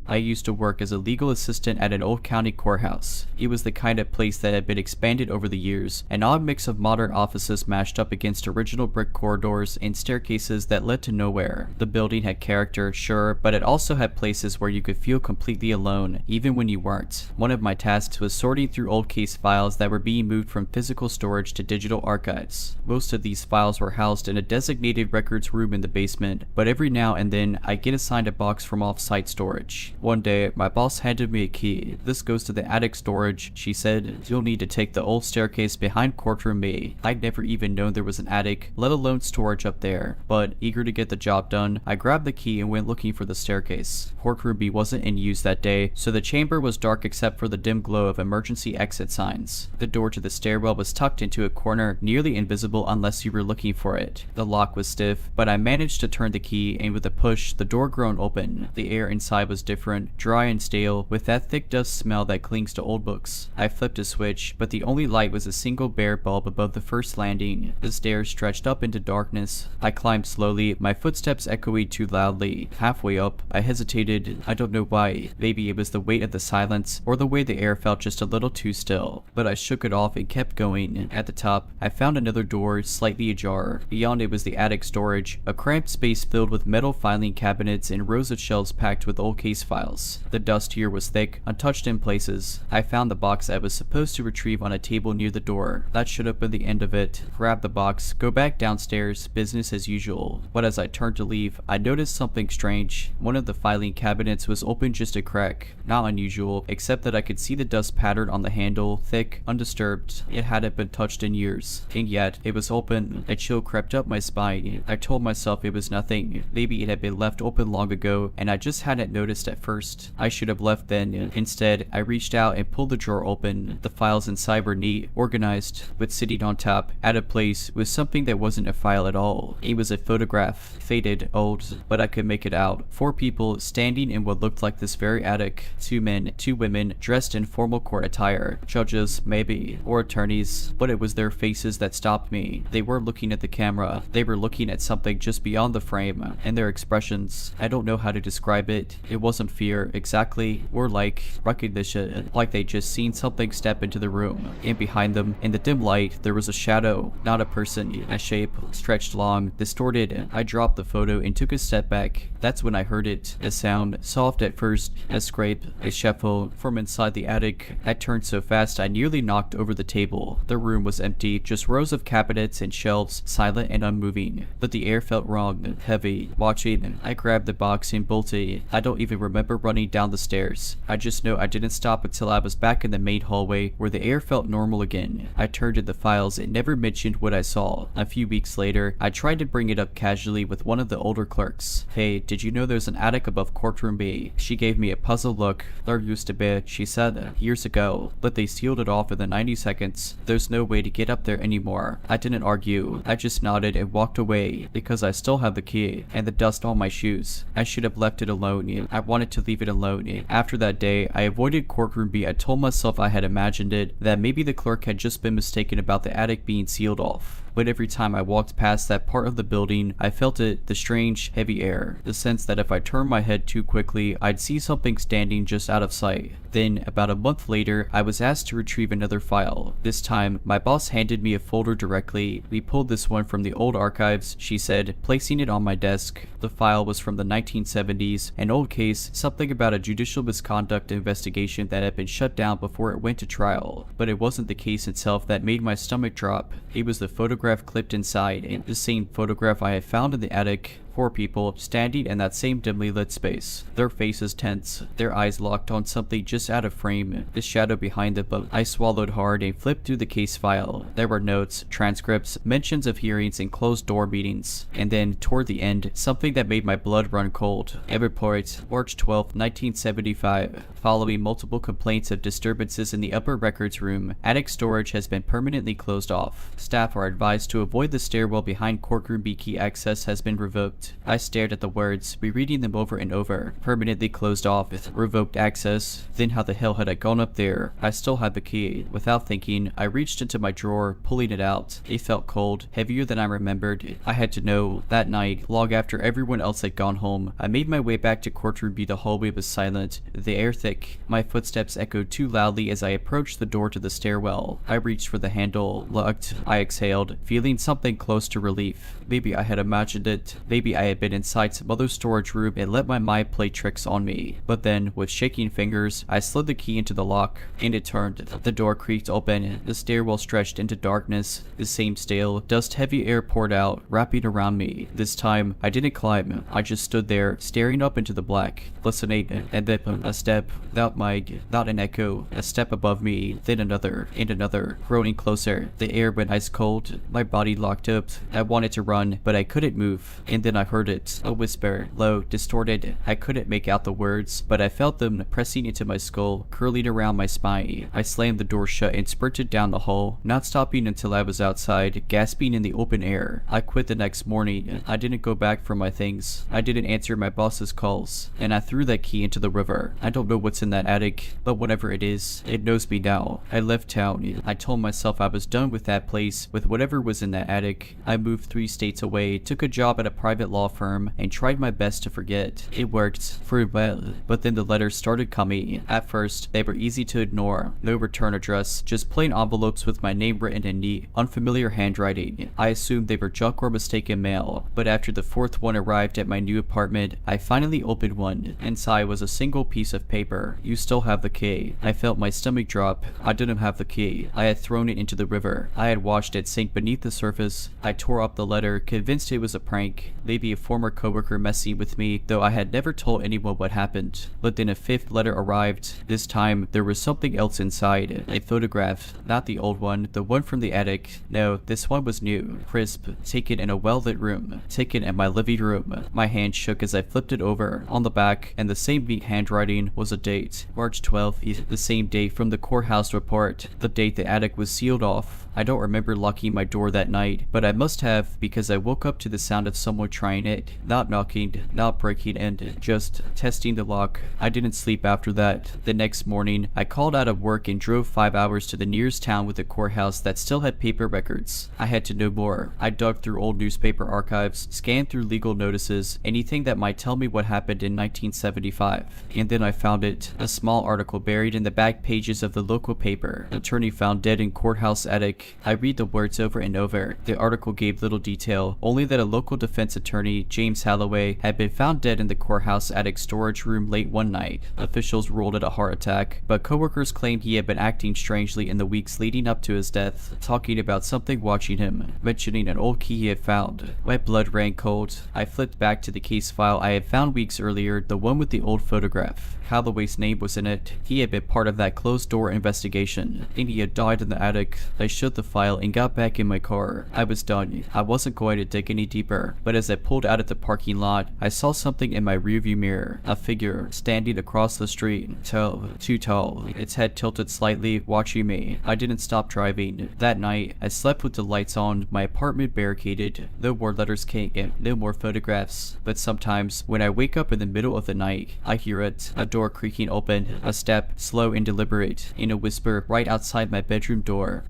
I used to work as a legal assistant at an old county courthouse. It was the kind of place that had been expanded over the years, an odd mix of modern offices mashed up against original brick corridors and staircases that led to nowhere. The building had character, sure, but it also had places where you could feel completely alone, even when you weren't. One of my tasks was sorting through old case files that were being moved from physical storage to digital archives. Most of these files were housed in a designated records room in the basement, but every now and then I'd get assigned a box from off-site storage. One day, my boss handed me a key. "This goes to the attic storage," she said. "You'll need to take the old staircase behind courtroom B." I'd never even known there was an attic, let alone storage up there. But, eager to get the job done, I grabbed the key and went looking for the staircase. Courtroom B wasn't in use that day, so the chamber was dark except for the dim glow of emergency exit signs. The door to the stairwell was tucked into a corner, nearly invisible unless you were looking for it. The lock was stiff, but I managed to turn the key, and with a push, the door groaned open. The air inside was different, dry and stale, with that thick dust smell that clings to old books. I flipped a switch, but the only light was a single bare bulb above the first landing. The stairs stretched up into darkness. I climbed slowly, my footsteps echoing too loudly. Halfway up, I hesitated. I don't know why. Maybe it was the weight of the silence, or the way the air felt just a little too still. But I shook it off and kept going. At the top, I found another door, slightly ajar. Beyond it was the attic storage, a cramped space filled with metal filing cabinets and rows of shelves packed with old case files. The dust here was thick, untouched in places. I found the box I was supposed to retrieve on a table near the door. That should have been the end of it. Grab the box, go back downstairs, business as usual. But as I turned to leave, I noticed something strange. One of the filing cabinets was open just a crack. Not unusual, except that I could see the dust pattern on the handle, thick, undisturbed. It hadn't been touched in years. And yet, it was open. A chill crept up my spine. I told myself it was nothing. Maybe it had been left open long ago, and I just hadn't noticed at first. I should have left then. Instead, I reached out and pulled the drawer open. The files inside were neat, organized, but sitting on top, at a place, with something that wasn't a file at all. It was a photograph. Faded, old, but I could make it out. 4 people standing in what looked like this very attic. 2 men, 2 women, dressed in formal court attire. Judges, maybe, or attorneys, but it was their faces that stopped me. They weren't looking at the camera. They were looking at something just beyond the frame, and their expressions, I don't know how to describe it. It wasn't fear, exactly, or like recognition, like they'd just seen something step into the room. And behind them, in the dim light, there was a shadow, not a person, a shape, stretched long, distorted. I dropped the photo and took a step back. That's when I heard it. A sound, soft at first, a scrape, a shuffle, from inside the attic. I turned so fast I nearly knocked over the table. The room was empty, just rows of cabinets and shelves, silent and unmoving. But the air felt wrong, heavy. Watching, I grabbed the box and bolted. I don't even remember running down the stairs. I just know I didn't stop until I was back in the main hallway where the air felt normal again. I turned to the files and never mentioned what I saw. A few weeks later, I tried to bring it up casually with one of the older clerks. "Hey, did you know there's an attic above courtroom B?" She gave me a puzzled look. "There used to be," she said, "years ago, but they sealed it off within 90 seconds. There's no way to get up there anymore." I didn't argue. I just nodded and walked away because I still had the key and the dust on my shoes. I should have left it alone. I wanted to leave it alone. After that day, I avoided courtroom B. I told myself I had imagined it, that maybe the clerk had just been mistaken about the attic being sealed off. But every time I walked past that part of the building, I felt it, the strange, heavy air, the sense that if I turned my head too quickly, I'd see something standing just out of sight. Then, about a month later, I was asked to retrieve another file. This time, my boss handed me a folder directly. "We pulled this one from the old archives," she said, placing it on my desk. The file was from the 1970s, an old case, something about a judicial misconduct investigation that had been shut down before it went to trial. But it wasn't the case itself that made my stomach drop. It was the photograph clipped inside, and the same photograph I had found in the attic. 4 people standing in that same dimly lit space, their faces tense, their eyes locked on something just out of frame, the shadow behind the book. I swallowed hard and flipped through the case file. There were notes, transcripts, mentions of hearings and closed door meetings, and then, toward the end, something that made my blood run cold. A report, March 12, 1975. Following multiple complaints of disturbances in the upper records room, attic storage has been permanently closed off. Staff are advised to avoid the stairwell behind courtroom B key access has been revoked. I stared at the words, rereading them over and over. Permanently closed off, revoked access. Then how the hell had I gone up there? I still had the key. Without thinking, I reached into my drawer, pulling it out. It felt cold, heavier than I remembered. I had to know. That night, long after everyone else had gone home, I made my way back to courtroom B. The hallway was silent, the air thick. My footsteps echoed too loudly as I approached the door to the stairwell. I reached for the handle, looked. I exhaled, feeling something close to relief. Maybe I had imagined it. Maybe I had been inside some other storage room and let my mind play tricks on me. But then, with shaking fingers, I slid the key into the lock, and it turned. The door creaked open. The stairwell stretched into darkness. The same stale, dust-heavy air poured out, wrapping around me. This time, I didn't climb. I just stood there, staring up into the black, listening, and then a step, without an echo, a step above me, then another, and another, growing closer. The air went ice cold. My body locked up. I wanted to run, but I couldn't move. And then I heard it, a whisper, low, distorted. I couldn't make out the words, but I felt them pressing into my skull, curling around my spine. I slammed the door shut and sprinted down the hall, not stopping until I was outside, gasping in the open air. I quit the next morning. I didn't go back for my things. I didn't answer my boss's calls, and I threw that key into the river. I don't know what's in that attic, but whatever it is, it knows me now. I left town. I told myself I was done with that place, with whatever was in that attic. I moved 3 states away, took a job at a private law firm, and tried my best to forget. It worked for a while, but then the letters started coming. At first, they were easy to ignore. No return address, just plain envelopes with my name written in neat, unfamiliar handwriting. I assumed they were junk or mistaken mail, but after the 4th one arrived at my new apartment, I finally opened one. Inside was a single piece of paper. You still have the key. I felt my stomach drop. I didn't have the key. I had thrown it into the river. I had watched it sink beneath the surface. I tore up the letter, convinced it was a prank. Maybe a former coworker messing with me, though I had never told anyone what happened. But then a 5th letter arrived. This time, there was something else inside. A photograph. Not the old one, the one from the attic. No, this one was new, crisp, taken in a well-lit room, taken in my living room. My hand shook as I flipped it over. On the back, and the same neat handwriting, was a date. March 12th, the same date from the courthouse report, the date the attic was sealed off. I don't remember locking my door that night, but I must have, because I woke up to the sound of someone trying it, not knocking, not breaking in, just testing the lock. I didn't sleep after that. The next morning, I called out of work and drove 5 hours to the nearest town with a courthouse that still had paper records. I had to know more. I dug through old newspaper archives, scanned through legal notices, anything that might tell me what happened in 1975. And then I found it, a small article buried in the back pages of the local paper. Attorney found dead in courthouse attic. I read the words over and over. The article gave little detail, only that a local defense attorney, James Halloway, had been found dead in the courthouse attic storage room late one night. Officials ruled it a heart attack, but coworkers claimed he had been acting strangely in the weeks leading up to his death, talking about something watching him, mentioning an old key he had found. My blood ran cold. I flipped back to the case file I had found weeks earlier, the one with the old photograph. Halloway's name was in it. He had been part of that closed-door investigation, and he had died in the attic. I shut the file and got back in my car. I was done. I wasn't going to dig any deeper, but as I pulled out of the parking lot, I saw something in my rearview mirror. A figure, standing across the street. Tall, too tall, its head tilted slightly, watching me. I didn't stop driving. That night, I slept with the lights on, my apartment barricaded. No more letters came, no more photographs. But sometimes, when I wake up in the middle of the night, I hear it. A door creaking open, a step, slow and deliberate, in a whisper right outside my bedroom door.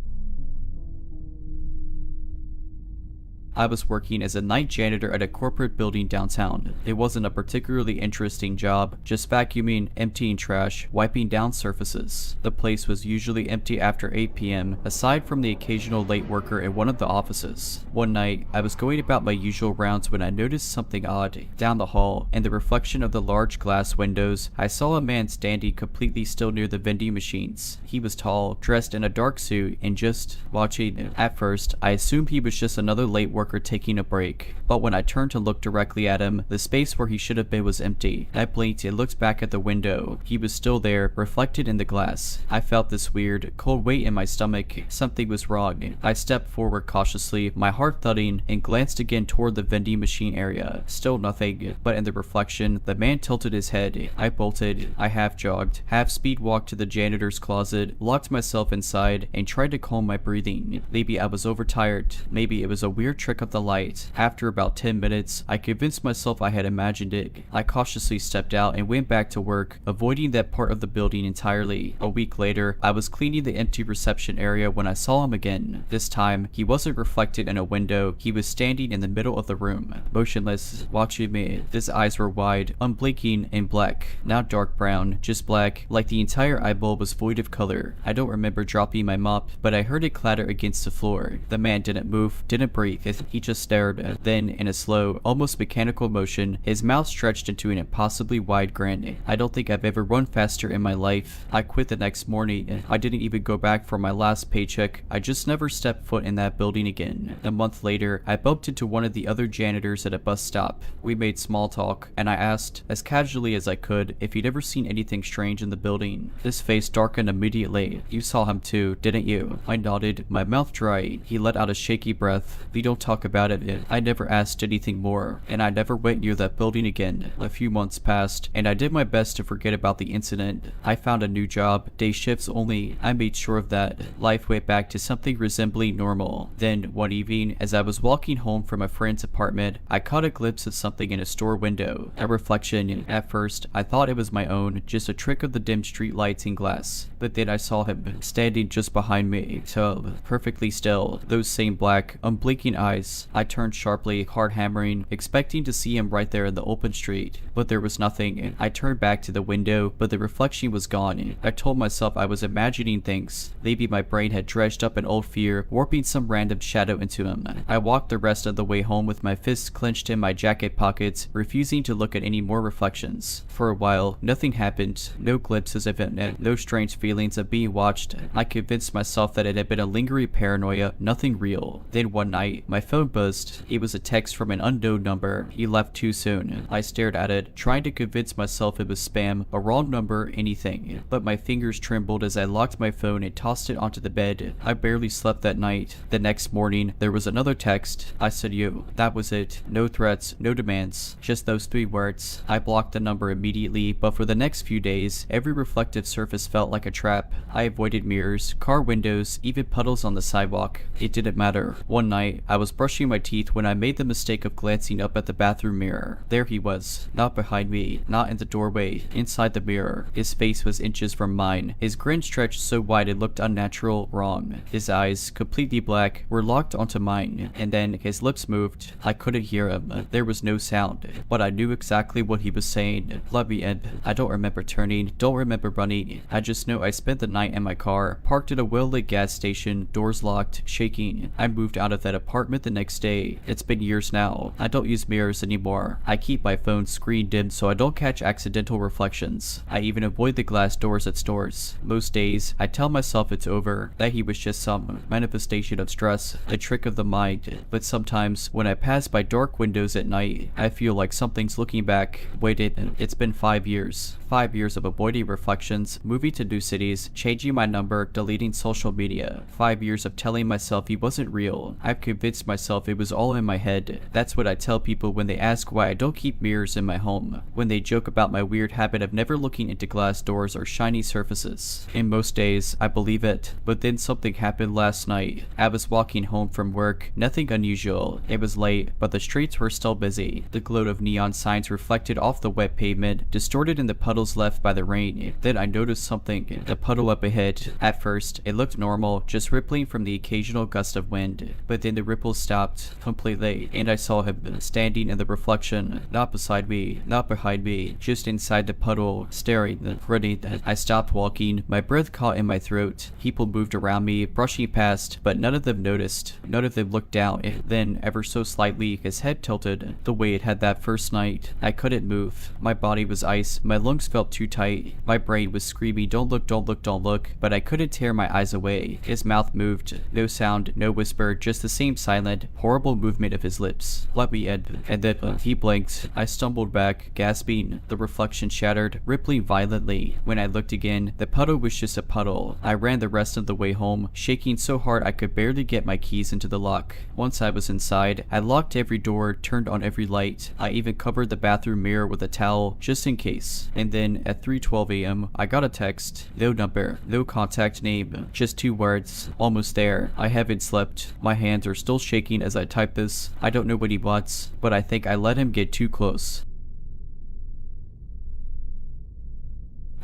I was working as a night janitor at a corporate building downtown. It wasn't a particularly interesting job, just vacuuming, emptying trash, wiping down surfaces. The place was usually empty after 8 p.m., aside from the occasional late worker in one of the offices. One night, I was going about my usual rounds when I noticed something odd. Down the hall, in the reflection of the large glass windows, I saw a man standing completely still near the vending machines. He was tall, dressed in a dark suit, and just watching. At first, I assumed he was just another late worker coworker taking a break. But when I turned to look directly at him, the space where he should have been was empty. I blinked and looked back at the window. He was still there, reflected in the glass. I felt this weird, cold weight in my stomach. Something was wrong. I stepped forward cautiously, my heart thudding, and glanced again toward the vending machine area. Still nothing, but in the reflection, the man tilted his head. I bolted. I half jogged, half speed walked to the janitor's closet, locked myself inside, and tried to calm my breathing. Maybe I was overtired. Maybe it was a weird trick of the light. After about 10 minutes, I convinced myself I had imagined it. I cautiously stepped out and went back to work, avoiding that part of the building entirely. A week later, I was cleaning the empty reception area when I saw him again. This time, he wasn't reflected in a window. He was standing in the middle of the room, motionless, watching me. His eyes were wide, unblinking, and black. Not dark brown, just black, like the entire eyeball was void of color. I don't remember dropping my mop, but I heard it clatter against the floor. The man didn't move, didn't breathe. He just stared. Then, in a slow, almost mechanical motion, his mouth stretched into an impossibly wide grin. I don't think I've ever run faster in my life. I quit the next morning. I didn't even go back for my last paycheck. I just never stepped foot in that building again. A month later, I bumped into one of the other janitors at a bus stop. We made small talk, and I asked, as casually as I could, if he'd ever seen anything strange in the building. His face darkened immediately. You saw him too, didn't you? I nodded, my mouth dry. He let out a shaky breath. We don't talk about it. I never asked anything more, and I never went near that building again. A few months passed, and I did my best to forget about the incident. I found a new job, day shifts only. I made sure of that. Life went back to something resembling normal. Then, one evening, as I was walking home from a friend's apartment, I caught a glimpse of something in a store window. A reflection. At first, I thought it was my own, just a trick of the dim street lights and glass. But then I saw him, standing just behind me, so perfectly still, those same black, unblinking eyes. I turned sharply, hard hammering, expecting to see him right there in the open street. But there was nothing. I turned back to the window, but the reflection was gone. I told myself I was imagining things. Maybe my brain had dredged up an old fear, warping some random shadow into him. I walked the rest of the way home with my fists clenched in my jacket pockets, refusing to look at any more reflections. For a while, nothing happened. No glimpses of it, no strange feelings of being watched. I convinced myself that it had been a lingering paranoia, nothing real. Then one night, my phone buzzed. It was a text from an unknown number. He left too soon. I stared at it, trying to convince myself it was spam, a wrong number, anything. But my fingers trembled as I locked my phone and tossed it onto the bed. I barely slept that night. The next morning, there was another text. I said you. That was it. No threats, no demands. Just those 3 words. I blocked the number immediately, but for the next few days, every reflective surface felt like a trap. I avoided mirrors, car windows, even puddles on the sidewalk. It didn't matter. One night, I was brushing my teeth when I made the mistake of glancing up at the bathroom mirror. There he was. Not behind me, not in the doorway, inside the mirror. His face was inches from mine. His grin stretched so wide it looked unnatural, wrong. His eyes, completely black, were locked onto mine, and then his lips moved. I couldn't hear him. There was no sound, but I knew exactly what he was saying. Let me in. I don't remember turning, don't remember running. I just know I spent the night in my car, parked at a well-lit gas station, doors locked, shaking. I moved out of that apartment the next day. It's been years now. I don't use mirrors anymore. I keep my phone's screen dimmed so I don't catch accidental reflections. I even avoid the glass doors at stores. Most days, I tell myself it's over, that he was just some manifestation of stress, a trick of the mind. But sometimes, when I pass by dark windows at night, I feel like something's looking back. Waited, it's been 5 years. 5 years of avoiding reflections, moving to new cities, changing my number, deleting social media. 5 years of telling myself he wasn't real. I've convinced myself it was all in my head. That's what I tell people when they ask why I don't keep mirrors in my home, when they joke about my weird habit of never looking into glass doors or shiny surfaces. In most days, I believe it, but then something happened last night. I was walking home from work, nothing unusual. It was late, but the streets were still busy. The glow of neon signs reflected off the wet pavement, distorted in the puddles left by the rain. Then I noticed something, the puddle up ahead. At first, it looked normal, just rippling from the occasional gust of wind. But then the ripples stopped completely, and I saw him standing in the reflection, not beside me, not behind me, just inside the puddle, staring, ready. I stopped walking, my breath caught in my throat. People moved around me, brushing past, but none of them noticed. None of them looked down. Then, ever so slightly, his head tilted, the way it had that first night. I couldn't move. My body was ice, my lungs felt too tight. My brain was screaming, don't look, don't look, don't look, but I couldn't tear my eyes away. His mouth moved. No sound, no whisper, just the same silence. silent, horrible movement of his lips. "Let me in." And then he blinked. I stumbled back, gasping. The reflection shattered, rippling violently. When I looked again, the puddle was just a puddle. I ran the rest of the way home, shaking so hard I could barely get my keys into the lock. Once I was inside, I locked every door, turned on every light. I even covered the bathroom mirror with a towel, just in case. And then, at 3:12 a.m., I got a text. No number, no contact name, just 2 words. "Almost there. I haven't slept." My hands are still shaking as I type this. I don't know what he wants, but I think I let him get too close.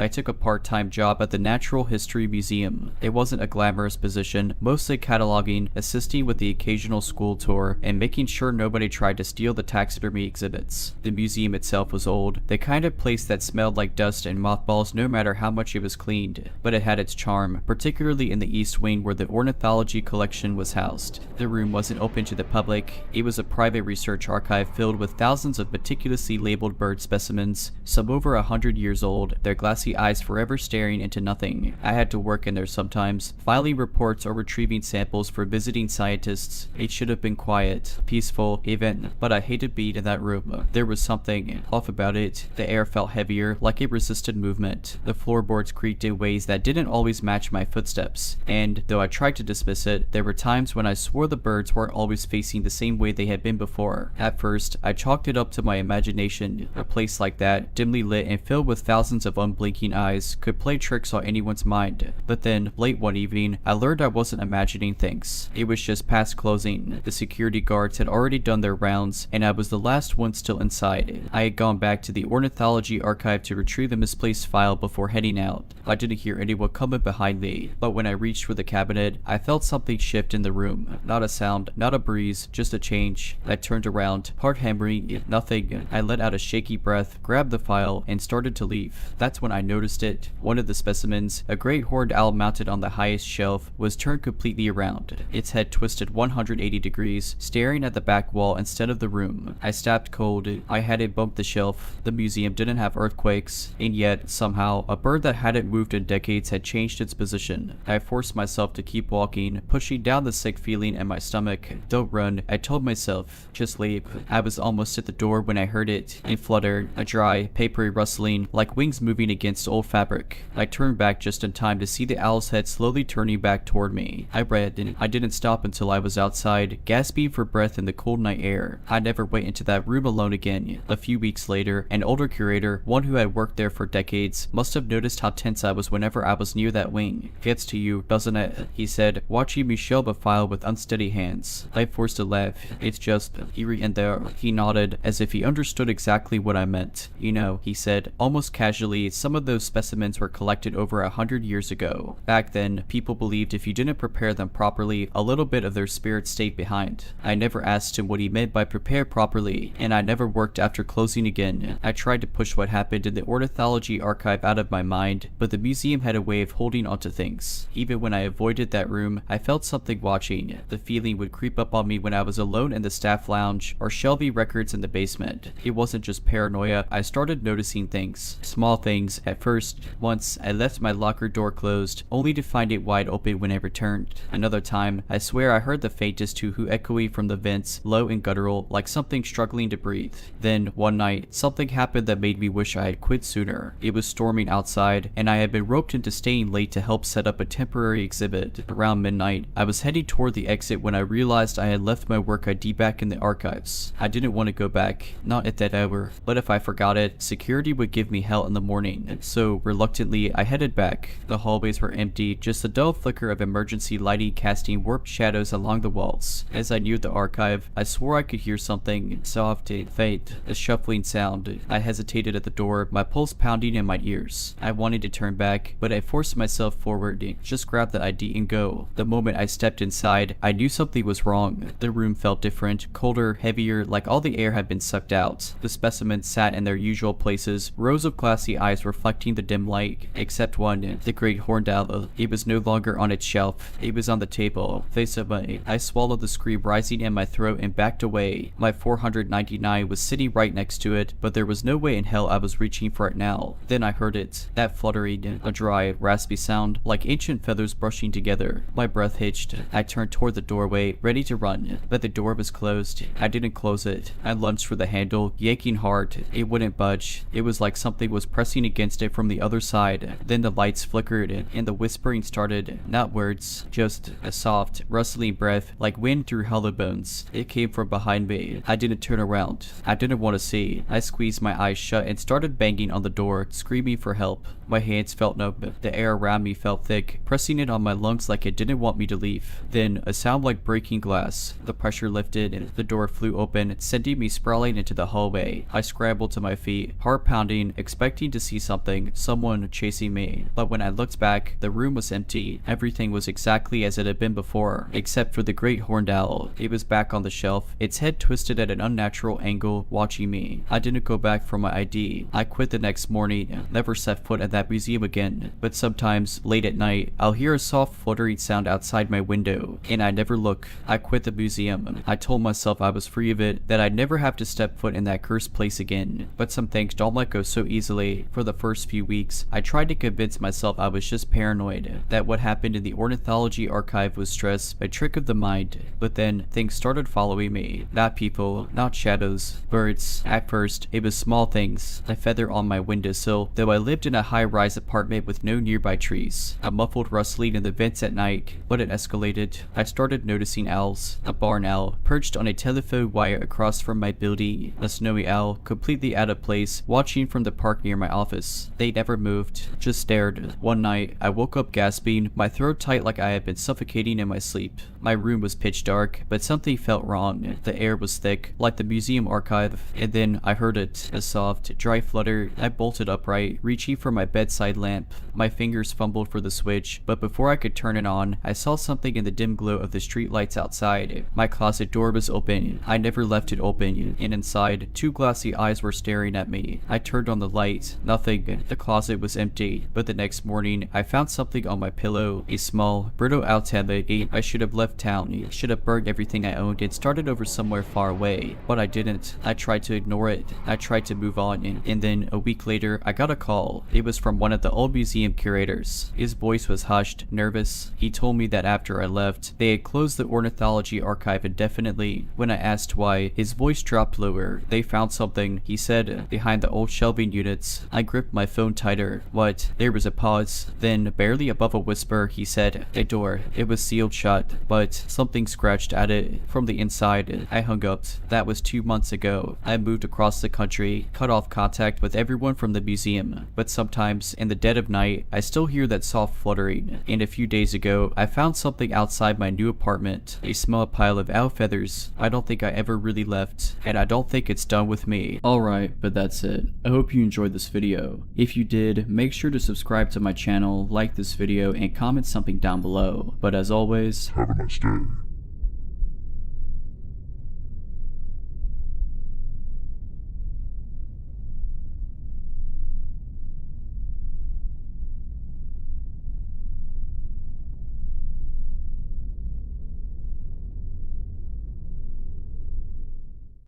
I took a part-time job at the Natural History Museum. It wasn't a glamorous position, mostly cataloging, assisting with the occasional school tour, and making sure nobody tried to steal the taxidermy exhibits. The museum itself was old, the kind of place that smelled like dust and mothballs no matter how much it was cleaned, but it had its charm, particularly in the East Wing where the ornithology collection was housed. The room wasn't open to the public. It was a private research archive filled with thousands of meticulously labeled bird specimens, some over 100 years old, their glassy eyes forever staring into nothing. I had to work in there sometimes, filing reports or retrieving samples for visiting scientists. It should have been quiet, peaceful, even, but I hated being in that room. There was something off about it. The air felt heavier, like it resisted movement. The floorboards creaked in ways that didn't always match my footsteps, and though I tried to dismiss it, there were times when I swore the birds weren't always facing the same way they had been before. At first, I chalked it up to my imagination. A place like that, dimly lit and filled with thousands of unblinking eyes, could play tricks on anyone's mind. But then, late one evening, I learned I wasn't imagining things. It was just past closing. The security guards had already done their rounds, and I was the last one still inside. I had gone back to the ornithology archive to retrieve the misplaced file before heading out. I didn't hear anyone coming behind me, but when I reached for the cabinet, I felt something shift in the room. Not a sound, not a breeze, just a change. I turned around, part hammering, nothing. I let out a shaky breath, grabbed the file, and started to leave. That's when I noticed it. One of the specimens, a great horned owl mounted on the highest shelf, was turned completely around, its head twisted 180 degrees, staring at the back wall instead of the room. I stabbed cold. I hadn't bumped the shelf. The museum didn't have earthquakes, and yet, somehow, a bird that hadn't moved in decades had changed its position. I forced myself to keep walking, pushing down the sick feeling in my stomach. Don't run, I told myself. Just leave. I was almost at the door when I heard it. It fluttered, a dry, papery rustling, like wings moving against old fabric. I turned back just in time to see the owl's head slowly turning back toward me. I read, and I didn't stop until I was outside, gasping for breath in the cold night air. I never went into that room alone again. A few weeks later, an older curator, one who had worked there for decades, must have noticed how tense I was whenever I was near that wing. "Gets to you, doesn't it?" he said, watching me shelve a file with unsteady hands. I forced a laugh. "It's just eerie in there." He nodded, as if he understood exactly what I meant. "You know," he said, almost casually, "some of those specimens were collected over 100 years ago. Back then, people believed if you didn't prepare them properly, a little bit of their spirit stayed behind." I never asked him what he meant by prepare properly, and I never worked after closing again. I tried to push what happened in the ornithology archive out of my mind, but the museum had a way of holding onto things. Even when I avoided that room, I felt something watching. The feeling would creep up on me when I was alone in the staff lounge or shelving records in the basement. It wasn't just paranoia. I started noticing things. Small things, at first. Once, I left my locker door closed, only to find it wide open when I returned. Another time, I swear I heard the faintest hoo-hoo echoing from the vents, low and guttural, like something struggling to breathe. Then, one night, something happened that made me wish I had quit sooner. It was storming outside, and I had been roped into staying late to help set up a temporary exhibit. Around midnight, I was heading toward the exit when I realized I had left my work ID back in the archives. I didn't want to go back, not at that hour, but if I forgot it, security would give me hell in the morning. So, reluctantly, I headed back. The hallways were empty, just a dull flicker of emergency lighting casting warped shadows along the walls. As I neared the archive, I swore I could hear something soft and faint, a shuffling sound. I hesitated at the door, my pulse pounding in my ears. I wanted to turn back, but I forced myself forward, just grab the ID and go. The moment I stepped inside, I knew something was wrong. The room felt different, colder, heavier, like all the air had been sucked out. The specimens sat in their usual places, rows of glassy eyes reflecting reflecting the dim light, except one, the great horned owl. It was no longer on its shelf. It was on the table, face away. I swallowed the scream rising in my throat and backed away. My 499 was sitting right next to it, but there was no way in hell I was reaching for it now. Then I heard it, that fluttering, a dry, raspy sound, like ancient feathers brushing together. My breath hitched. I turned toward the doorway, ready to run, but the door was closed. I didn't close it. I lunged for the handle, yanking hard. It wouldn't budge. It was like something was pressing against it from the other side. Then the lights flickered, and the whispering started. Not words, just a soft, rustling breath, like wind through hollow bones. It came from behind me. I didn't turn around. I didn't want to see. I squeezed my eyes shut and started banging on the door, screaming for help. My hands felt numb. The air around me felt thick, pressing it on my lungs like it didn't want me to leave. Then, a sound like breaking glass. The pressure lifted, and the door flew open, sending me sprawling into the hallway. I scrambled to my feet, heart pounding, expecting to see something, someone chasing me. But when I looked back, the room was empty. Everything was exactly as it had been before, except for the great horned owl. It was back on the shelf, its head twisted at an unnatural angle, watching me. I didn't go back for my ID. I quit the next morning, never set foot at that museum again. But sometimes, late at night, I'll hear a soft fluttering sound outside my window, and I never look. I quit the museum. I told myself I was free of it, that I'd never have to step foot in that cursed place again. But some things don't let go so easily. For the first few weeks, I tried to convince myself I was just paranoid, that what happened in the ornithology archive was stress, a trick of the mind. But then, things started following me. Not people, not shadows, birds. At first, it was small things, a feather on my windowsill, though I lived in a high-rise apartment with no nearby trees. A muffled rustling in the vents at night, but it escalated. I started noticing owls. A barn owl, perched on a telephone wire across from my building. A snowy owl, completely out of place, watching from the park near my office. They never moved, just stared. One night, I woke up gasping, my throat tight like I had been suffocating in my sleep. My room was pitch dark, but something felt wrong. The air was thick, like the museum archive, and then I heard it, a soft, dry flutter. I bolted upright, reaching for my bedside lamp. My fingers fumbled for the switch, but before I could turn it on, I saw something in the dim glow of the street lights outside. My closet door was open. I never left it open, and inside, two glassy eyes were staring at me. I turned on the light. Nothing. The closet was empty, but the next morning, I found something on my pillow. A small, brittle owl tablet. I should have left town, should have burned everything I owned and started over somewhere far away, but I didn't. I tried to ignore it. I tried to move on, and then a week later, I got a call. It was from one of the old museum curators. His voice was hushed, nervous. He told me that after I left, they had closed the ornithology archive indefinitely. When I asked why, his voice dropped lower. They found something, he said, behind the old shelving units. I gripped my phone tighter. What? There was a pause. Then, barely above a whisper, he said, a door. It was sealed shut, but something scratched at it from the inside. I hung up. That was 2 months ago. I moved across the country, cut off contact with everyone from the museum. But sometimes, in the dead of night, I still hear that soft fluttering. And a few days ago, I found something outside my new apartment. A small pile of owl feathers. I don't think I ever really left, and I don't think it's done with me. Alright, but that's it. I hope you enjoyed this video. If you did, make sure to subscribe to my channel, like this video, and comment something down below. But as always, Have a nice day.